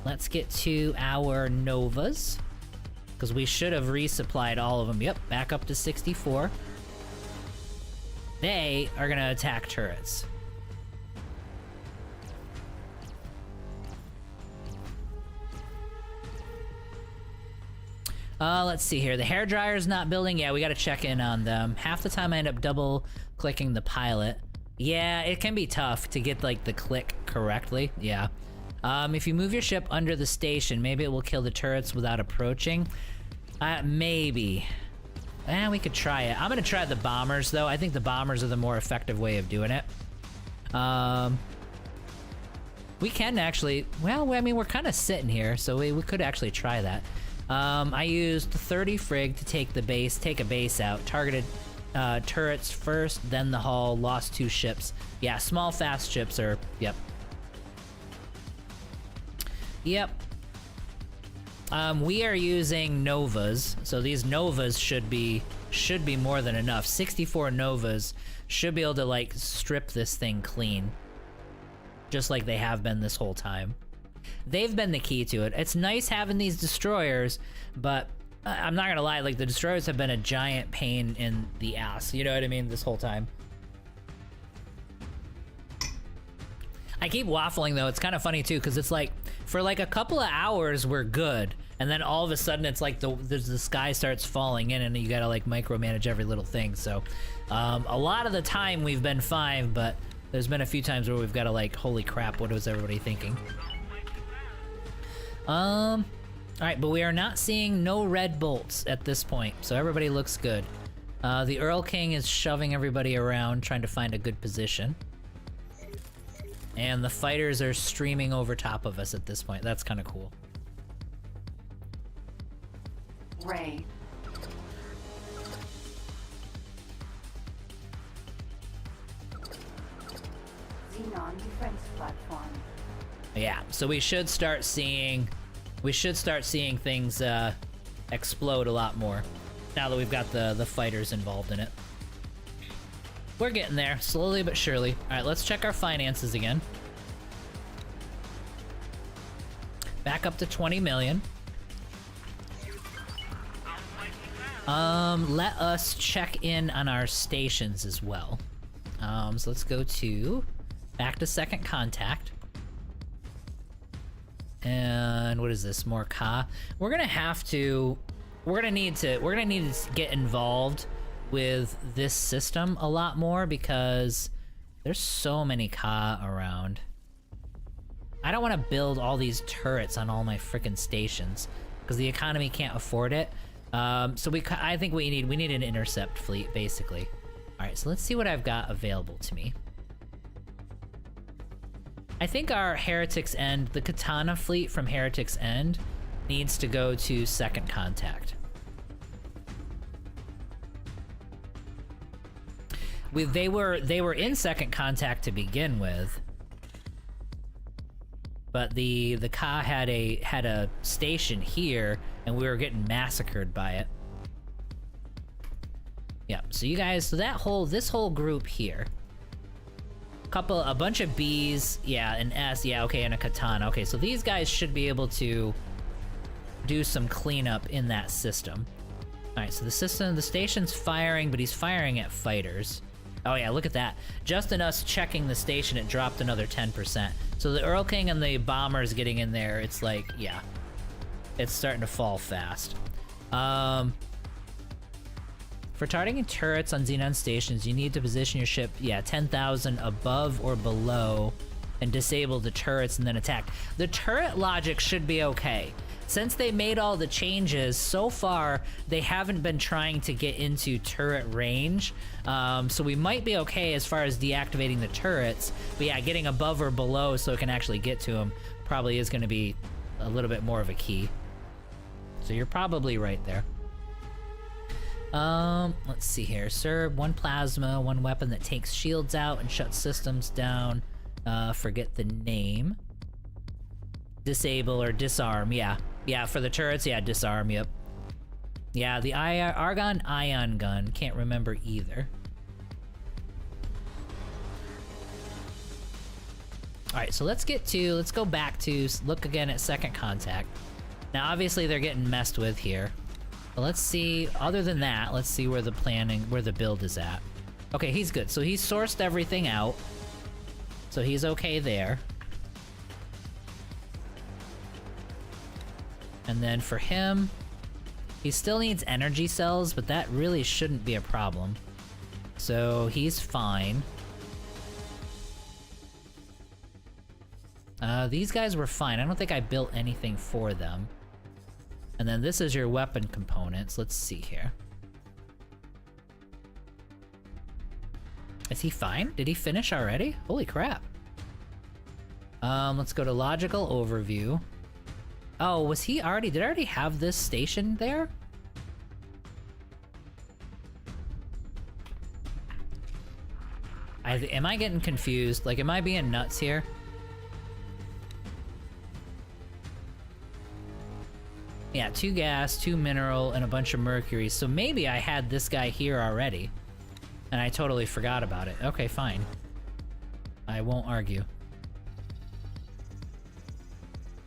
Speaker 1: Let's get to our Novas. Because we should have resupplied all of them. Yep, back up to 64. They are gonna attack turrets. Let's see here. The hairdryer's not building. Yeah, we gotta check in on them. Half the time I end up double clicking the pilot. Yeah, it can be tough to get like the click correctly. Yeah. If you move your ship under the station, maybe it will kill the turrets without approaching. Maybe. We could try it. I'm gonna try the bombers though. I think the bombers are the more effective way of doing it. We can actually, well, I mean, we're kind of sitting here, so we could actually try that. I used 30 frig to take the base, take a base out, targeted turrets first, then the hull, lost 2 ships. Yeah, small fast ships are, yep. Yep. We are using Novas, so these Novas should be more than enough. 64 Novas should be able to, like, strip this thing clean. Just like they have been this whole time. They've been the key to it. It's nice having these destroyers, but I'm not gonna lie, like, the destroyers have been a giant pain in the ass, you know what I mean, this whole time. I keep waffling though, it's kind of funny too, because it's like, for like a couple of hours we're good, and then all of a sudden it's like the sky starts falling in and you gotta like micromanage every little thing, so a lot of the time we've been fine, but there's been a few times where we've gotta like, holy crap, what was everybody thinking? Alright, but we are not seeing no red bolts at this point, so everybody looks good. The Earl King is shoving everybody around, trying to find a good position. And the fighters are streaming over top of us at this point. That's kind of cool.
Speaker 2: Ray. Xenon defense platform.
Speaker 1: Yeah, so we should start seeing things explode a lot more now that we've got the fighters involved in it. We're getting there, slowly but surely. All right, let's check our finances again. Back up to 20 million. Let us check in on our stations as well. So let's go back to second contact. And what is this? More Ka. We're gonna need to get involved with this system a lot more because there's so many Ka around. I don't want to build all these turrets on all my frickin' stations because the economy can't afford it. So I think we need an intercept fleet basically. All right, so let's see what I've got available to me. I think our Heretics End, the Katana fleet from Heretics End, needs to go to second contact. They were in second contact to begin with, but the Ka had a station here, and we were getting massacred by it. Yeah, so you guys, this whole group here, a bunch of Bs, yeah, an S, yeah, okay, and a Katana. Okay, so these guys should be able to do some cleanup in that system. All right, so the station's firing, but he's firing at fighters. Oh yeah, look at that. Just in us checking the station, it dropped another 10%. So the Earl King and the bombers getting in there, it's like, yeah, it's starting to fall fast. For targeting turrets on Xenon stations, you need to position your ship, 10,000 above or below and disable the turrets and then attack. The turret logic should be okay. Since they made all the changes, so far, they haven't been trying to get into turret range. So we might be okay as far as deactivating the turrets. But yeah, getting above or below so it can actually get to them probably is going to be a little bit more of a key. So you're probably right there. Let's see here. Sir, 1 plasma, 1 weapon that takes shields out and shuts systems down. Forget the name. Disable or disarm, yeah. Yeah, for the turrets, yeah, disarm, yep. Yeah, the Argon Ion Gun, can't remember either. Alright, so let's go back to, look again at second contact. Now, obviously, they're getting messed with here. But let's see, other than that, let's see where the build is at. Okay, he's good. So he's sourced everything out. So he's okay there. And then for him, he still needs energy cells, but that really shouldn't be a problem. So he's fine. These guys were fine. I don't think I built anything for them. And then this is your weapon components. Let's see here. Is he fine? Did he finish already? Holy crap. Let's go to logical overview. Oh, was he already, did I already have this station there? Am I getting confused? Like, am I being nuts here? Yeah, 2 gas, 2 mineral, and a bunch of mercury. So maybe I had this guy here already. And I totally forgot about it. Okay, fine. I won't argue.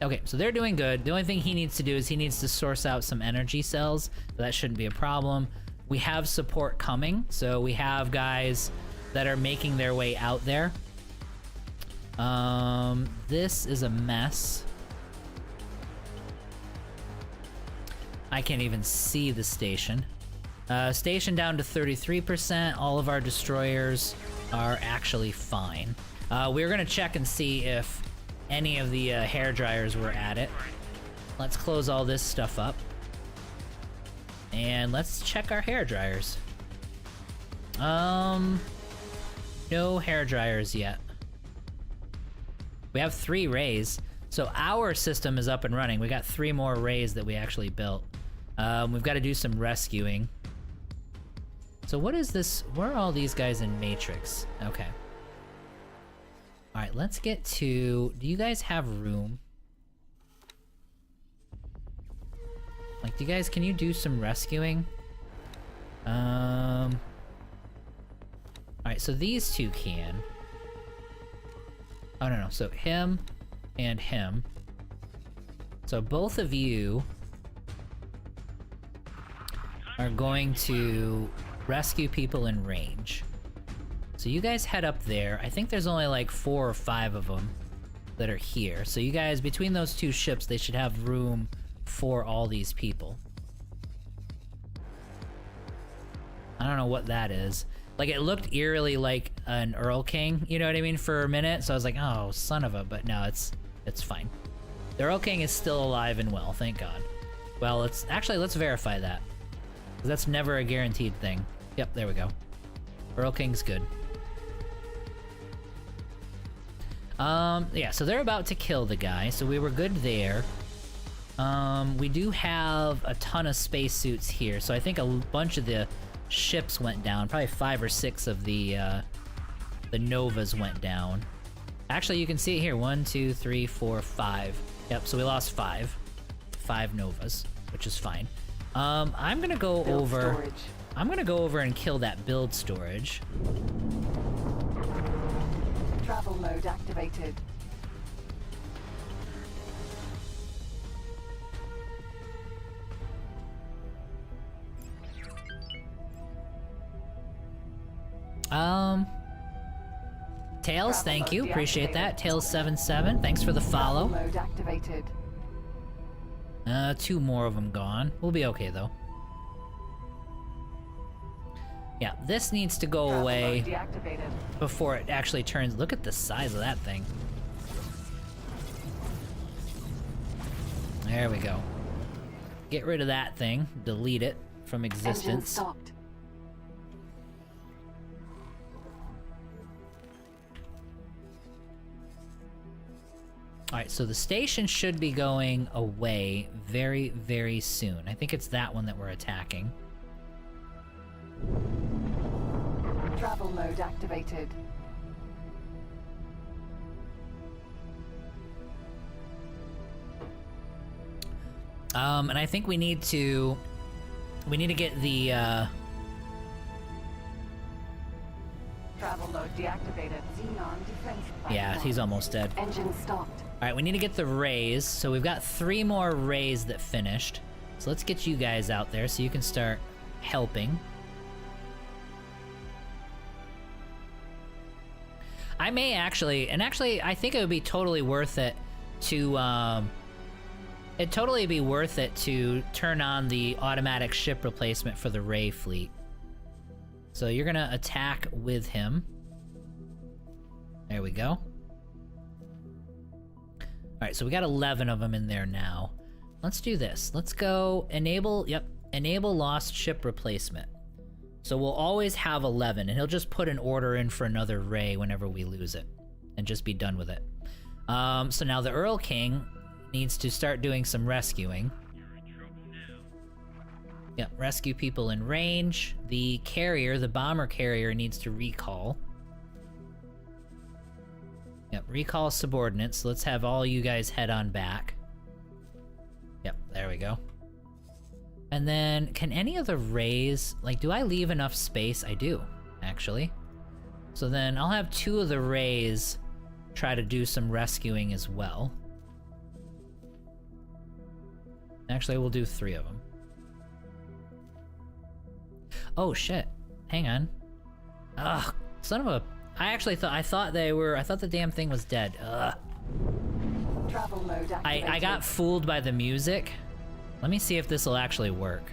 Speaker 1: Okay, so they're doing good. The only thing he needs to do is he needs to source out some energy cells. So that shouldn't be a problem. We have support coming. So we have guys that are making their way out there. This is a mess. I can't even see the station. Station down to 33%. All of our destroyers are actually fine. We're gonna check and see if any of the hair dryers were at it. Let's close all this stuff up. And let's check our hair dryers. No hair dryers yet. We have 3 rays. So our system is up and running. We got 3 more rays that we actually built. We've got to do some rescuing. So what is this? Where are all these guys in Matrix? Okay. All right, let's get to... Do you guys have room? Like, do you guys... Can you do some rescuing? All right, so these 2 can. Oh, no. So him and him. So both of you are going to rescue people in range. So you guys head up there. I think there's only like 4 or 5 of them that are here. So you guys, between those 2 ships, they should have room for all these people. I don't know what that is. Like, it looked eerily like an Earl King, you know what I mean, for a minute. So I was like, oh, son of a, but no, it's fine. The Earl King is still alive and well, thank God. Well, let's verify that. That's never a guaranteed thing. Yep, there we go. Earl King's good. Yeah, so they're about to kill the guy, so we were good there. We do have a ton of spacesuits here, so I think a bunch of the ships went down. Probably 5 or 6 of the Novas went down. Actually, you can see it here. 1, 2, 3, 4, 5. Yep, so we lost 5. 5 Novas, which is fine. I'm gonna go
Speaker 2: Build
Speaker 1: over...
Speaker 2: storage.
Speaker 1: I'm gonna go over and kill that build storage.
Speaker 2: Travel mode activated.
Speaker 1: Tails,
Speaker 2: Travel
Speaker 1: thank
Speaker 2: mode
Speaker 1: you. Appreciate that.
Speaker 2: deactivated.
Speaker 1: Tails77, thanks for the follow.
Speaker 2: Travel mode activated.
Speaker 1: 2 more of them gone. We'll be okay, though. Yeah, this needs to go
Speaker 2: Travel
Speaker 1: away
Speaker 2: mode deactivated.
Speaker 1: before it actually turns... Look at the size of that thing. There we go. Get rid of that thing. Delete it from
Speaker 2: Engine
Speaker 1: existence.
Speaker 2: stopped.
Speaker 1: Alright, so the station should be going away very, very soon. I think it's that one that we're attacking.
Speaker 2: Travel mode activated.
Speaker 1: And I think we need to get the,
Speaker 2: Travel mode deactivated. Xenon defense
Speaker 1: yeah,
Speaker 2: platform.
Speaker 1: he's almost dead.
Speaker 2: Engine stopped.
Speaker 1: Alright, we need to get the rays. So we've got 3 more rays that finished. So let's get you guys out there so you can start helping. I may actually, and actually I think it would be totally worth it to, it'd totally be worth it to turn on the automatic ship replacement for the ray fleet. So you're gonna attack with him. There we go. Alright, so we got 11 of them in there now. Let's do this. Let's go enable, enable lost ship replacement. So we'll always have 11, and he'll just put an order in for another ray whenever we lose it. And just be done with it. So now the Earl King needs to start doing some rescuing.
Speaker 4: You're in trouble now.
Speaker 1: Yep, rescue people in range. The carrier, the bomber carrier, needs to recall. Yep, recall subordinates. Let's have all you guys head on back. Yep, there we go. And then, can any of the rays, like, do I leave enough space? I do, actually. So then I'll have 2 of the rays try to do some rescuing as well. Actually, we'll do 3 of them. Oh shit, hang on. Ugh, son of a... I thought the damn thing was dead. Ugh.
Speaker 2: Travel mode activated.
Speaker 1: I got fooled by the music. Let me see if this will actually work.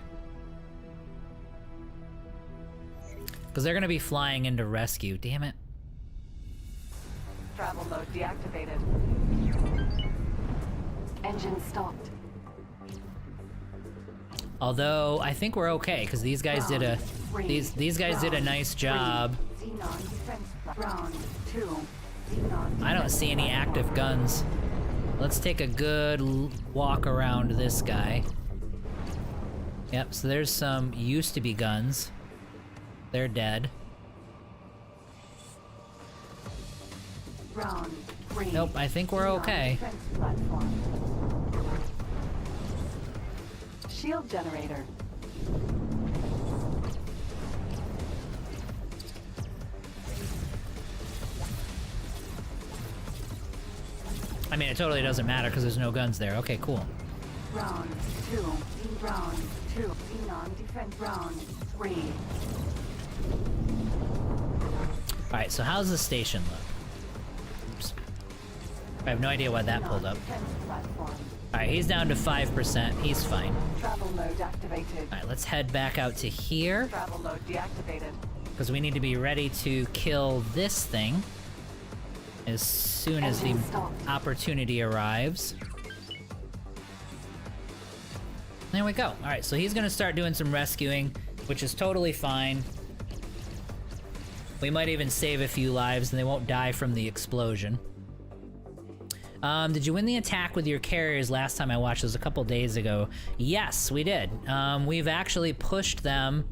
Speaker 1: Because they're gonna be flying into rescue, damn it.
Speaker 2: Travel mode deactivated. Engine stopped.
Speaker 1: Although, I think we're okay, because these guys did a... These guys did a nice job.
Speaker 2: Xenon defense round 2. Xenon
Speaker 1: I don't see any active guns. Let's take a good walk around this guy. Yep, so there's some used to be guns. They're dead.
Speaker 2: round 3.
Speaker 1: Nope, I think we're okay.
Speaker 2: Defense platform. Shield generator.
Speaker 1: I mean, it totally doesn't matter because there's no guns there. Okay, cool.
Speaker 2: Round 2. Round 2. Xenon defense round 3.
Speaker 1: Alright, so how's the station look? Oops. I have no idea why that pulled up.
Speaker 2: Defense platform.
Speaker 1: Alright, he's down to 5%. He's fine.
Speaker 2: Travel mode activated.
Speaker 1: Alright, let's head back out to here.
Speaker 2: Travel mode deactivated.
Speaker 1: Because we need to be ready to kill this thing as soon as the
Speaker 2: Engine stopped.
Speaker 1: opportunity arrives. There we go. Alright, so he's gonna start doing some rescuing, which is totally fine. We might even save a few lives and they won't die from the explosion. Did you win the attack with your carriers last time I watched? It was a couple days ago. Yes, we did. We've actually pushed them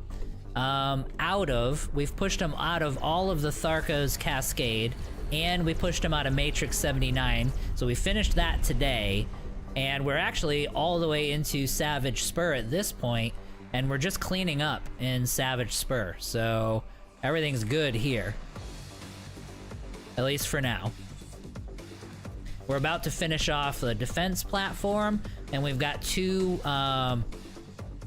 Speaker 1: we've pushed them out of all of the Tharka's Cascade, and we pushed them out of Matrix 79. So we finished that today, and we're actually all the way into Savage Spur at this point, and we're just cleaning up in Savage Spur. So everything's good here. At least for now. We're about to finish off the defense platform, and we've got 2,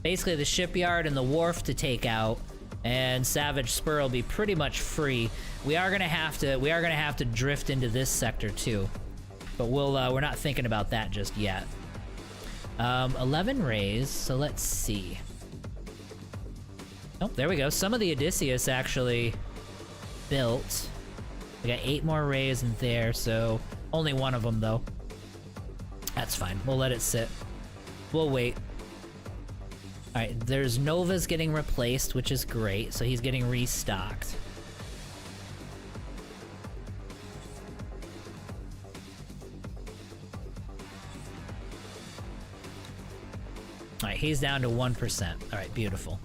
Speaker 1: basically the shipyard and the wharf to take out, and Savage Spur will be pretty much free. We are gonna have to drift into this sector too, but we're not thinking about that just yet. 11 rays, so let's see. Oh, there we go. Some of the Odysseus actually built. We got 8 more rays in there, so only one of them though. That's fine. We'll let it sit. We'll wait. Alright, there's Nova's getting replaced, which is great, so he's getting restocked. Alright, he's down to 1%. Alright, beautiful.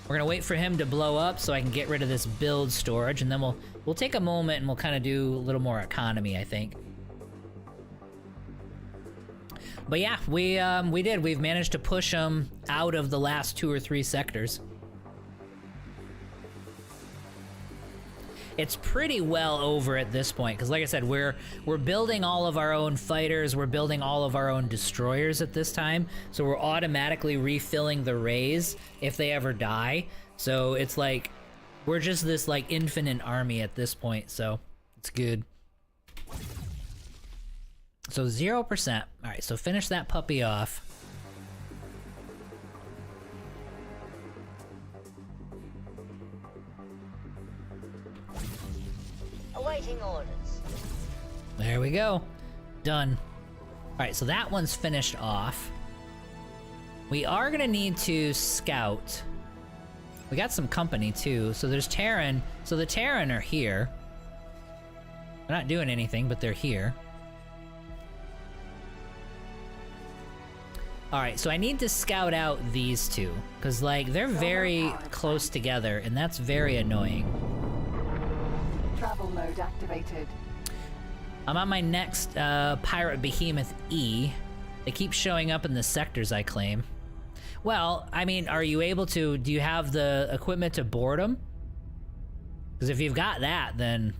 Speaker 1: We're gonna wait for him to blow up so I can get rid of this build storage, and then we'll take a moment and we'll kind of do a little more economy, I think. But yeah, we did. We've managed to push them out of the last 2 or 3 sectors. It's pretty well over at this point, because like I said, we're building all of our own fighters, we're building all of our own destroyers at this time, so we're automatically refilling the rays if they ever die. So it's like, we're just this like infinite army at this point, so it's good. So 0%. Alright, so finish that puppy off.
Speaker 3: Awaiting orders.
Speaker 1: There we go. Done. Alright, so that one's finished off. We are gonna need to scout. We got some company too. So there's Terran. So the Terran are here. They're not doing anything, but they're here. Alright, so I need to scout out these two. Because, like, they're very close together, and that's very annoying.
Speaker 2: Travel mode activated.
Speaker 1: I'm on my next Pirate Behemoth E. They keep showing up in the sectors I claim. Well, I mean, are you able to... Do you have the equipment to board them? Because if you've got that, then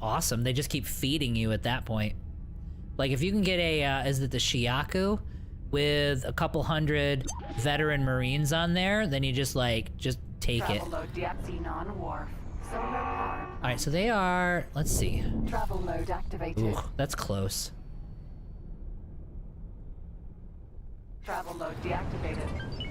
Speaker 1: awesome. They just keep feeding you at that point. Like, if you can get a... is it the Shiaku? With a couple hundred veteran Marines on there, then you just, like, just take it.
Speaker 2: Travel mode Xenon Wharf. Solar power.
Speaker 1: Alright, so they are... Let's see.
Speaker 2: Travel mode activated.
Speaker 1: Ooh, that's close.
Speaker 2: Travel mode deactivated.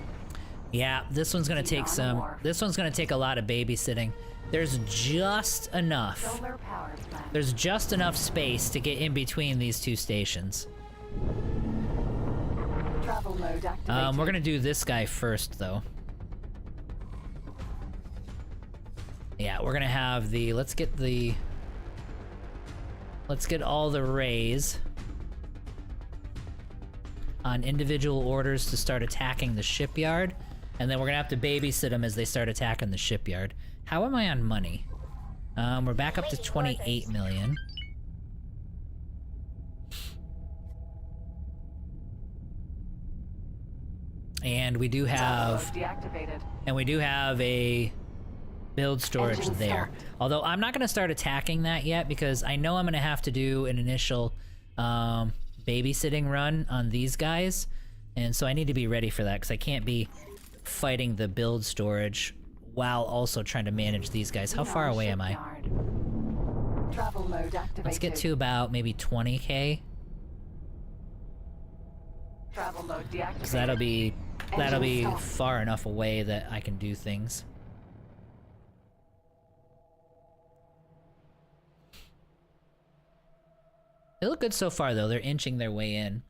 Speaker 1: Yeah, this one's gonna take some... This one's gonna take a lot of babysitting. There's just enough.
Speaker 2: Solar power plant.
Speaker 1: There's just enough space to get in between these two stations.
Speaker 2: Travel mode activated.
Speaker 1: We're gonna do this guy first, though. Yeah, we're gonna have the... Let's get all the rays on individual orders to start attacking the shipyard, and then we're gonna have to babysit them as they start attacking the shipyard. How am I on money? We're back up to 28 million. And we do have...
Speaker 2: Deactivated.
Speaker 1: And we do have a build storage
Speaker 2: Engine
Speaker 1: there.
Speaker 2: stopped.
Speaker 1: Although I'm not going to start attacking that yet because I know I'm going to have to do an initial babysitting run on these guys. And so I need to be ready for that because I can't be fighting the build storage while also trying to manage these guys. How far away am I?
Speaker 2: Travel mode activated.
Speaker 1: Let's get to about maybe 20k.
Speaker 2: Travel mode deactivated.
Speaker 1: Because that'll be
Speaker 2: Engine stop.
Speaker 1: far enough away that I can do things. They look good so far, though. They're inching their way in.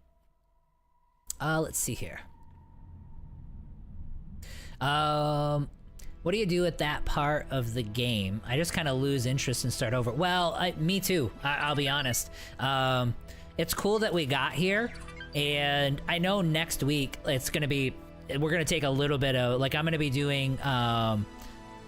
Speaker 1: Let's see here. What do you do at that part of the game? I just kind of lose interest and start over. Well, me too. I'll be honest. It's cool that we got here, and I know next week it's gonna be. We're gonna take a little bit of like I'm gonna be doing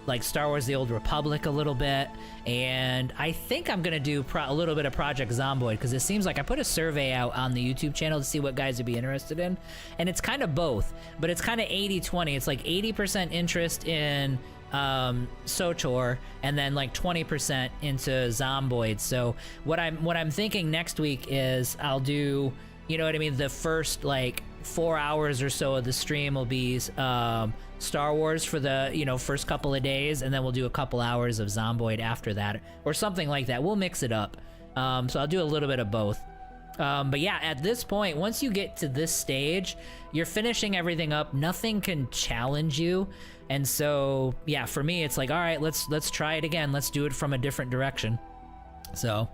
Speaker 1: like Star Wars: The Old Republic a little bit, and I think I'm gonna do a little bit of Project Zomboid because it seems like I put a survey out on the YouTube channel to see what guys would be interested in, and it's kind of both, but it's kind of 80-20. It's like 80% interest in SWTOR and then like 20% into Zomboid. So what I'm thinking next week is I'll do, you know what I mean, the first like 4 hours or so of the stream will be Star Wars for the, you know, first couple of days, and then we'll do a couple hours of Zomboid after that, or something like that. We'll mix it up. So I'll do a little bit of both. But yeah, at this point, once you get to this stage, you're finishing everything up. Nothing can challenge you. And so, yeah, for me, it's like, all right, let's try it again. Let's do it from a different direction. So,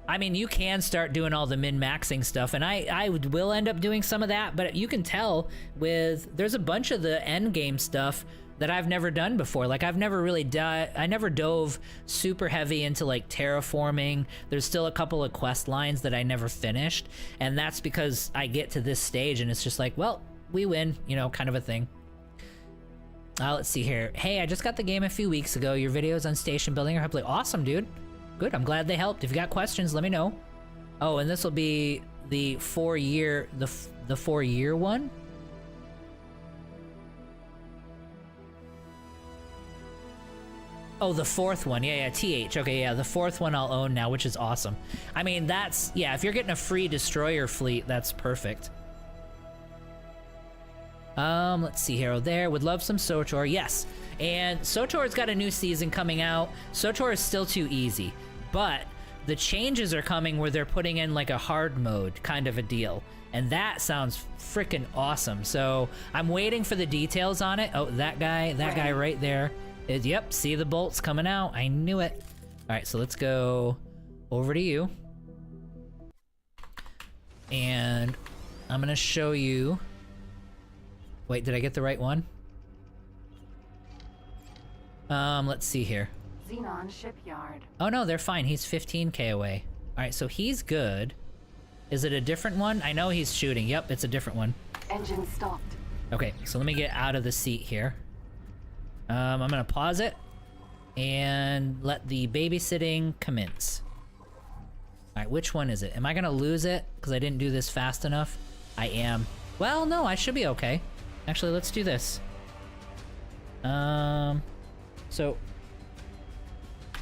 Speaker 1: I mean, you can start doing all the min-maxing stuff, and I will end up doing some of that, but you can tell there's a bunch of the end game stuff that I've never done before. Like, I've never really I never dove super heavy into like terraforming. There's still a couple of quest lines that I never finished, and that's because I get to this stage and it's just like, well, we win, you know, kind of a thing. Let's see here. Hey, I just got the game a few weeks ago. Your videos on station building are helpful. Awesome, dude. Good, I'm glad they helped. If you got questions, let me know. Oh, and this will be the 4-year, the 4-year one? Oh, the 4th one. Yeah, TH. Okay, yeah, the 4th one I'll own now, which is awesome. I mean, that's, yeah, if you're getting a free destroyer fleet, that's perfect. Let's see here. Oh, there. Would love some SWTOR. Yes. And SWTOR's got a new season coming out. SWTOR is still too easy, but the changes are coming where they're putting in like a hard mode kind of a deal. And that sounds freaking awesome. So I'm waiting for the details on it. Oh, that guy right there. Yep, see the bolts coming out. I knew it. All right, so let's go over to you. And I'm gonna show you. Wait, did I get the right one? Let's see here.
Speaker 2: Xenon shipyard.
Speaker 1: Oh no, they're fine. He's 15k away. Alright, so he's good. Is it a different one? I know he's shooting. Yep, it's a different one.
Speaker 2: Engine stopped.
Speaker 1: Okay, so let me get out of the seat here. I'm gonna pause it and let the babysitting commence. Alright, which one is it? Am I gonna lose it because I didn't do this fast enough? I am. Well, no, I should be okay. Actually, let's do this. So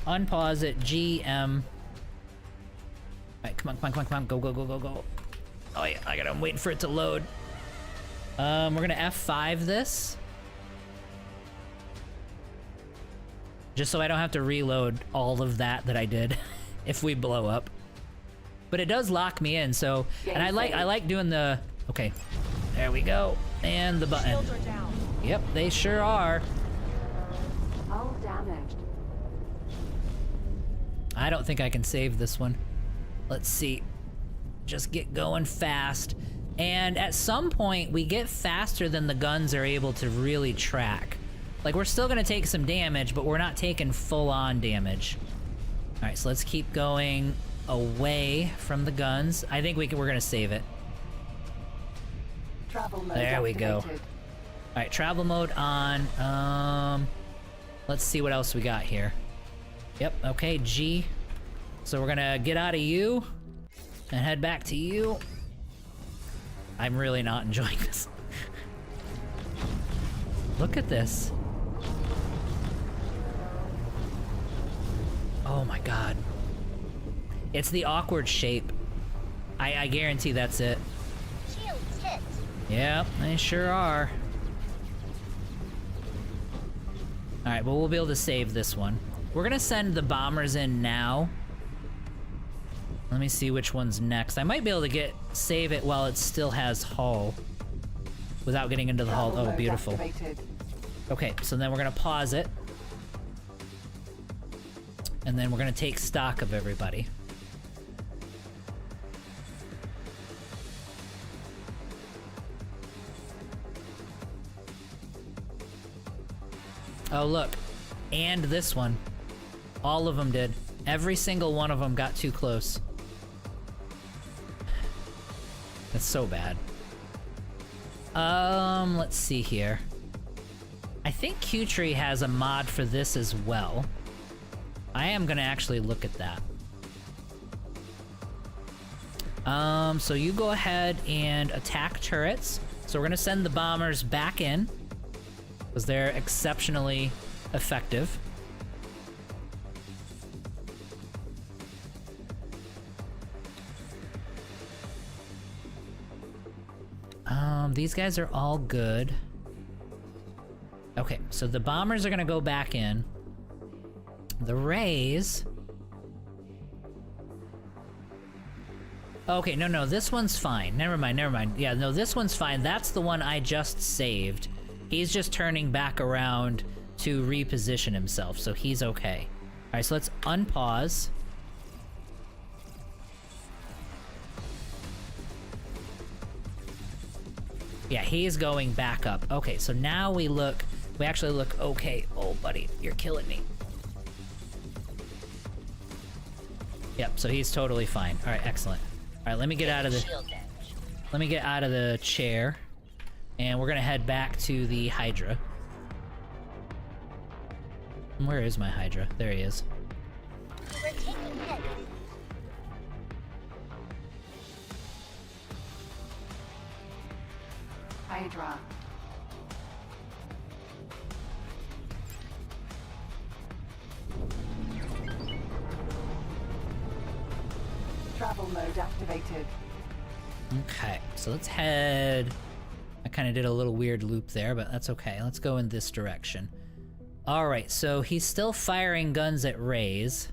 Speaker 1: unpause it, GM. Alright, come on, go, go. Oh yeah, I'm waiting for it to load. We're gonna F5 this. Just so I don't have to reload all of that I did if we blow up. But it does lock me in, so, and I like doing the, okay, there we go, and the button.
Speaker 6: Shields are down.
Speaker 1: Yep, they sure are.
Speaker 2: Hull damaged.
Speaker 1: I don't think I can save this one. Let's see. Just get going fast. And at some point, we get faster than the guns are able to really track. Like, we're still gonna take some damage, but we're not taking full-on damage. All right, so let's keep going away from the guns. I think we're gonna save it.
Speaker 2: Travel mode
Speaker 1: There we go.
Speaker 2: activated.
Speaker 1: All right, travel mode on. Let's see what else we got here. Yep, okay, G. So we're gonna get out of you and head back to you. I'm really not enjoying this. Look at this. Oh my god. It's the awkward shape. I guarantee that's it.
Speaker 3: Shields hit.
Speaker 1: Yep, they sure are. Alright, well, we'll be able to save this one. We're gonna send the bombers in now. Let me see which one's next. I might be able to save it while it still has hull. Without getting into the hull.
Speaker 2: Travel
Speaker 1: Oh,
Speaker 2: mode
Speaker 1: beautiful.
Speaker 2: activated.
Speaker 1: Okay, so then we're gonna pause it. And then we're gonna take stock of everybody. Oh, look. And this one. All of them did. Every single one of them got too close. That's so bad. Let's see here. I think Q-Tree has a mod for this as well. I am gonna actually look at that. So you go ahead and attack turrets. So we're gonna send the bombers back in, because they're exceptionally effective. These guys are all good. Okay, so the bombers are gonna go back in. The rays... Okay, no, this one's fine. Never mind. Yeah, no, this one's fine. That's the one I just saved. He's just turning back around to reposition himself, so he's okay. Alright, so let's unpause. Yeah, he's going back up. Okay, so now we actually look okay. Oh, buddy, you're killing me. Yep, so he's totally fine. Alright, excellent. Alright, let me get out of the...
Speaker 3: Shield damage.
Speaker 1: Let me get out of the chair. And we're gonna head back to the Hydra. Where is my Hydra? There he is.
Speaker 3: We're taking hits.
Speaker 2: Hydra. Travel mode activated.
Speaker 1: Okay, so let's head... I kind of did a little weird loop there, but that's okay. Let's go in this direction. Alright, so he's still firing guns at rays.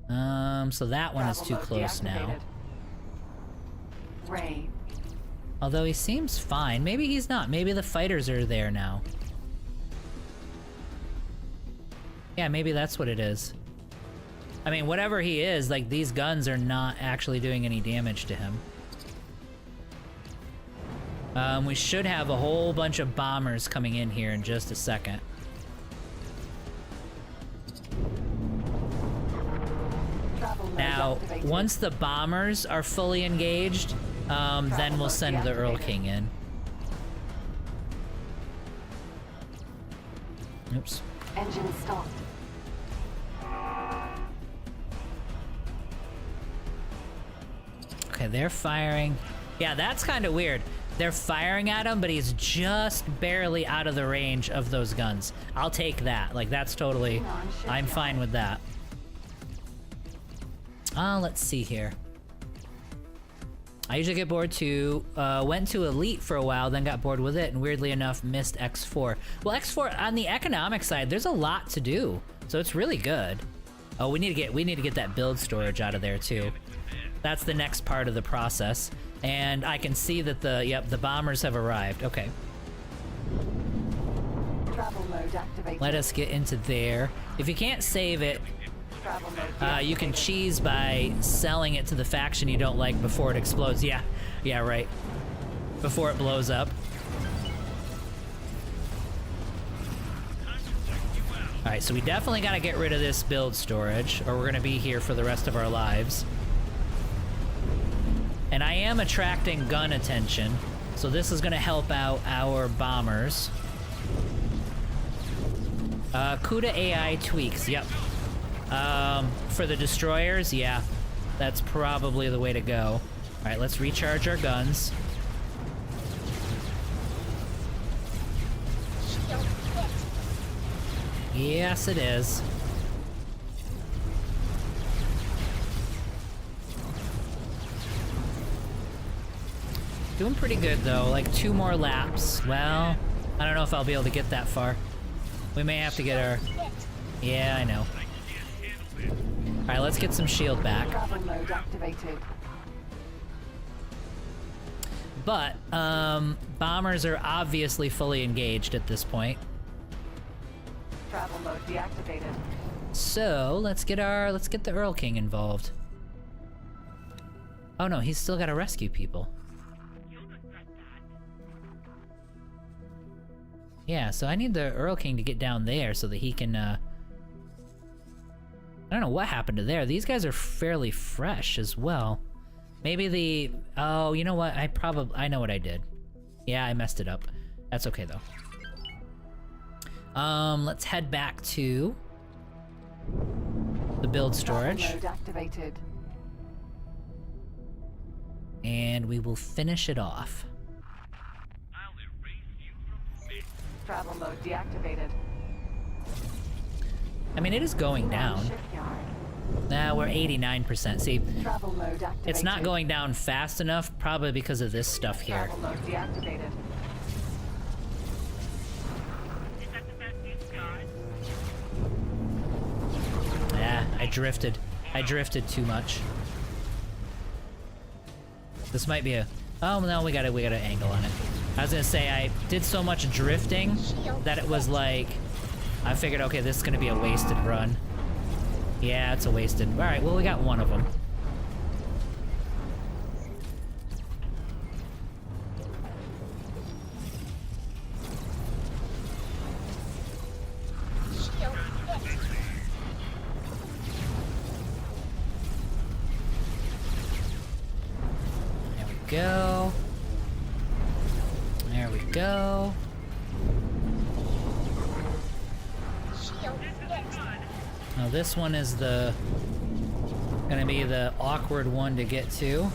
Speaker 1: So that one is
Speaker 2: Travel
Speaker 1: too
Speaker 2: mode
Speaker 1: close now.
Speaker 2: deactivated. Ray.
Speaker 1: Although he seems fine. Maybe he's not. Maybe the fighters are there now. Yeah, maybe that's what it is. I mean, whatever he is, like, these guns are not actually doing any damage to him. We should have a whole bunch of bombers coming in here in just a second. Now, once the bombers are fully engaged, then we'll send the Earl King in. Oops.
Speaker 2: Engine stopped.
Speaker 1: Okay, they're firing. Yeah, that's kind of weird. They're firing at him, but he's just barely out of the range of those guns. I'll take that. Like, that's totally... I'm fine with that. Let's see here. I usually get bored too. Went to Elite for a while, then got bored with it, and weirdly enough, missed X4. Well, X4, on the economic side, there's a lot to do. So it's really good. Oh, we need to get that build storage out of there too. That's the next part of the process. And I can see that the bombers have arrived. Okay.
Speaker 2: Travel mode activated.
Speaker 1: Let us get into there. If you can't save it,
Speaker 2: Travel mode
Speaker 1: you can cheese by selling it to the faction you don't like before it explodes. Yeah, right. Before it blows up. Alright, so we definitely gotta get rid of this build storage, or we're gonna be here for the rest of our lives. And I am attracting gun attention, so this is gonna help out our bombers. CUDA AI tweaks, yep. For the destroyers, yeah. That's probably the way to go. Alright, let's recharge our guns.
Speaker 3: Shield hit.
Speaker 1: Yes, it is. Doing pretty good, though. Like, 2 more laps. Well, I don't know if I'll be able to get that far. We may have to get our...
Speaker 3: Hit.
Speaker 1: Yeah, I know. Alright, let's get some shield back.
Speaker 2: Travel mode activated.
Speaker 1: But, bombers are obviously fully engaged at this point.
Speaker 2: Travel mode deactivated.
Speaker 1: So, let's get the Earl King involved. Oh no, he's still gotta rescue people. Yeah, so I need the Earl King to get down there so that he can, I don't know what happened to there. These guys are fairly fresh as well. Maybe oh, you know what? I know what I did. Yeah, I messed it up. That's okay, though. Let's head back to the build storage.
Speaker 2: Travel mode activated.
Speaker 1: And we will finish it off.
Speaker 4: I'll erase you from space.
Speaker 2: Travel mode deactivated.
Speaker 1: I mean, it is going down.
Speaker 2: Shipyard.
Speaker 1: Nah, we're 89%. See,
Speaker 2: Travel mode activated.
Speaker 1: it's not going down fast enough, probably because of this stuff here.
Speaker 2: Travel mode deactivated.
Speaker 4: Is that the best news, guys?
Speaker 1: Yeah, I drifted. I drifted too much. This might be a... Oh, no, we got an angle on it. I was gonna say, I did so much drifting that it was like... I figured, okay, this is gonna be a wasted run. Yeah, it's a wasted... Alright, well, we got one of them.
Speaker 3: Shield hit.
Speaker 1: There we go. There we go.
Speaker 3: Shield hit.
Speaker 1: Now this one is gonna be the awkward one to get to.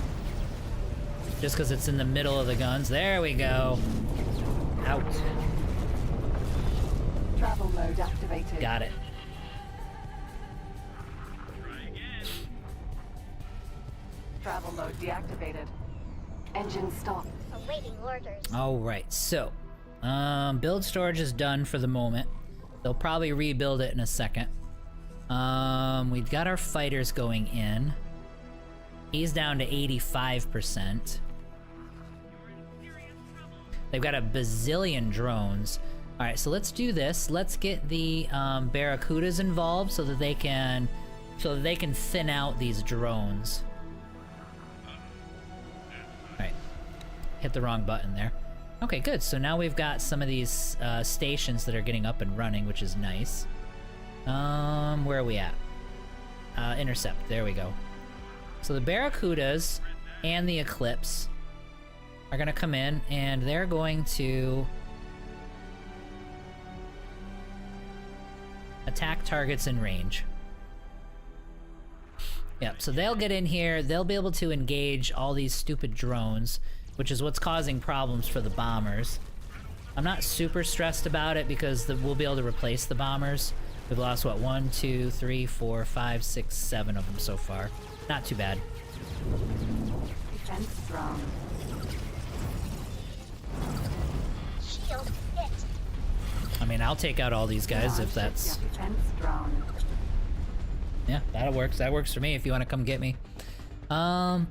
Speaker 1: Just because it's in the middle of the guns. There we go. Out.
Speaker 2: Travel mode activated.
Speaker 1: Got it.
Speaker 2: Travel mode deactivated. Engine stop.
Speaker 3: Awaiting orders.
Speaker 1: Alright, so build storage is done for the moment. They'll probably rebuild it in a second. We've got our fighters going in. He's down to 85%. They've got a bazillion drones. Alright, so let's do this. Let's get the Barracudas involved so that they can thin out these drones. Alright. Hit the wrong button there. Okay, good. So now we've got some of these stations that are getting up and running, which is nice. Where are we at? Intercept. There we go. So the Barracudas and the Eclipse are gonna come in, and they're going to attack targets in range. Yep, so they'll get in here, they'll be able to engage all these stupid drones, which is what's causing problems for the bombers. I'm not super stressed about it because we'll be able to replace the bombers. We've lost, what, 1, 2, 3, 4, 5, 6, 7 of them so far. Not too bad.
Speaker 2: Defense drone.
Speaker 3: Shield hit.
Speaker 1: I mean, I'll take out all these guys if that's...
Speaker 2: Defense drone.
Speaker 1: Yeah, that'll work. That works for me if you want to come get me. I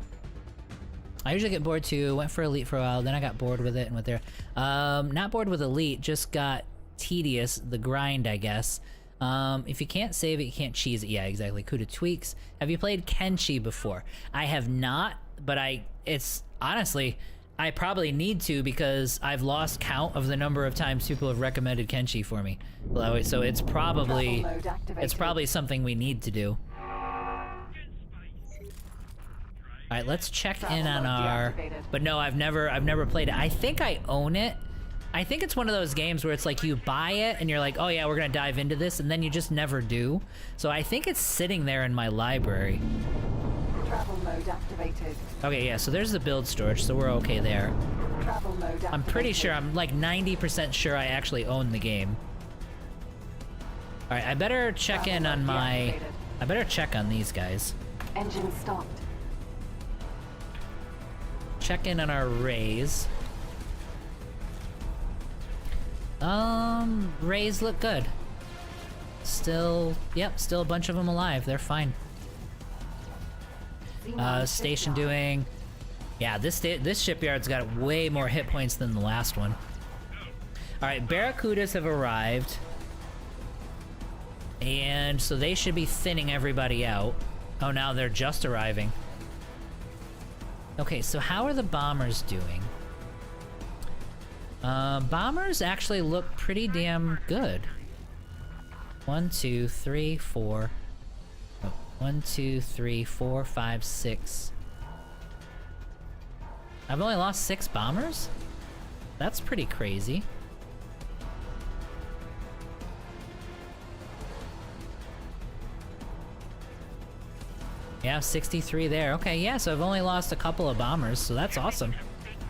Speaker 1: usually get bored too. Went for Elite for a while, then I got bored with it and went there. Not bored with Elite, just got tedious, the grind, I guess. If you can't save it, you can't cheese it. Yeah, exactly. Kuda tweaks. Have you played Kenshi before? I have not, but it's honestly, I probably need to because I've lost count of the number of times people have recommended Kenshi for me. So it's probably something we need to do. All right, let's check in on our. But no, I've never played it. I think I own it. I think it's one of those games where it's like you buy it and you're like, oh yeah, we're gonna dive into this, and then you just never do. So I think it's sitting there in my library.
Speaker 2: Travel mode activated.
Speaker 1: Okay, yeah, so there's the build storage, so we're okay there.
Speaker 2: Travel mode activated.
Speaker 1: I'm pretty sure, I'm like 90% sure I actually own the game. All right, I better check in on my. I better check on these guys.
Speaker 2: Engine stopped.
Speaker 1: Check in on our rays. Rays look good. Still, yep, still a bunch of them alive. They're fine. Station doing. Yeah, this shipyard's got way more hit points than the last one. All right, Barracudas have arrived, and so they should be thinning everybody out. Oh, now they're just arriving. Okay, so how are the bombers doing? Bombers actually look pretty damn good. 1, 2, 3, 4. Oh, 1, 2, 3, 4, 5, 6. I've only lost 6 bombers? That's pretty crazy. Yeah, 63 there. Okay, yeah, so I've only lost a couple of bombers, so that's awesome.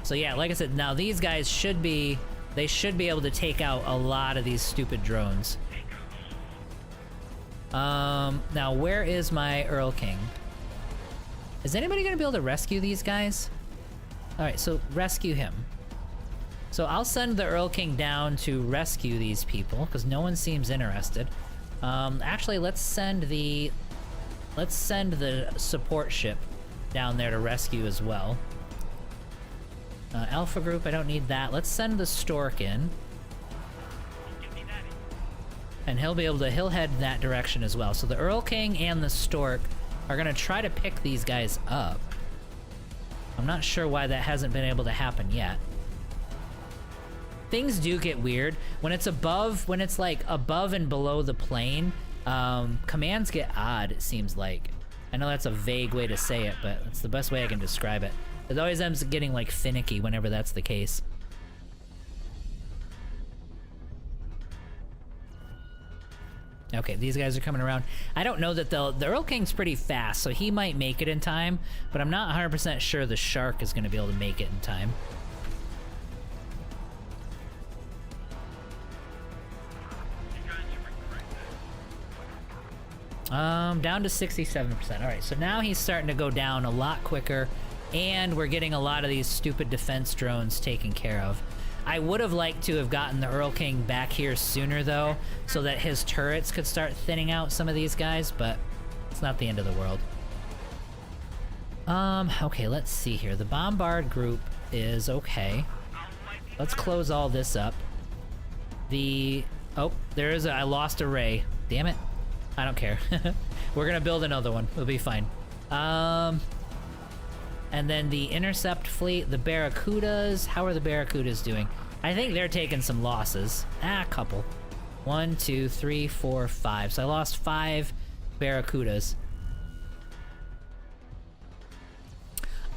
Speaker 1: So yeah, like I said, now these guys should be able to take out a lot of these stupid drones. Now where is my Earl King? Is anybody gonna be able to rescue these guys? Alright, so rescue him. So I'll send the Earl King down to rescue these people, because no one seems interested. Actually, let's send the support ship down there to rescue as well. Alpha Group, I don't need that. Let's send the Stork in. And he'll head in that direction as well. So the Earl King and the Stork are gonna try to pick these guys up. I'm not sure why that hasn't been able to happen yet. Things do get weird. When it's like above and below the plane, commands get odd, it seems like. I know that's a vague way to say it, but it's the best way I can describe it. It always ends up getting like finicky whenever that's the case. Okay, these guys are coming around. I don't know that the Earl King's pretty fast, so he might make it in time, but I'm not 100% sure the Shark is going to be able to make it in time. Down to 67%. All right, so now he's starting to go down a lot quicker, and we're getting a lot of these stupid defense drones taken care of. I would have liked to have gotten the Earl King back here sooner, though, so that his turrets could start thinning out some of these guys, but it's not the end of the world. Okay, let's see here. The Bombard group is okay. Let's close all this up. Oh, I lost a ray. Damn it. I don't care. We're gonna build another one. It'll be fine. And then the Intercept fleet, the Barracudas. How are the Barracudas doing? I think they're taking some losses. A couple. 1, 2, 3, 4, 5. So I lost 5 Barracudas.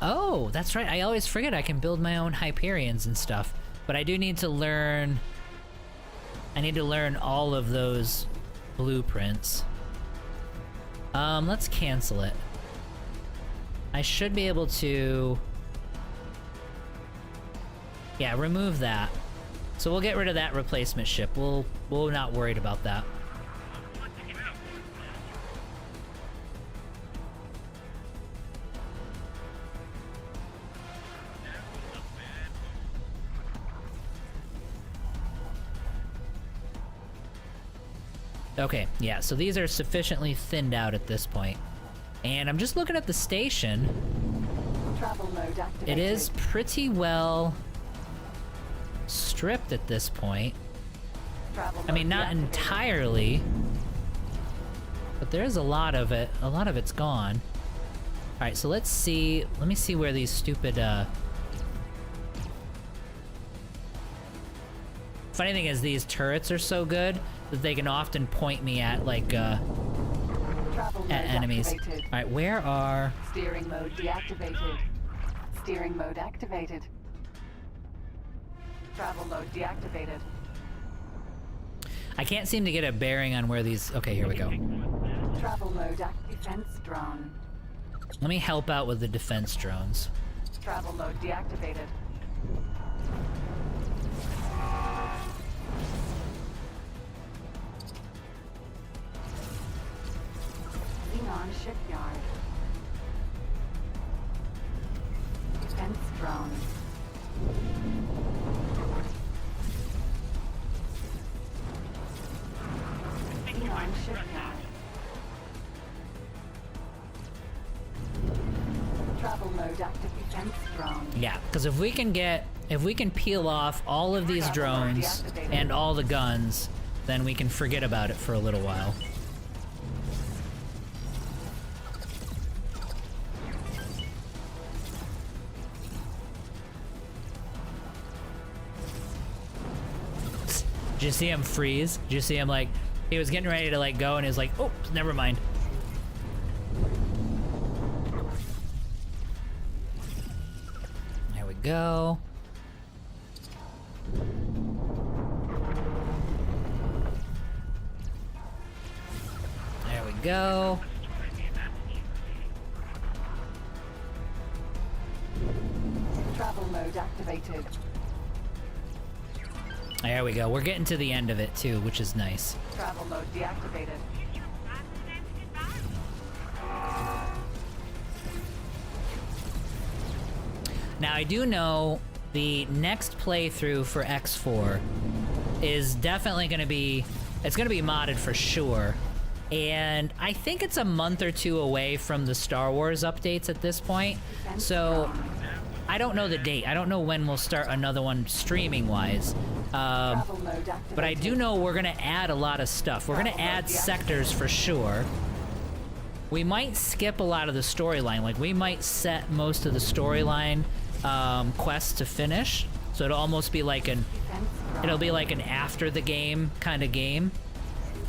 Speaker 1: Oh, that's right. I always forget I can build my own Hyperions and stuff. But I do need to learn... I need to learn all of those blueprints. Let's cancel it. I should be able to... Yeah, remove that. So we'll get rid of that replacement ship. We're not worried about that. Okay, yeah, so these are sufficiently thinned out at this point. And I'm just looking at the station.
Speaker 2: Travel mode activated.
Speaker 1: It is pretty well stripped at this point.
Speaker 2: Travel
Speaker 1: I mean,
Speaker 2: mode
Speaker 1: not
Speaker 2: deactivated.
Speaker 1: entirely, but there's a lot of it. A lot of it's gone. All right, so let's see. Let me see where these stupid. Funny thing is, these turrets are so good that they can often point me at like
Speaker 2: Travel mode
Speaker 1: at enemies. All
Speaker 2: activated.
Speaker 1: right, where are?
Speaker 2: Steering mode deactivated. Steering mode activated. Travel mode deactivated.
Speaker 1: I can't seem to get a bearing on where these. Okay, here we go.
Speaker 2: Travel mode defense drone.
Speaker 1: Let me help out with the defense drones.
Speaker 2: Travel mode deactivated. Xenon shipyard. Defense drone. Xenon shipyard. Travel mode active defense drone.
Speaker 1: Yeah, because if we can peel off all of these drones and all the guns, then we can forget about it for a little while. Did you see him freeze? Did you see him like, he was getting ready to like go and he was like, oh, never mind. There we go. There we go.
Speaker 2: Travel mode activated.
Speaker 1: There we go. We're getting to the end of it too, which is nice.
Speaker 2: Travel mode deactivated.
Speaker 1: Now I do know the next playthrough for X4 is definitely going to be, it's going to be modded for sure. And I think it's a month or two away from the Star Wars updates at this point. So I don't know the date. I don't know when we'll start another one streaming wise.
Speaker 2: Travel mode activated.
Speaker 1: But I do know we're going to add a lot of stuff. We're going to add sectors for sure. We might skip a lot of the storyline. Like, we might set most of the storyline quests to finish. So it'll almost be like it'll be like an after the game kind of game.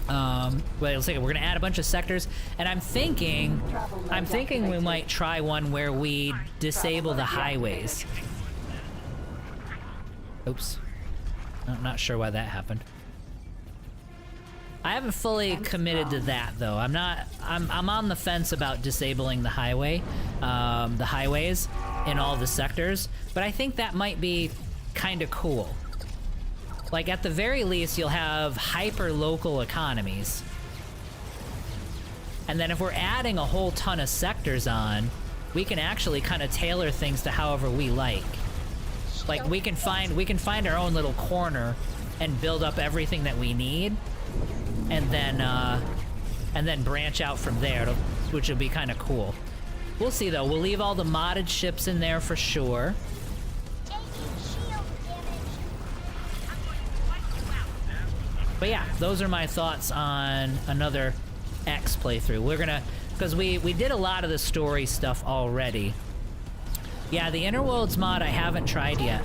Speaker 1: But it'll say we're going to add a bunch of sectors. And I'm thinking we might try one where we disable the highways. Oops. I'm not sure why that happened. I haven't fully committed to that though. I'm on the fence about disabling the highways in all the sectors, but I think that might be kind of cool. Like, at the very least, you'll have hyper-local economies. And then if we're adding a whole ton of sectors on, we can actually kind of tailor things to however we like. Like, we can find our own little corner and build up everything that we need, and then branch out from there, which would be kind of cool. We'll see though. We'll leave all the modded ships in there for sure.
Speaker 3: Taking shield damage.
Speaker 1: But yeah, those are my thoughts on another X playthrough. We're gonna, because we did a lot of the story stuff already. Yeah, the Inner Worlds mod I haven't tried yet,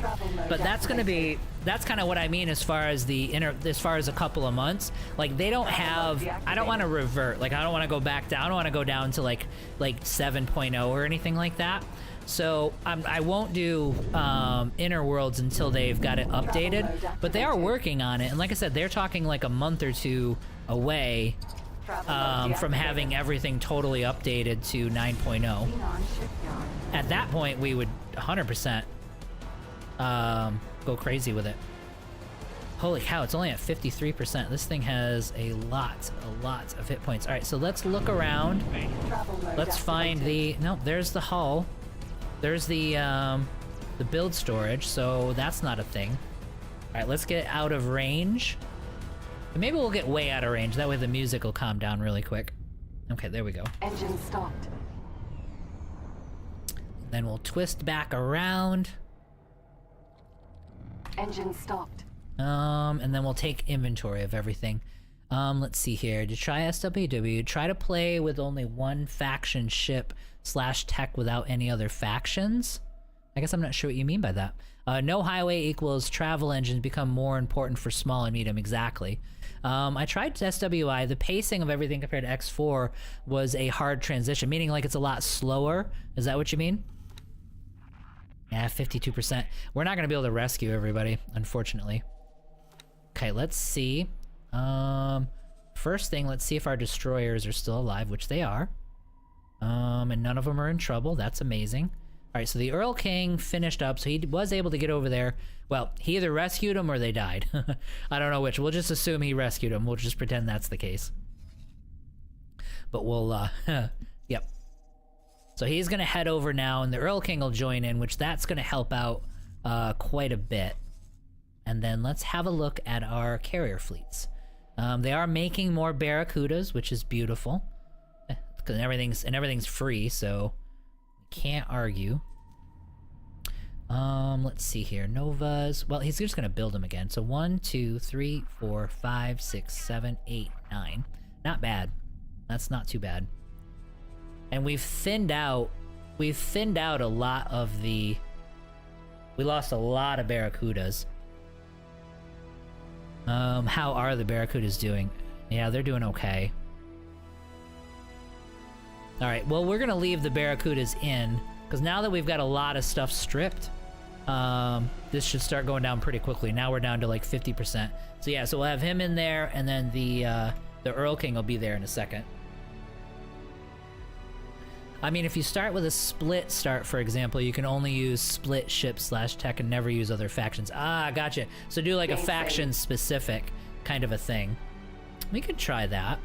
Speaker 1: but that's gonna be, that's kind of what I mean as far as as far as a couple of months. Like they don't have, I don't want to revert, like I don't want to go back down, I don't want to go down to like 7.0 or anything like that. So I won't do Inner Worlds until they've got it updated, but they are working on it. And like I said, they're talking like a month or two away from having everything totally updated to 9.0. At that point, we would 100% go crazy with it. Holy cow, it's only at 53%. This thing has a lot of hit points. All right, so let's look around. Let's find the, nope, there's the hull. There's the build storage, so that's not a thing. All right, let's get out of range. Maybe we'll get way out of range. That way the music will calm down really quick. Okay, there we go.
Speaker 2: Engine stopped.
Speaker 1: Then we'll twist back around.
Speaker 2: Engine stopped.
Speaker 1: And then we'll take inventory of everything. Let's see here. To try SWW, try to play with only one faction ship / tech without any other factions. I guess I'm not sure what you mean by that. No highway equals travel engines become more important for small and medium. Exactly. I tried SWI. The pacing of everything compared to X4 was a hard transition, meaning like it's a lot slower. Is that what you mean? Yeah, 52%. We're not going to be able to rescue everybody, unfortunately. Okay, let's see. First thing, let's see if our destroyers are still alive, which they are. And none of them are in trouble. That's amazing. All right, so the Earl King finished up, so he was able to get over there. Well, he either rescued him or they died. I don't know which. We'll just assume he rescued him. We'll just pretend that's the case. But we'll, yep. So he's going to head over now, and the Earl King will join in, which that's going to help out quite a bit. And then let's have a look at our carrier fleets. They are making more Barracudas, which is beautiful. Because everything's free, so can't argue. Let's see here. Novas. Well, he's just gonna build them again. So 1, 2, 3, 4, 5, 6, 7, 8, 9. Not bad. That's not too bad. And we've thinned out a lot of the. We lost a lot of Barracudas. How are the Barracudas doing? Yeah, they're doing okay. Alright, well, we're gonna leave the Barracudas in, because now that we've got a lot of stuff stripped, this should start going down pretty quickly. Now we're down to like 50%. So yeah, so we'll have him in there, and then the Earl King will be there in a second. I mean, if you start with a split start, for example, you can only use split ship / tech and never use other factions. Ah, gotcha. So do like a faction-specific kind of a thing. We could try that.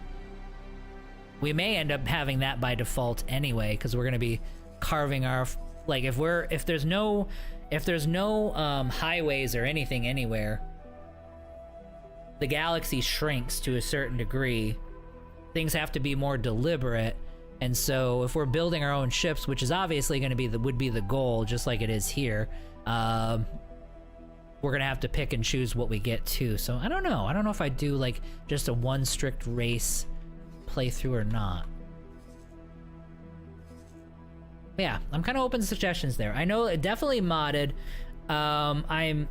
Speaker 1: We may end up having that by default anyway, because we're going to be carving our, like, if there's no highways or anything anywhere, the galaxy shrinks to a certain degree. Things have to be more deliberate, and so if we're building our own ships, which is obviously going to be would be the goal, just like it is here, we're gonna have to pick and choose what we get to. So I don't know if I do like just a one strict race playthrough or not. But yeah, I'm kind of open to suggestions there. I know it definitely modded. I'm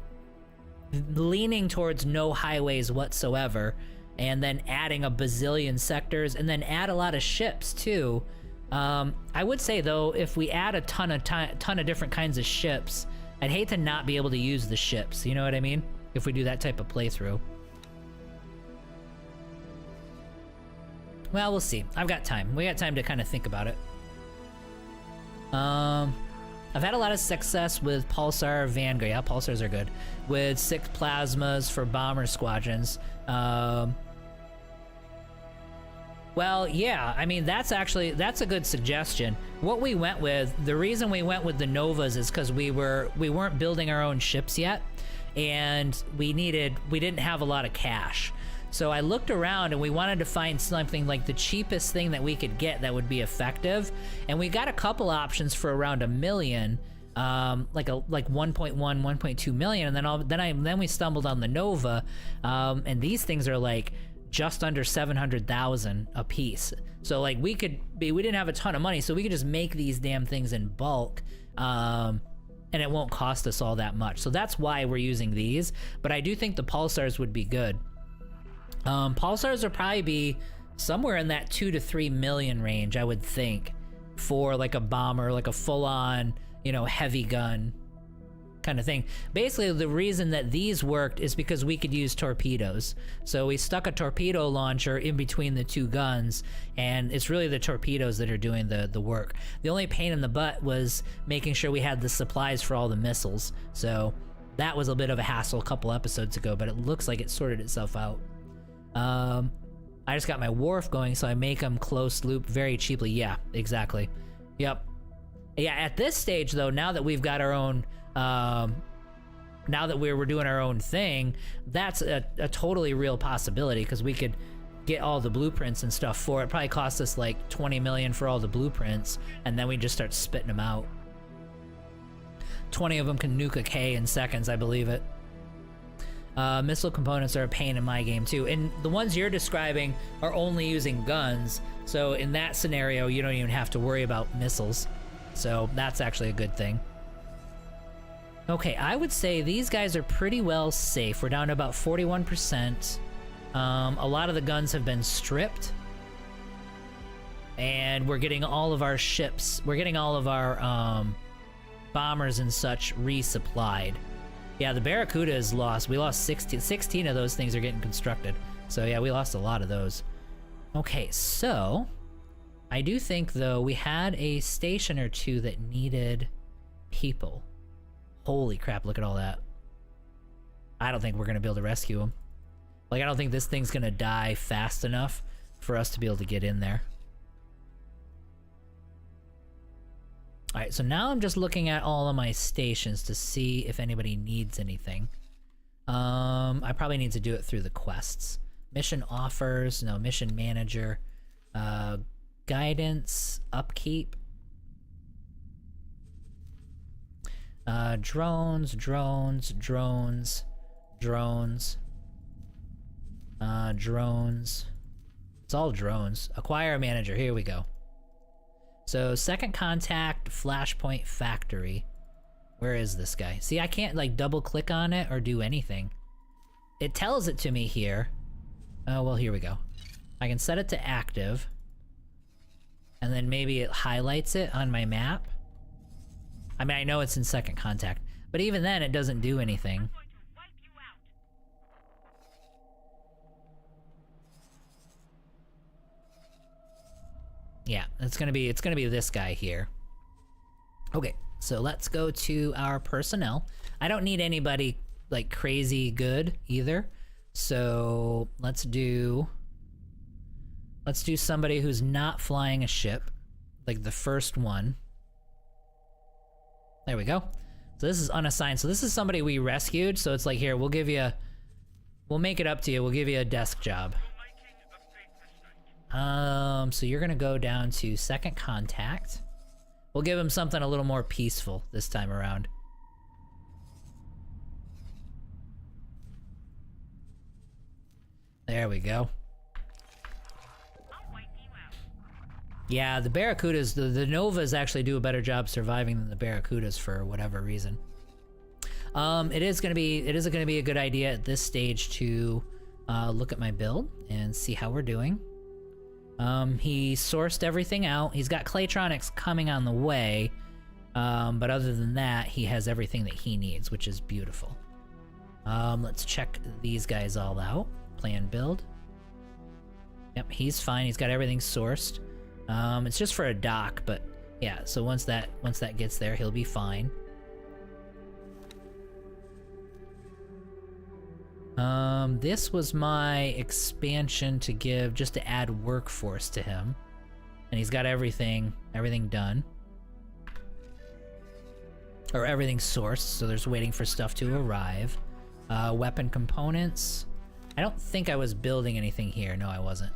Speaker 1: leaning towards no highways whatsoever, and then adding a bazillion sectors, and then add a lot of ships too. I would say though, if we add a ton of different kinds of ships, I'd hate to not be able to use the ships. You know what I mean? If we do that type of playthrough. Well, we'll see. I've got time. We got time to kind of think about it. I've had a lot of success with Pulsar Vanguard. Yeah, Pulsars are good. With 6 plasmas for bomber squadrons. Well, yeah, I mean, that's a good suggestion. What we went with, the reason we went with the Novas is because we weren't building our own ships yet, and we didn't have a lot of cash. So I looked around and we wanted to find something like the cheapest thing that we could get that would be effective, and we got a couple options for around $1 million, like 1.1, 1.2 million, and then we stumbled on the Nova, and these things are like just under 700,000 a piece. So like we didn't have a ton of money, so we could just make these damn things in bulk, and it won't cost us all that much. So that's why we're using these. But I do think the pulsars would be good. Pulsars would probably be somewhere in that 2 to 3 million range, I would think, for like a bomber, like a full-on, you know, heavy gun kind of thing. Basically, the reason that these worked is because we could use torpedoes. So we stuck a torpedo launcher in between the two guns, and it's really the torpedoes that are doing the work. The only pain in the butt was making sure we had the supplies for all the missiles. So that was a bit of a hassle a couple episodes ago, but it looks like it sorted itself out. I just got my wharf going, so I make them close loop very cheaply. Yeah, exactly. Yep. Yeah, at this stage though, now that we've got our own, now that we're doing our own thing, that's a totally real possibility, because we could get all the blueprints and stuff for it. Probably cost us like 20 million for all the blueprints, and then we just start spitting them out. 20 of them can nuke a K in seconds, I believe it. Missile components are a pain in my game too, and the ones you're describing are only using guns, so in that scenario you don't even have to worry about missiles, so that's actually a good thing. Okay, I would say these guys are pretty well safe. We're down to about 41%. A lot of the guns have been stripped, and we're getting all of our ships, we're getting all of our bombers and such resupplied. Yeah, the Barracuda is lost. We lost 16 of those things are getting constructed. So yeah, we lost a lot of those. Okay, so I do think though we had a station or two that needed people. Holy crap, look at all that. I don't think we're gonna be able to rescue them. Like, I don't think this thing's gonna die fast enough for us to be able to get in there. Alright, so now I'm just looking at all of my stations to see if anybody needs anything. I probably need to do it through the quests. Mission offers, no, mission manager. Guidance, upkeep. Drones. It's all drones. Acquire manager, here we go. So, second contact, Flashpoint Factory. Where is this guy? See, I can't, like, double-click on it or do anything. It tells it to me here. Oh, well, here we go. I can set it to active. And then maybe it highlights it on my map. I mean, I know it's in second contact. But even then, it doesn't do anything. Yeah, it's gonna be this guy here. Okay, so let's go to our personnel. I don't need anybody like crazy good either. So let's do somebody who's not flying a ship, like the first one. There we go. So this is unassigned. So this is somebody we rescued. So it's like, here, we'll make it up to you. We'll give you a desk job. So you're gonna go down to second contact. We'll give him something a little more peaceful this time around. There we go. Yeah, the Barracudas, the Novas actually do a better job surviving than the Barracudas for whatever reason. It is gonna be a good idea at this stage to look at my build and see how we're doing. He sourced everything out. He's got Claytronics coming on the way, but other than that, he has everything that he needs, which is beautiful. Let's check these guys all out. Plan build. Yep, he's fine. He's got everything sourced. It's just for a dock, but yeah, so once that gets there, he'll be fine. This was my expansion to give, just to add workforce to him. And he's got everything done. Or everything sourced, so there's waiting for stuff to arrive. Weapon components. I don't think I was building anything here. No, I wasn't.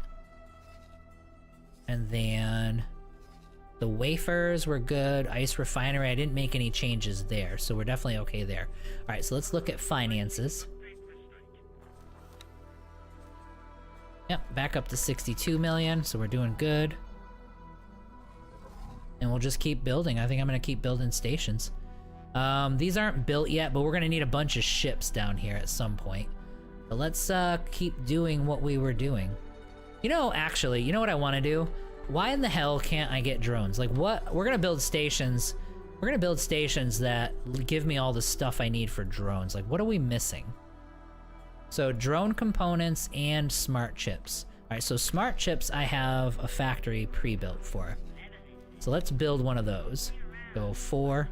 Speaker 1: And then the wafers were good. Ice refinery, I didn't make any changes there, so we're definitely okay there. Alright, so let's look at finances. Yep, back up to 62 million, so we're doing good. And we'll just keep building. I think I'm gonna keep building stations. These aren't built yet, but we're gonna need a bunch of ships down here at some point. But let's keep doing what we were doing. You know, actually, you know what I wanna do? Why in the hell can't I get drones? Like what? We're gonna build stations. We're gonna build stations that give me all the stuff I need for drones. Like what are we missing? So drone components and smart chips. All right, so smart chips I have a factory pre-built for. So let's build one of those. Go 4.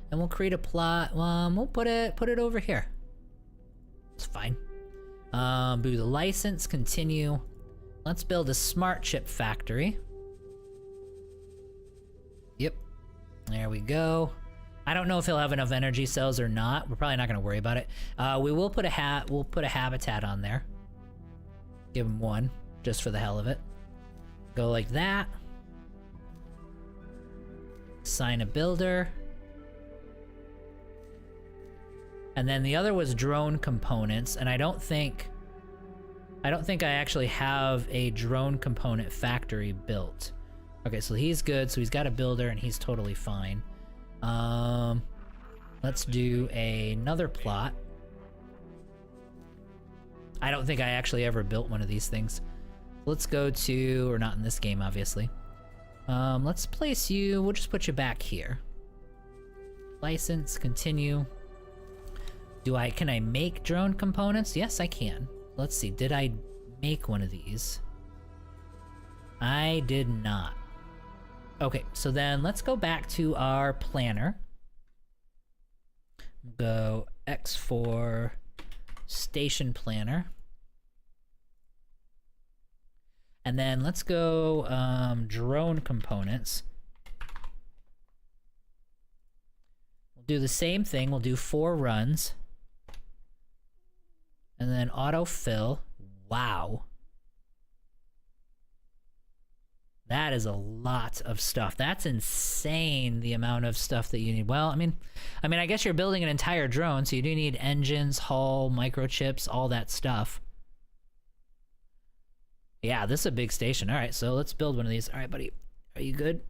Speaker 1: And we'll create a plot. We'll put it over here. It's fine. Do the license, continue. Let's build a smart chip factory. Yep. There we go. I don't know if he'll have enough energy cells or not. We're probably not gonna worry about it. We will put we'll put a habitat on there. Give him 1, just for the hell of it. Go like that. Assign a builder. And then the other was drone components, and I don't think I actually have a drone component factory built. Okay, so he's good, so he's got a builder and he's totally fine. Let's do another plot. I don't think I actually ever built one of these things. Let's go to, or not in this game, obviously. Let's place you, we'll just put you back here. License, continue. Can I make drone components? Yes, I can. Let's see, did I make one of these? I did not. Okay, so then let's go back to our planner. Go X4 station planner. And then let's go drone components. We'll do the same thing. We'll do 4 runs. And then autofill. Wow. That is a lot of stuff. That's insane, the amount of stuff that you need. Well, I mean, I guess you're building an entire drone, so you do need engines, hull, microchips, all that stuff. Yeah, this is a big station. All right, so let's build one of these. All right, buddy. Are you good?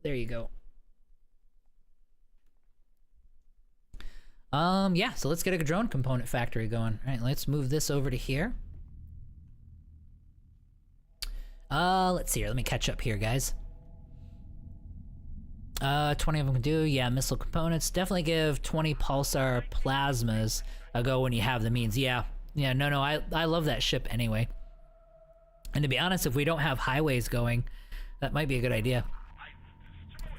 Speaker 1: There you go. Yeah, so let's get a drone component factory going. All right, let's move this over to here. Let's see here. Let me catch up here, guys. 20 of them can do. Yeah, missile components. Definitely give 20 pulsar plasmas a go when you have the means. Yeah, no, I love that ship anyway. And to be honest, if we don't have highways going, that might be a good idea.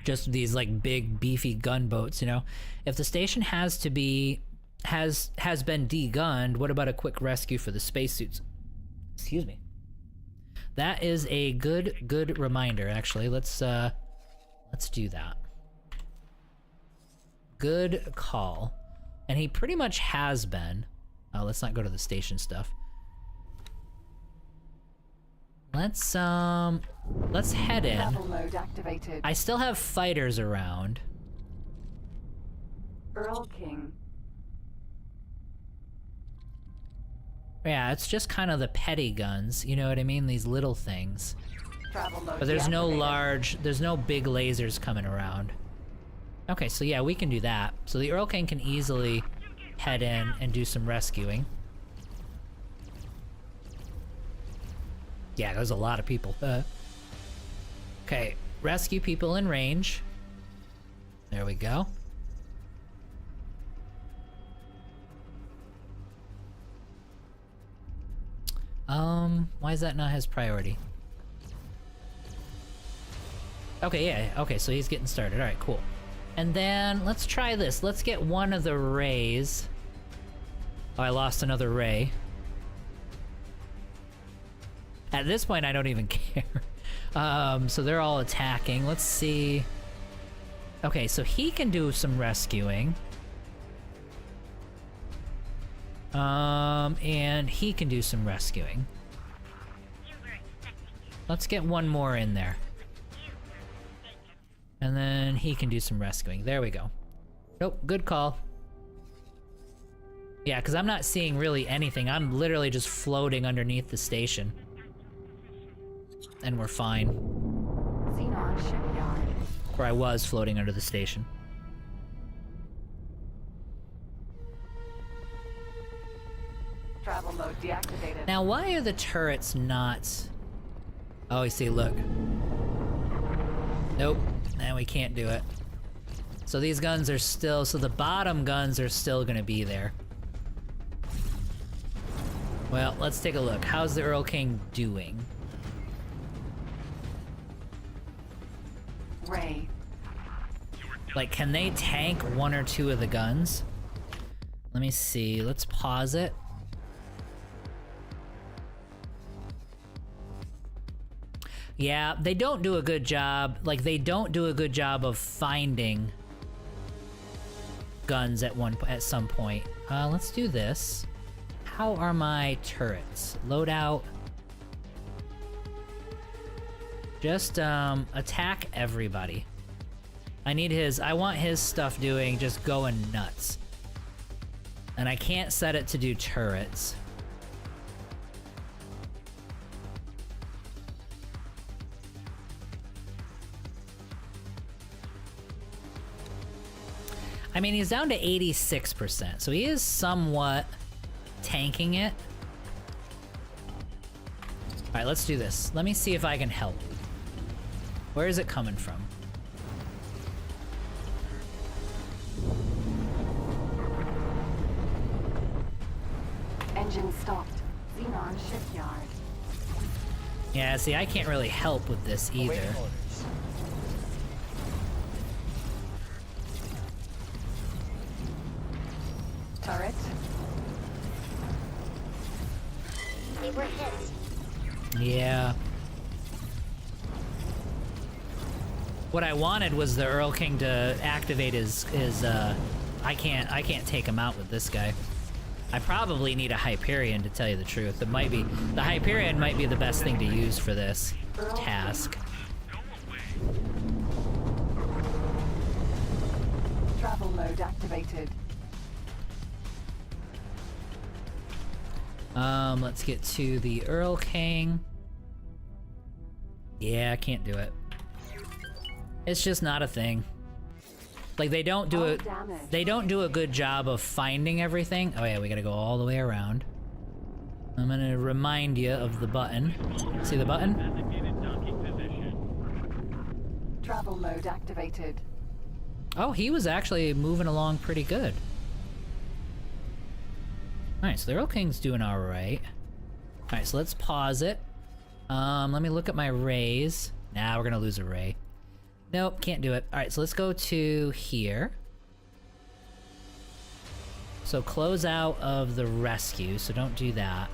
Speaker 1: Just these like big beefy gunboats, you know. If the station has to be has been de-gunned, what about a quick rescue for the spacesuits? Excuse me. That is a good reminder, actually. Let's do that. Good call. And he pretty much has been. Oh, let's not go to the station stuff. Let's head in.
Speaker 2: Travel mode activated.
Speaker 1: I still have fighters around.
Speaker 2: Earl King.
Speaker 1: Yeah, it's just kind of the petty guns, you know what I mean? These little things.
Speaker 2: Travel mode
Speaker 1: But there's no
Speaker 2: deactivated.
Speaker 1: there's no big lasers coming around. Okay, so yeah, we can do that. So the Earl King can easily head in and do some rescuing. Yeah, there's a lot of people. Okay, rescue people in range. There we go. Why is that not his priority? Okay, yeah, okay, so he's getting started. Alright, cool. And then, let's try this. Let's get one of the rays. Oh, I lost another ray. At this point, I don't even care. So they're all attacking. Let's see. Okay, so he can do some rescuing. And he can do some rescuing. Let's get one more in there. And then he can do some rescuing. There we go. Nope, good call. Yeah, because I'm not seeing really anything. I'm literally just floating underneath the station. And we're fine.
Speaker 2: Xenon shipyard.
Speaker 1: Or I was floating under the station.
Speaker 2: Travel mode deactivated.
Speaker 1: Now, why are the turrets not... Oh, you see, look. Nope. And we can't do it. So these guns are still... So the bottom guns are still gonna be there. Well, let's take a look. How's the Earl King doing?
Speaker 2: Ray.
Speaker 1: Like, can they tank one or two of the guns? Let me see. Let's pause it. Yeah, they don't do a good job. Like, they don't do a good job of finding guns at some point. Let's do this. How are my turrets? Loadout. Just, attack everybody. I want his stuff doing, just going nuts. And I can't set it to do turrets. I mean, he's down to 86%, so he is somewhat tanking it. Alright, let's do this. Let me see if I can help. Where is it coming from?
Speaker 2: Engine stopped. Xenon shipyard.
Speaker 1: Yeah, see, I can't really help with this either.
Speaker 7: Awaiting orders.
Speaker 2: Turret.
Speaker 3: They were hit.
Speaker 1: Yeah. What I wanted was the Earl King to activate his I can't take him out with this guy. I probably need a Hyperion, to tell you the truth. The Hyperion might be the best thing to use for this task.
Speaker 2: Travel mode activated.
Speaker 1: Let's get to the Earl King. Yeah, I can't do it. It's just not a thing. Like, they don't do a good job of finding everything. Oh yeah, we gotta go all the way around. I'm gonna remind you of the button. See the button?
Speaker 4: Designated docking position.
Speaker 2: Travel mode activated.
Speaker 1: Oh, he was actually moving along pretty good. Alright, so the Earl King's doing alright. Alright, so let's pause it. Let me look at my rays. Nah, we're gonna lose a ray. Nope, can't do it. Alright, so let's go to here. So close out of the rescue, so don't do that.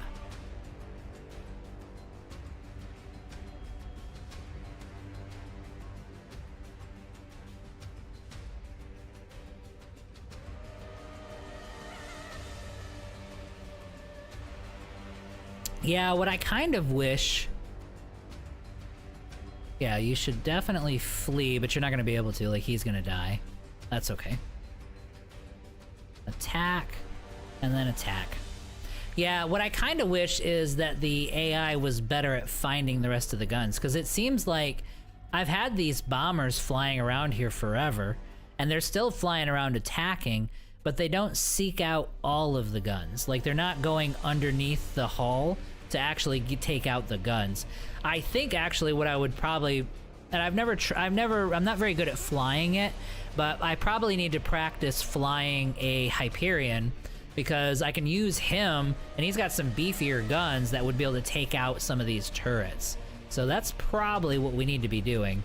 Speaker 1: Yeah, what I kind of wish... Yeah, you should definitely flee, but you're not gonna be able to. Like, he's gonna die. That's okay. Attack, and then attack. Yeah, what I kind of wish is that the AI was better at finding the rest of the guns, because it seems like I've had these bombers flying around here forever, and they're still flying around attacking, but they don't seek out all of the guns. Like, they're not going underneath the hull to actually take out the guns. I think actually what I would probably, and I'm not very good at flying it, but I probably need to practice flying a Hyperion, because I can use him, and he's got some beefier guns that would be able to take out some of these turrets. So that's probably what we need to be doing.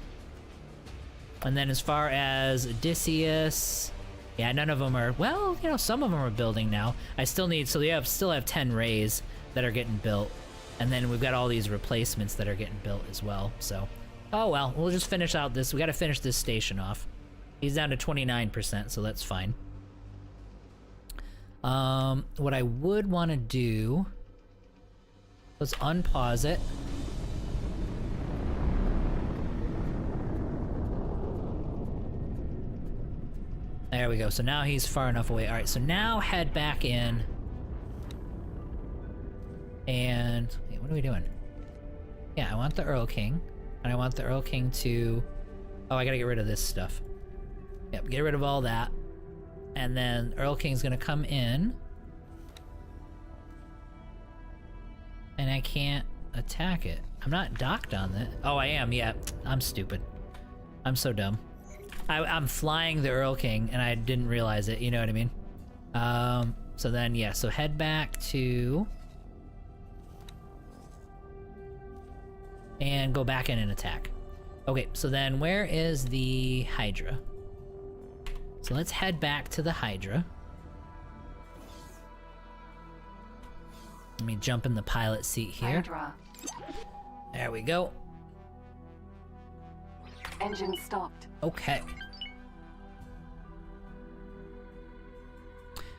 Speaker 1: And then as far as Odysseus, yeah, none of them are, well, you know, some of them are building now. I still need, so we still have 10 rays that are getting built. And then we've got all these replacements that are getting built as well, so. Oh well, we'll just finish out this, we gotta finish this station off. He's down to 29%, so that's fine. What I would want to do, let's unpause it. There we go, so now he's far enough away. Alright, so now head back in. And wait, what are we doing? Yeah, I want the Earl King, and I want the Earl King to... Oh, I gotta get rid of this stuff. Yep, get rid of all that. And then Earl King's gonna come in. And I can't attack it. I'm not docked on it. Oh, I am, yeah. I'm stupid. I'm so dumb. I'm flying the Earl King, and I didn't realize it, you know what I mean? So then, yeah, so head back to... And go back in and attack. Okay, so then where is the Hydra? So let's head back to the Hydra. Let me jump in the pilot seat here.
Speaker 2: Hydra.
Speaker 1: There we go.
Speaker 2: Engine stopped.
Speaker 1: Okay.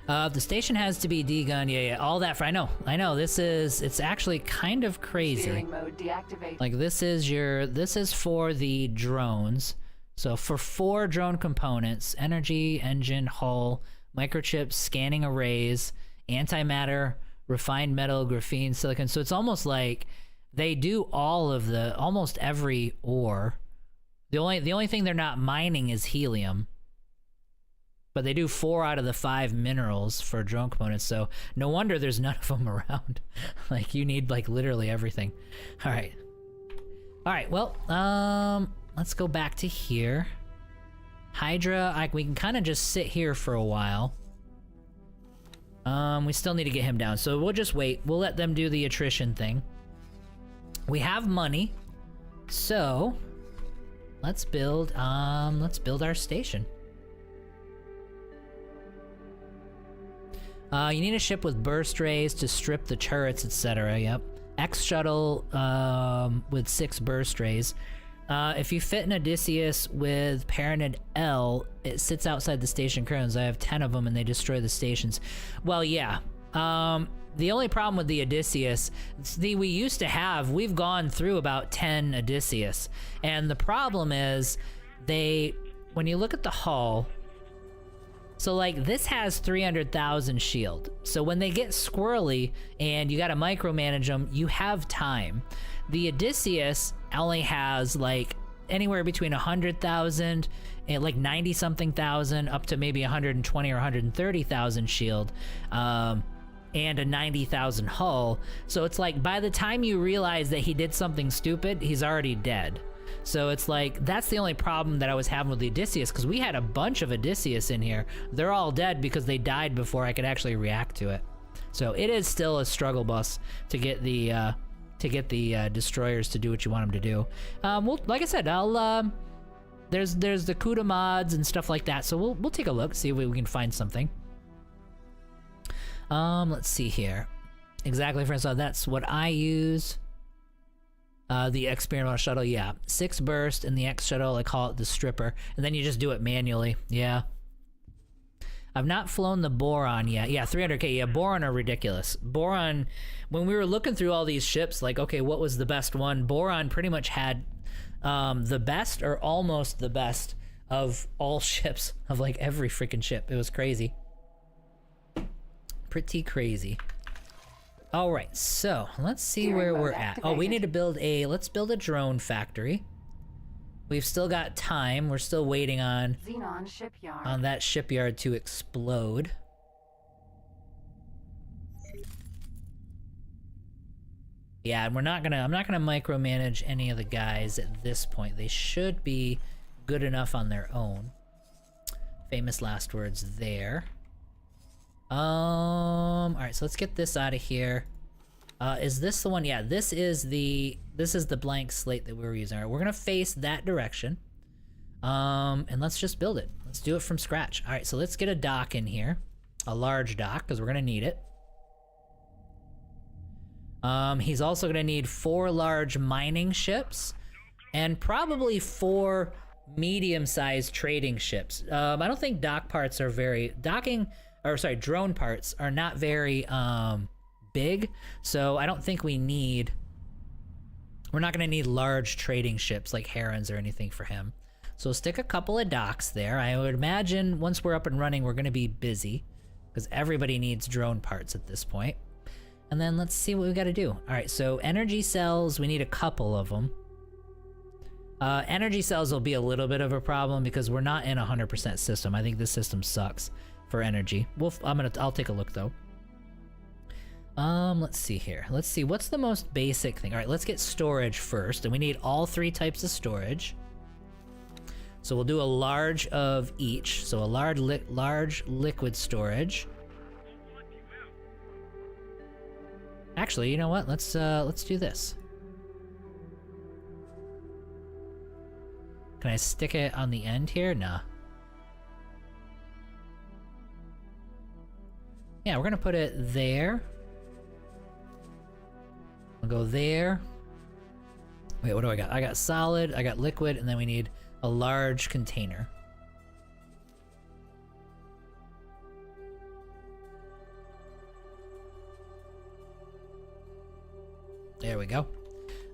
Speaker 1: The station has to be D-gun. Yeah, all that for... I know, it's actually kind of crazy.
Speaker 2: Steering mode deactivate.
Speaker 1: Like, this is for the drones. So for 4 drone components: energy, engine, hull, microchips, scanning arrays, antimatter, refined metal, graphene, silicon. So it's almost like they do almost every ore. The only thing they're not mining is helium. But they do 4 out of the 5 minerals for drone components, so no wonder there's none of them around. Like, you need, like, literally everything. Alright. Alright, well, let's go back to here. Hydra, we can kind of just sit here for a while. We still need to get him down, so we'll just wait. We'll let them do the attrition thing. We have money, so let's build our station. You need a ship with burst rays to strip the turrets, etc. Yep. X shuttle with 6 burst rays. If you fit an Odysseus with Paranid L, it sits outside the station currently. I have 10 of them and they destroy the stations. Well, yeah. The only problem with the Odysseus, we've gone through about 10 Odysseus. And the problem is, when you look at the hull, so like this has 300,000 shield. So when they get squirrely and you gotta micromanage them, you have time. The Odysseus only has like anywhere between 100,000 and like 90 something thousand up to maybe 120 or 130,000 shield. And a 90,000 hull. So it's like by the time you realize that he did something stupid, he's already dead. So it's like, that's the only problem that I was having with the Odysseus, because we had a bunch of Odysseus in here. They're all dead because they died before I could actually react to it. So it is still a struggle bus to get the destroyers to do what you want them to do. Well, like I said, there's the CUDA mods and stuff like that. So we'll take a look, see if we can find something. Let's see here. Exactly, friends. So that's what I use. The experimental shuttle, yeah. 6 burst, and the X shuttle, I call it the stripper. And then you just do it manually, yeah. I've not flown the Boron yet. Yeah, 300k, yeah, Boron are ridiculous. Boron, when we were looking through all these ships, like, okay, what was the best one? Boron pretty much had the best, or almost the best, of all ships, of like every freaking ship. It was crazy. Pretty crazy. All right, so let's see where we're at. Oh, we need to build let's build a drone factory. We've still got time. We're still waiting on
Speaker 2: Xenon shipyard.
Speaker 1: On that shipyard to explode. Yeah, and I'm not gonna micromanage any of the guys at this point. They should be good enough on their own. Famous last words there. All right, so let's get this out of here. Is this the one? Yeah, this is the blank slate that we were using. All right, we're gonna face that direction. And let's just build it. Let's do it from scratch. All right, so let's get a dock in here, a large dock, because we're gonna need it. He's also gonna need 4 large mining ships, and probably 4 medium-sized trading ships. I don't think drone parts are not very big, so I don't think we're not gonna need large trading ships like Herons or anything for him. So stick a couple of docks there. I would imagine once we're up and running, we're gonna be busy because everybody needs drone parts at this point. And then let's see what we gotta do. All right, so energy cells, we need a couple of them. Energy cells will be a little bit of a problem because we're not in a 100% system. I think this system sucks for energy. I'll take a look though. Let's see here. Let's see, what's the most basic thing? All right, let's get storage first, and we need all 3 types of storage. So we'll do a large of each. So a large liquid storage. Actually, you know what? Let's do this. Can I stick it on the end here? Nah. Yeah, we're gonna put it there. I'll go there. Wait, what do I got? I got solid, I got liquid, and then we need a large container. There we go. All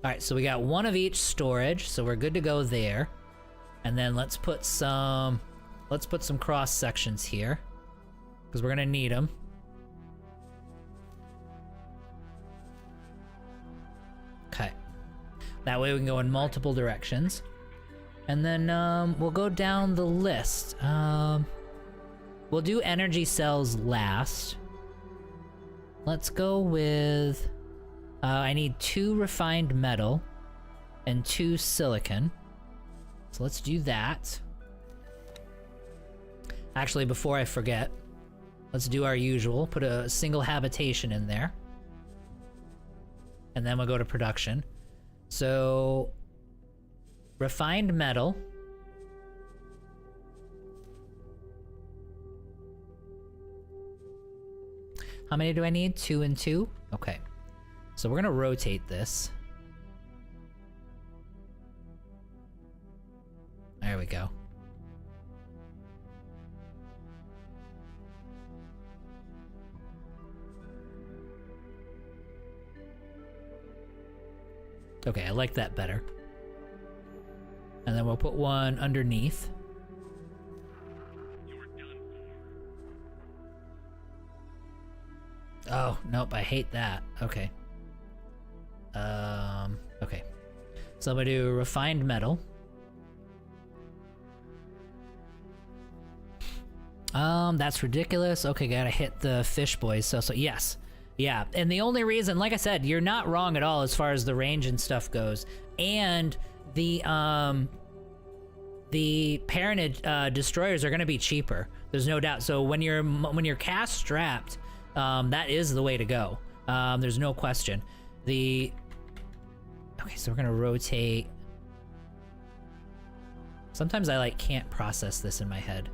Speaker 1: right, so we got 1 of each storage, so we're good to go there. And then let's put some cross sections here, because we're gonna need them. Okay. That way we can go in multiple directions. And then we'll go down the list. We'll do energy cells last. Let's go with... I need 2 refined metal and 2 silicon. So let's do that. Actually, before I forget, let's do our usual. Put a single habitation in there. And then we'll go to production. So, refined metal. How many do I need? 2 and 2? Okay. So we're gonna rotate this. There we go. Okay, I like that better. And then we'll put one underneath. Oh, nope, I hate that. Okay. Okay. So I'm gonna do refined metal. That's ridiculous. Okay, gotta hit the fish boys. So yes. Yeah, and the only reason, like I said, you're not wrong at all as far as the range and stuff goes. And the Paranid destroyers are gonna be cheaper. There's no doubt. So when you're cast strapped, that is the way to go. There's no question. Okay, so we're gonna rotate. Sometimes I can't process this in my head.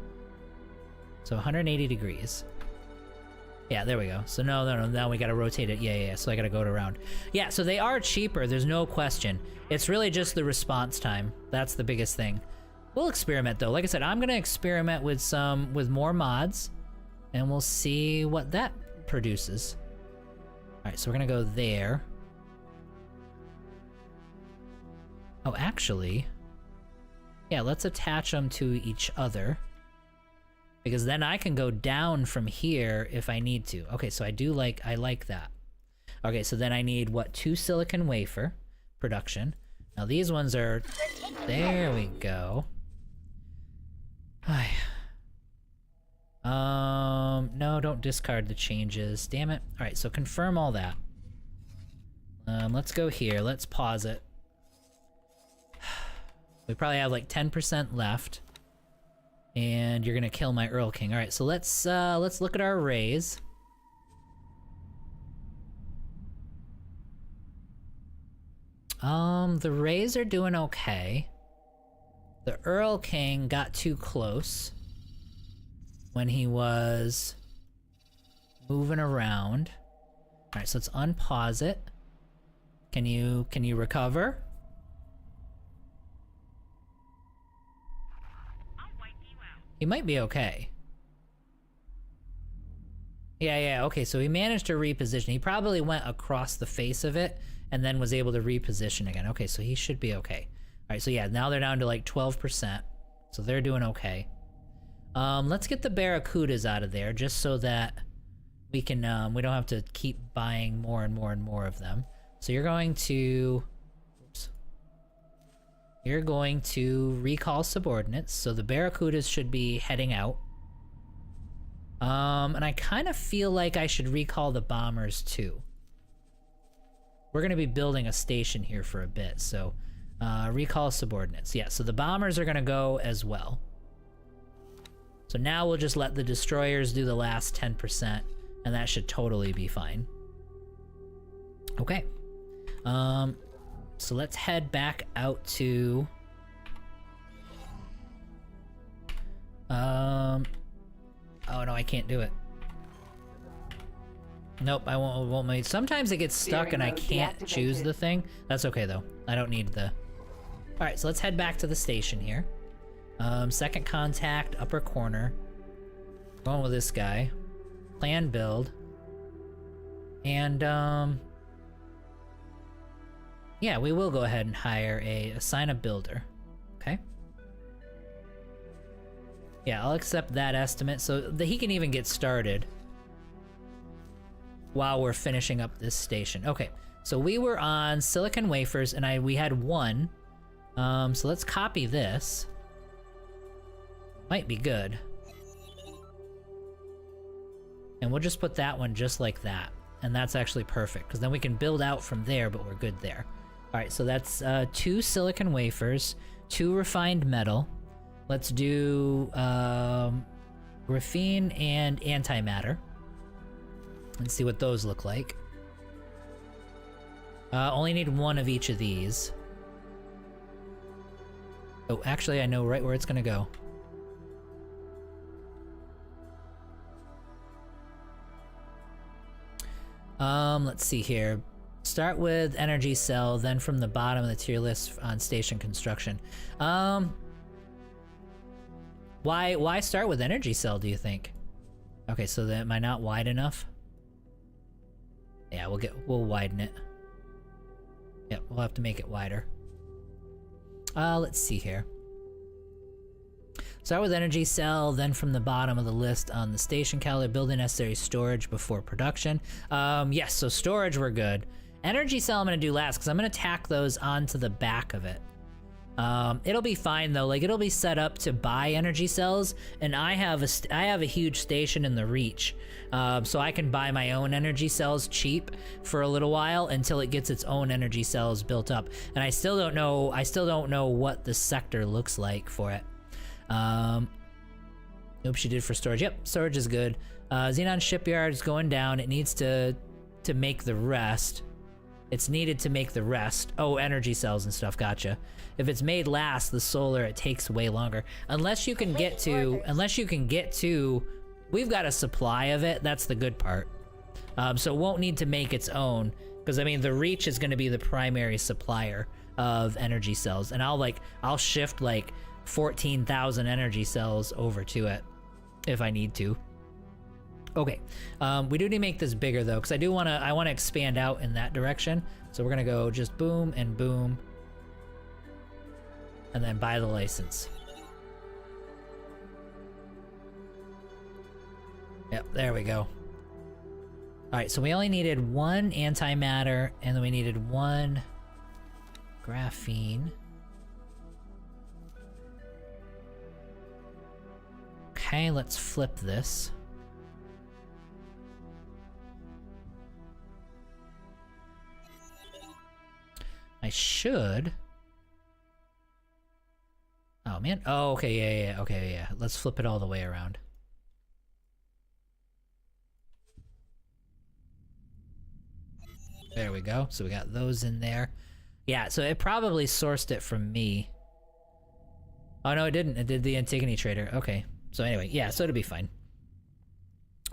Speaker 1: So 180 degrees. Yeah, there we go. So no, now we gotta rotate it. Yeah, so I gotta go around. Yeah, so they are cheaper, there's no question. It's really just the response time. That's the biggest thing. We'll experiment though. Like I said, I'm gonna experiment with more mods, and we'll see what that produces. All right, so we're gonna go there. Oh, actually, yeah, let's attach them to each other, because then I can go down from here if I need to. Okay, so I like that. Okay, so then I need, what, 2 silicon wafer production. Now these ones are, there we go. No, don't discard the changes, damn it. All right, so confirm all that. Let's go here, let's pause it. We probably have like 10% left. And you're gonna kill my Earl King. All right, so let's look at our arrays. The rays are doing okay. The Earl King got too close when he was moving around. All right, so let's unpause it. Can you recover? He might be okay. Yeah, okay, so he managed to reposition. He probably went across the face of it and then was able to reposition again. Okay, so he should be okay. All right, so yeah, now they're down to like 12%. So they're doing okay. Let's get the Barracudas out of there just so that we can, we don't have to keep buying more and more and more of them. So you're going to, oops. You're going to recall subordinates. So the Barracudas should be heading out. And I kind of feel like I should recall the bombers too. We're gonna be building a station here for a bit, so recall subordinates. Yeah, so the bombers are gonna go as well. So now we'll just let the destroyers do the last 10%, and that should totally be fine. Okay. So let's head back out to oh no, I can't do it. Nope, I won't make. Sometimes it gets stuck and I can't choose the thing. That's okay though. I don't need the. All right, so let's head back to the station here. Second contact, upper corner. Going with this guy. Plan build. And yeah, we will go ahead and hire assign a builder. Okay. Yeah, I'll accept that estimate so that he can even get started while we're finishing up this station. Okay, so we were on silicon wafers and we had one. So let's copy this. Might be good. And we'll just put that one just like that. And that's actually perfect, because then we can build out from there, but we're good there. All right, so that's 2 silicon wafers, 2 refined metal. Let's do graphene and antimatter. Let's see what those look like. Only need 1 of each of these. Oh, actually, I know right where it's gonna go. Let's see here. Start with energy cell, then from the bottom of the tier list on station construction. Why start with energy cell, do you think? Okay, so then am I not wide enough? Yeah, we'll widen it. Yep, we'll have to make it wider. Let's see here. Start with energy cell, then from the bottom of the list on the station calendar, build the necessary storage before production. Yes, so storage we're good. Energy cell I'm gonna do last, because I'm gonna tack those onto the back of it. It'll be fine though, like it'll be set up to buy energy cells, and I have a huge station in the Reach, so I can buy my own energy cells cheap for a little while until it gets its own energy cells built up. And I still don't know what the sector looks like for it. Nope, she did for storage. Yep, storage is good. Xenon Shipyard is going down. It needs to make the rest. It's needed to make the rest. Oh, energy cells and stuff, gotcha. If it's made last, the solar, it takes way longer. Unless you can get to, we've got a supply of it, that's the good part. So it won't need to make its own, because I mean, the Reach is gonna be the primary supplier of energy cells, and I'll shift like 14,000 energy cells over to it, if I need to. Okay, we do need to make this bigger though, because I wanna expand out in that direction. So we're gonna go just boom and boom, and then buy the license. Yep, there we go. All right, so we only needed 1 antimatter, and then we needed 1 graphene. Okay, let's flip this. I should. Oh man. Oh, okay, yeah. Okay, yeah. Let's flip it all the way around. There we go. So we got those in there. Yeah, so it probably sourced it from me. Oh no, it didn't. It did the Antigone trader. Okay. So anyway, yeah, so it'll be fine.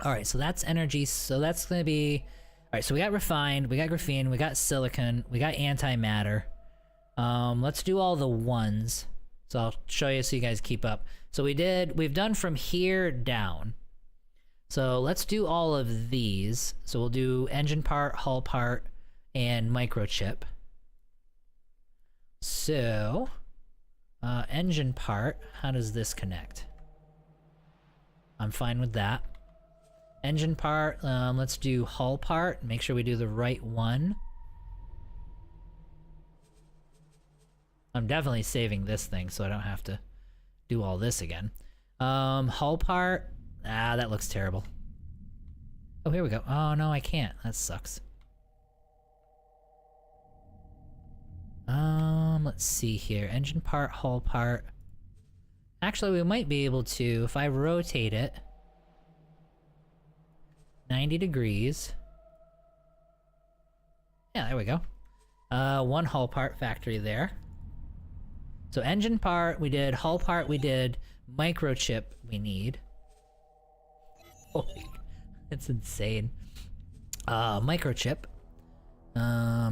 Speaker 1: Alright, so that's energy. So that's gonna be... Alright, so we got refined, we got graphene, we got silicon, we got antimatter. Let's do all the ones. So I'll show you so you guys keep up. So we've done from here down. So let's do all of these. So we'll do engine part, hull part, and microchip. So, engine part, how does this connect? I'm fine with that. Engine part, let's do hull part. Make sure we do the right one. I'm definitely saving this thing so I don't have to do all this again. Hull part, that looks terrible. Oh, here we go. Oh, no, I can't. That sucks. Let's see here. Engine part, hull part. Actually, we might be able to, if I rotate it 90 degrees. Yeah, there we go. One hull part factory there. So engine part, we did. Hull part, we did. Microchip, we need. Holy, that's insane. Microchip.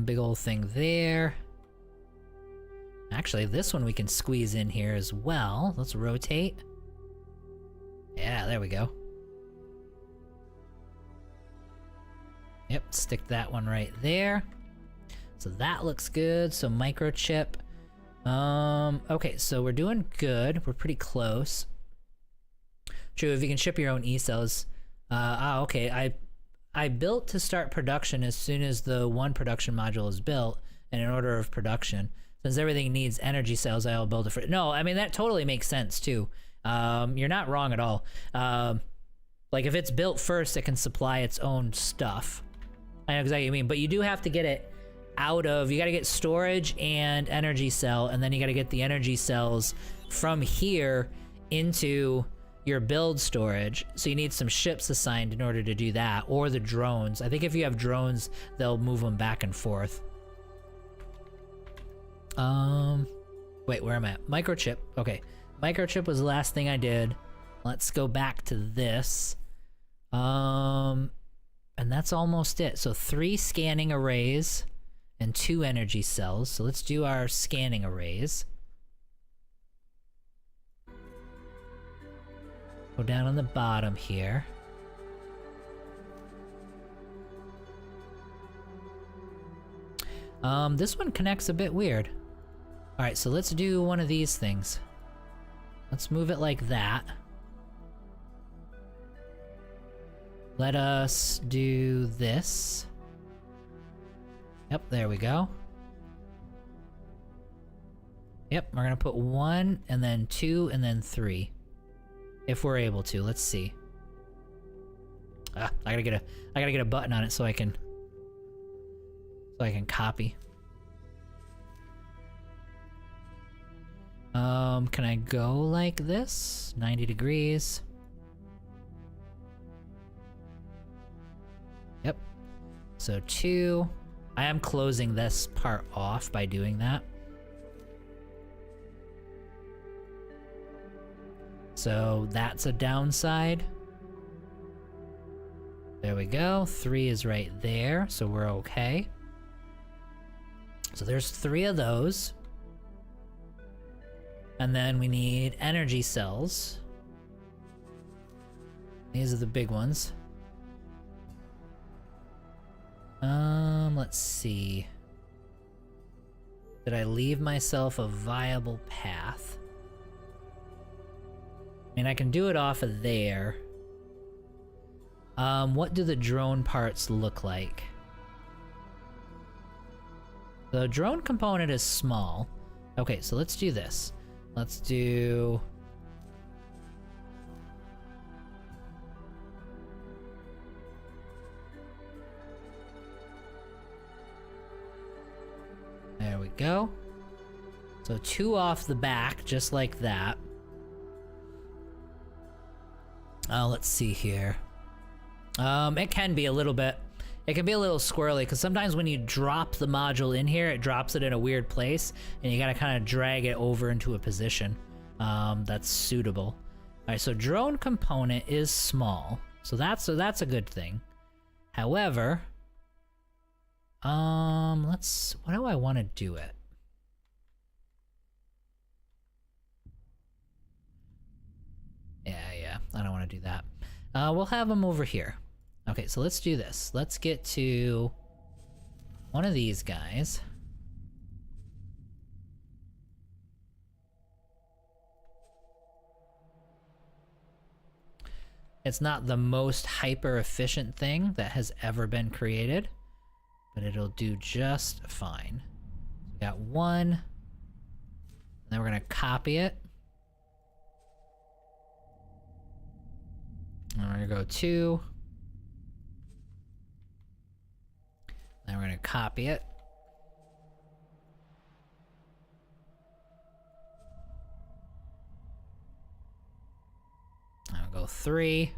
Speaker 1: Big old thing there. Actually, this one we can squeeze in here as well. Let's rotate. Yeah, there we go. Yep, stick that one right there. So that looks good. So microchip. Okay, so we're doing good. We're pretty close. True, if you can ship your own E-cells. Okay, I built to start production as soon as the one production module is built, and in order of production. Since everything needs energy cells, I'll build it for... No, I mean, that totally makes sense, too. You're not wrong at all. Like, if it's built first, it can supply its own stuff. I know exactly what you mean, but you do have to get it out of... You gotta get storage and energy cell, and then you gotta get the energy cells from here into your build storage. So you need some ships assigned in order to do that, or the drones. I think if you have drones, they'll move them back and forth. Wait, where am I at? Microchip. Okay. Microchip was the last thing I did. Let's go back to this. And that's almost it. So 3 scanning arrays and 2 energy cells. So let's do our scanning arrays. Go down on the bottom here. This one connects a bit weird. Alright, so let's do one of these things. Let's move it like that. Let us do this. Yep, there we go. Yep, we're gonna put 1, and then 2, and then 3. If we're able to, let's see. I gotta get a button on it so I can copy. Can I go like this? 90 degrees. Yep. So 2. I am closing this part off by doing that. So that's a downside. There we go. 3 is right there, so we're okay. So there's 3 of those. And then we need energy cells. These are the big ones. Let's see. Did I leave myself a viable path? I mean, I can do it off of there. What do the drone parts look like? The drone component is small. Okay, so let's do this. Let's do... There we go. So 2 off the back, just like that. Let's see here. It can be a little bit... It can be a little squirrely, because sometimes when you drop the module in here, it drops it in a weird place, and you gotta kind of drag it over into a position that's suitable. Alright, so drone component is small, so that's a good thing. However, what do I want to do it? Yeah, I don't want to do that. We'll have them over here. Okay, so let's do this. Let's get to one of these guys. It's not the most hyper efficient thing that has ever been created, but it'll do just fine. We got one, and then we're gonna copy it. And we're gonna go 2. Then we're gonna copy it. I'll go 3.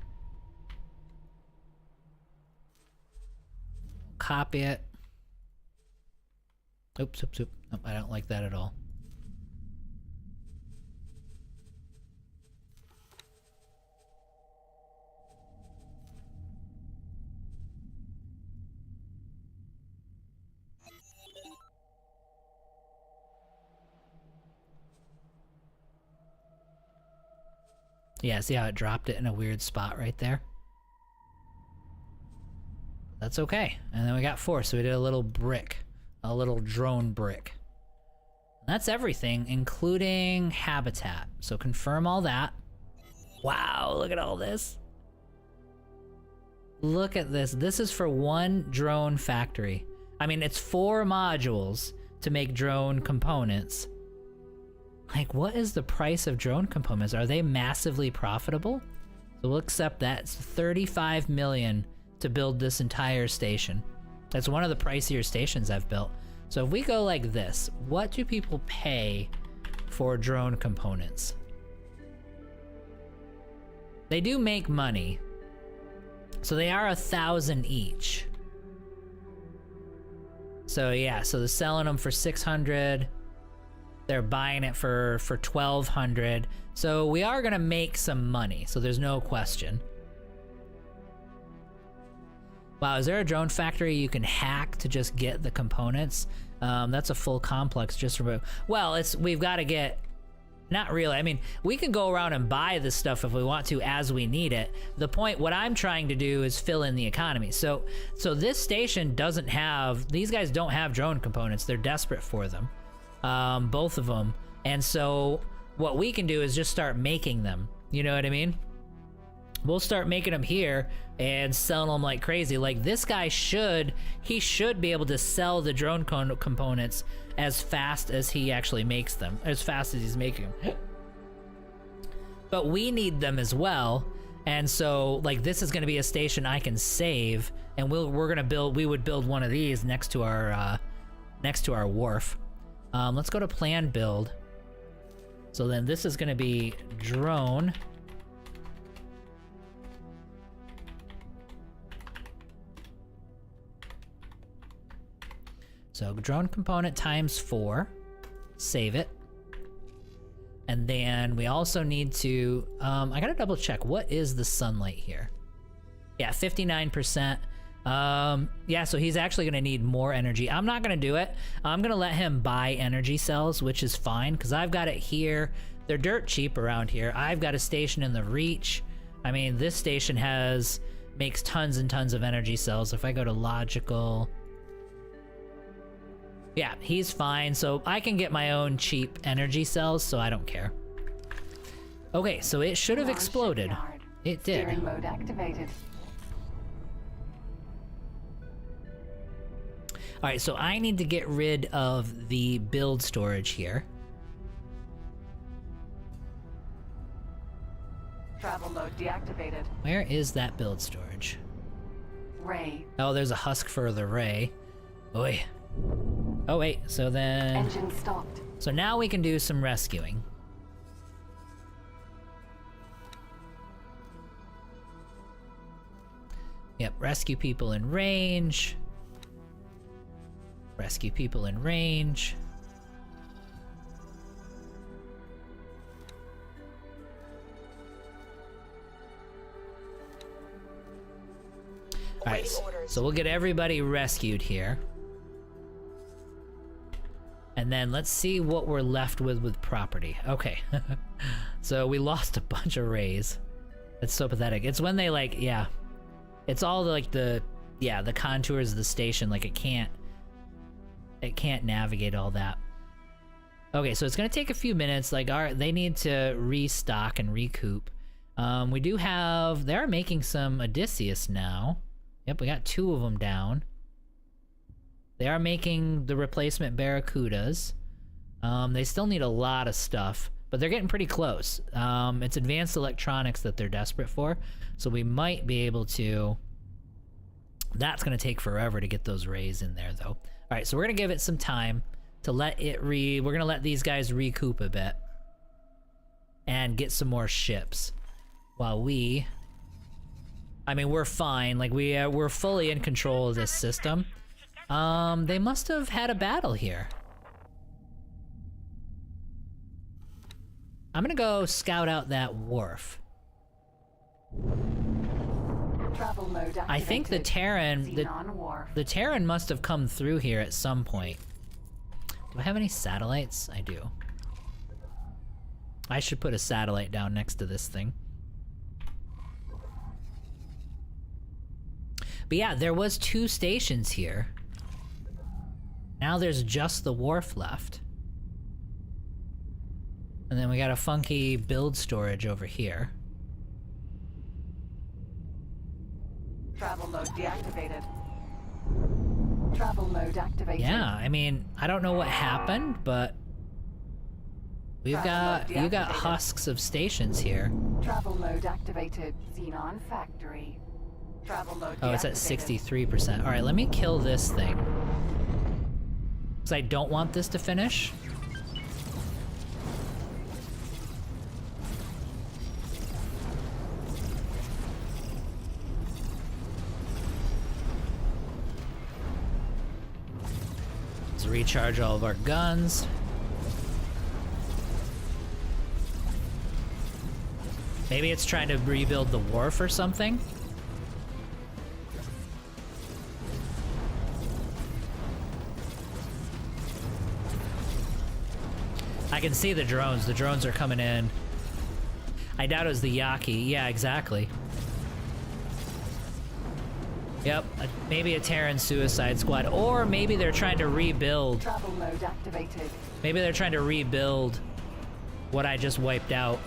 Speaker 1: Copy it. Oops, oops, oops. Nope, I don't like that at all. Yeah, see how it dropped it in a weird spot right there? That's okay. And then we got 4, so we did a little brick. A little drone brick. And that's everything, including habitat. So confirm all that. Wow, look at all this. Look at this. This is for one drone factory. I mean, it's 4 modules to make drone components. Like, what is the price of drone components? Are they massively profitable? So we'll accept that. It's 35 million to build this entire station. That's one of the pricier stations I've built. So if we go like this, what do people pay for drone components? They do make money. So they are 1,000 each. So yeah, so they're selling them for 600. They're buying it for 1,200. So we are gonna make some money, so there's no question. Wow, is there a drone factory you can hack to just get the components? That's a full complex just for, well, we've got to get, not really. I mean, we can go around and buy this stuff if we want to as we need it. The point, what I'm trying to do is fill in the economy. So this station doesn't have, these guys don't have drone components. They're desperate for them. Both of them. And so what we can do is just start making them. You know what I mean? We'll start making them here and selling them like crazy. Like this guy should be able to sell the drone components as fast as he actually makes them, as fast as he's making them. But we need them as well. And so like this is going to be a station I can save, and we would build one of these next to our wharf. Let's go to plan build. So then this is going to be drone. So drone component times 4, save it. And then we also need to, I gotta double check, what is the sunlight here? Yeah, 59%. Yeah, so he's actually gonna need more energy. I'm not gonna do it. I'm gonna let him buy energy cells, which is fine, because I've got it here. They're dirt cheap around here. I've got a station in the Reach. I mean, this station makes tons and tons of energy cells. If I go to logical, yeah, he's fine. So I can get my own cheap energy cells, so I don't care. Okay, so it should have exploded.
Speaker 2: Shipyard.
Speaker 1: It did.
Speaker 2: Steering mode activated.
Speaker 1: All right, so I need to get rid of the build storage here.
Speaker 2: Travel mode deactivated.
Speaker 1: Where is that build storage?
Speaker 2: Ray.
Speaker 1: Oh, there's a husk for the ray. Oi. Oh wait, so then...
Speaker 2: Engine stopped.
Speaker 1: So now we can do some rescuing. Yep, rescue people in range. Rescue people in range. Alright, so we'll get everybody rescued here. And then let's see what we're left with property. Okay. So we lost a bunch of rays. That's so pathetic. It's when they like, yeah. It's all the contours of the station. Like it can't navigate all that. Okay, so it's gonna take a few minutes. Like they need to restock and recoup. We do have... They're making some Odysseus now. Yep, we got 2 of them down. They are making the replacement Barracudas. They still need a lot of stuff, but they're getting pretty close. It's advanced electronics that they're desperate for, so we might be able to... That's going to take forever to get those rays in there, though. All right, so we're going to give it some time to let it We're going to let these guys recoup a bit and get some more ships while we... I mean, we're fine. Like, we're fully in control of this system. They must have had a battle here. I'm gonna go scout out that wharf.
Speaker 2: Travel mode
Speaker 1: I think the
Speaker 2: activated.
Speaker 1: Terran...
Speaker 2: Xenon Wharf.
Speaker 1: The Terran must have come through here at some point. Do I have any satellites? I do. I should put a satellite down next to this thing. But yeah, there was 2 stations here. Now there's just the wharf left. And then we got a funky build storage over here.
Speaker 2: Travel mode deactivated. Travel mode activated.
Speaker 1: Yeah, I mean, I don't know what happened, but you got husks of stations here.
Speaker 2: Travel mode activated. Xenon factory. Travel mode
Speaker 1: Oh, it's at
Speaker 2: deactivated.
Speaker 1: 63%. All right, let me kill this thing. Because I don't want this to finish. Let's recharge all of our guns. Maybe it's trying to rebuild the wharf or something. I can see the drones. The drones are coming in. I doubt it was the Yaki. Yeah, exactly. Yep, maybe a Terran suicide squad. Or maybe they're trying to rebuild.
Speaker 2: Travel mode activated.
Speaker 1: Maybe they're trying to rebuild what I just wiped out.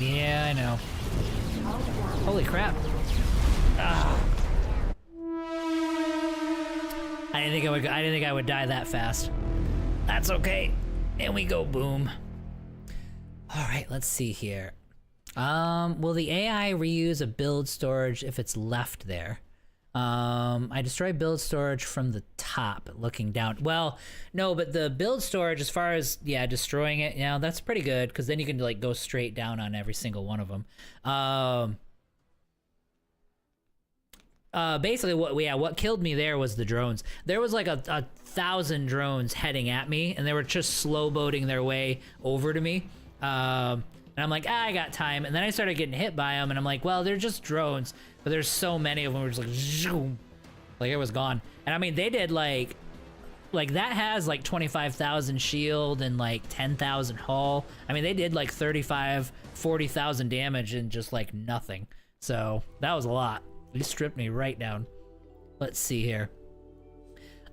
Speaker 1: Yeah, I know. Holy crap. Ah. I didn't think I would die that fast. That's okay. And we go boom. All right, let's see here. Will the AI reuse a build storage if it's left there? I destroy build storage from the top, looking down. Well, no, but the build storage, as far as, yeah, destroying it, that's pretty good, because then you can, like, go straight down on every single one of them. Basically, what killed me there was the drones. There was, like, a 1,000 drones heading at me, and they were just slow-boating their way over to me. And I'm like, I got time. And then I started getting hit by them, and I'm like, well, they're just drones. But there's so many of them, we're just like, zoom, like it was gone. And I mean, they did like that has like 25,000 shield and like 10,000 hull. I mean, they did like 40,000 damage in just like nothing. So that was a lot. They stripped me right down. Let's see here.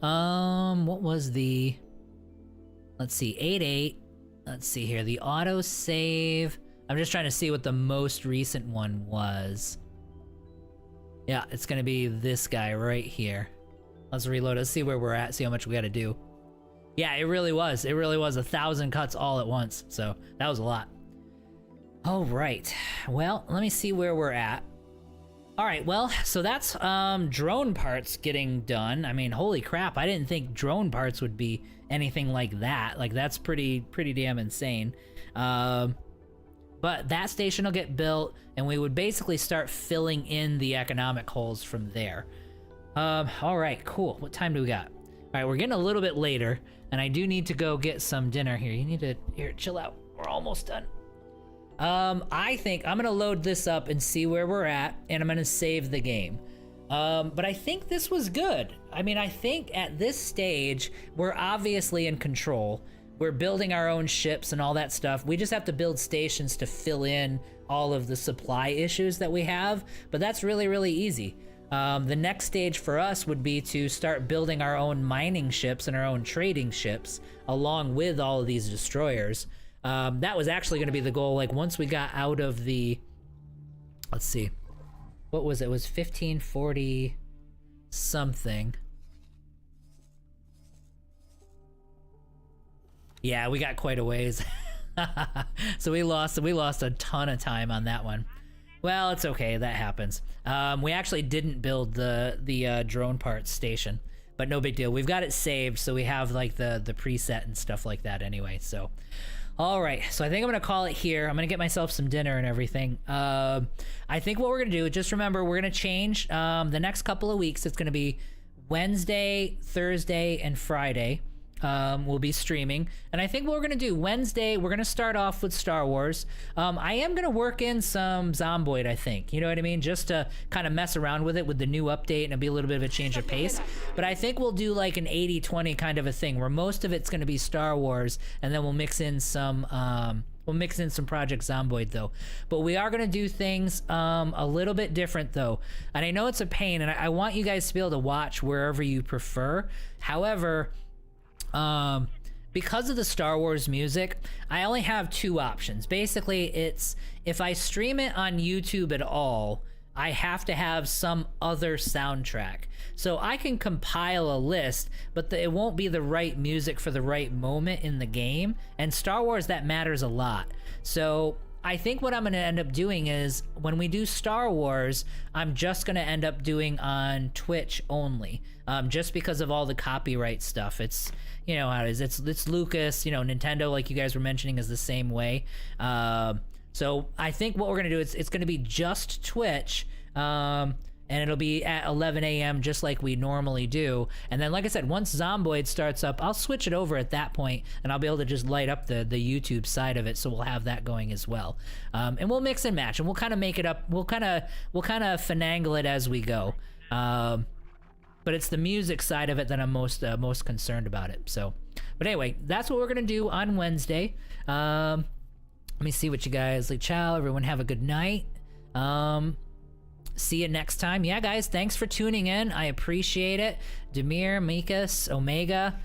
Speaker 1: What was the, let's see, 8-8. Let's see here, the auto save. I'm just trying to see what the most recent one was. Yeah, it's gonna be this guy right here. Let's reload. Let's see where we're at, see how much we gotta do. Yeah, it really was. It really was 1,000 cuts all at once. So that was a lot. All right, well, let me see where we're at. All right, well, so that's drone parts getting done. I mean, holy crap, I didn't think drone parts would be anything like that. Like, that's pretty damn insane. But that station will get built, and we would basically start filling in the economic holes from there. All right, cool. What time do we got? All right, we're getting a little bit later, and I do need to go get some dinner here. You need to, here, chill out. We're almost done. I think I'm gonna load this up and see where we're at, and I'm gonna save the game. But I think this was good. I mean, I think at this stage, we're obviously in control. We're building our own ships and all that stuff. We just have to build stations to fill in all of the supply issues that we have, but that's really, really easy. The next stage for us would be to start building our own mining ships and our own trading ships along with all of these destroyers. That was actually going to be the goal. Like once we got out of the, let's see, what was it? It was 1540 something. Yeah, we got quite a ways. So we lost a ton of time on that one. Well, it's okay, that happens. We actually didn't build the drone parts station, but no big deal. We've got it saved, so we have like the preset and stuff like that anyway. So, all right. So I think I'm gonna call it here. I'm gonna get myself some dinner and everything. I think what we're gonna do, just remember, we're gonna change the next couple of weeks. It's gonna be Wednesday, Thursday, and Friday. We'll be streaming, and I think what we're gonna do Wednesday, we're gonna start off with Star Wars. I am gonna work in some Zomboid, I think, you know what I mean, just to kind of mess around with it with the new update, and it'll be a little bit of a change of pace. But I think we'll do like an 80-20 kind of a thing where most of it's gonna be Star Wars, and then we'll mix in some Project Zomboid though. But we are gonna do things a little bit different though, and I know it's a pain, and I want you guys to be able to watch wherever you prefer. However, because of the Star Wars music, I only have two options. Basically, it's if I stream it on YouTube at all, I have to have some other soundtrack. So I can compile a list, but it won't be the right music for the right moment in the game. And Star Wars, that matters a lot. So I think what I'm going to end up doing is when we do Star Wars, I'm just going to end up doing on Twitch only, just because of all the copyright stuff. It's, you know how it is. It's Lucas, you know, Nintendo, like you guys were mentioning, is the same way. So I think what we're going to do is it's going to be just Twitch, and it'll be at 11 a.m. just like we normally do. And then, like I said, once Zomboid starts up, I'll switch it over at that point, and I'll be able to just light up the YouTube side of it, so we'll have that going as well. And we'll mix and match, and we'll kind of make it up. We'll kind of finagle it as we go. But it's the music side of it that I'm most concerned about it. So, but anyway, that's what we're gonna do on Wednesday. Let me see what you guys like. Ciao, everyone. Have a good night. See you next time. Yeah, guys, thanks for tuning in. I appreciate it. Demir, Mikas, Omega,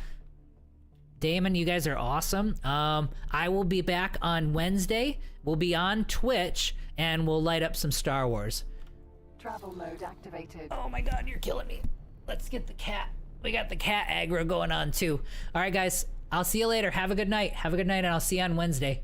Speaker 1: Damon, you guys are awesome. I will be back on Wednesday. We'll be on Twitch, and we'll light up some Star Wars.
Speaker 2: Travel mode activated.
Speaker 1: Oh my god, you're killing me. Let's get the cat. We got the cat aggro going on too. All right, guys, I'll see you later. Have a good night. Have a good night, and I'll see you on Wednesday.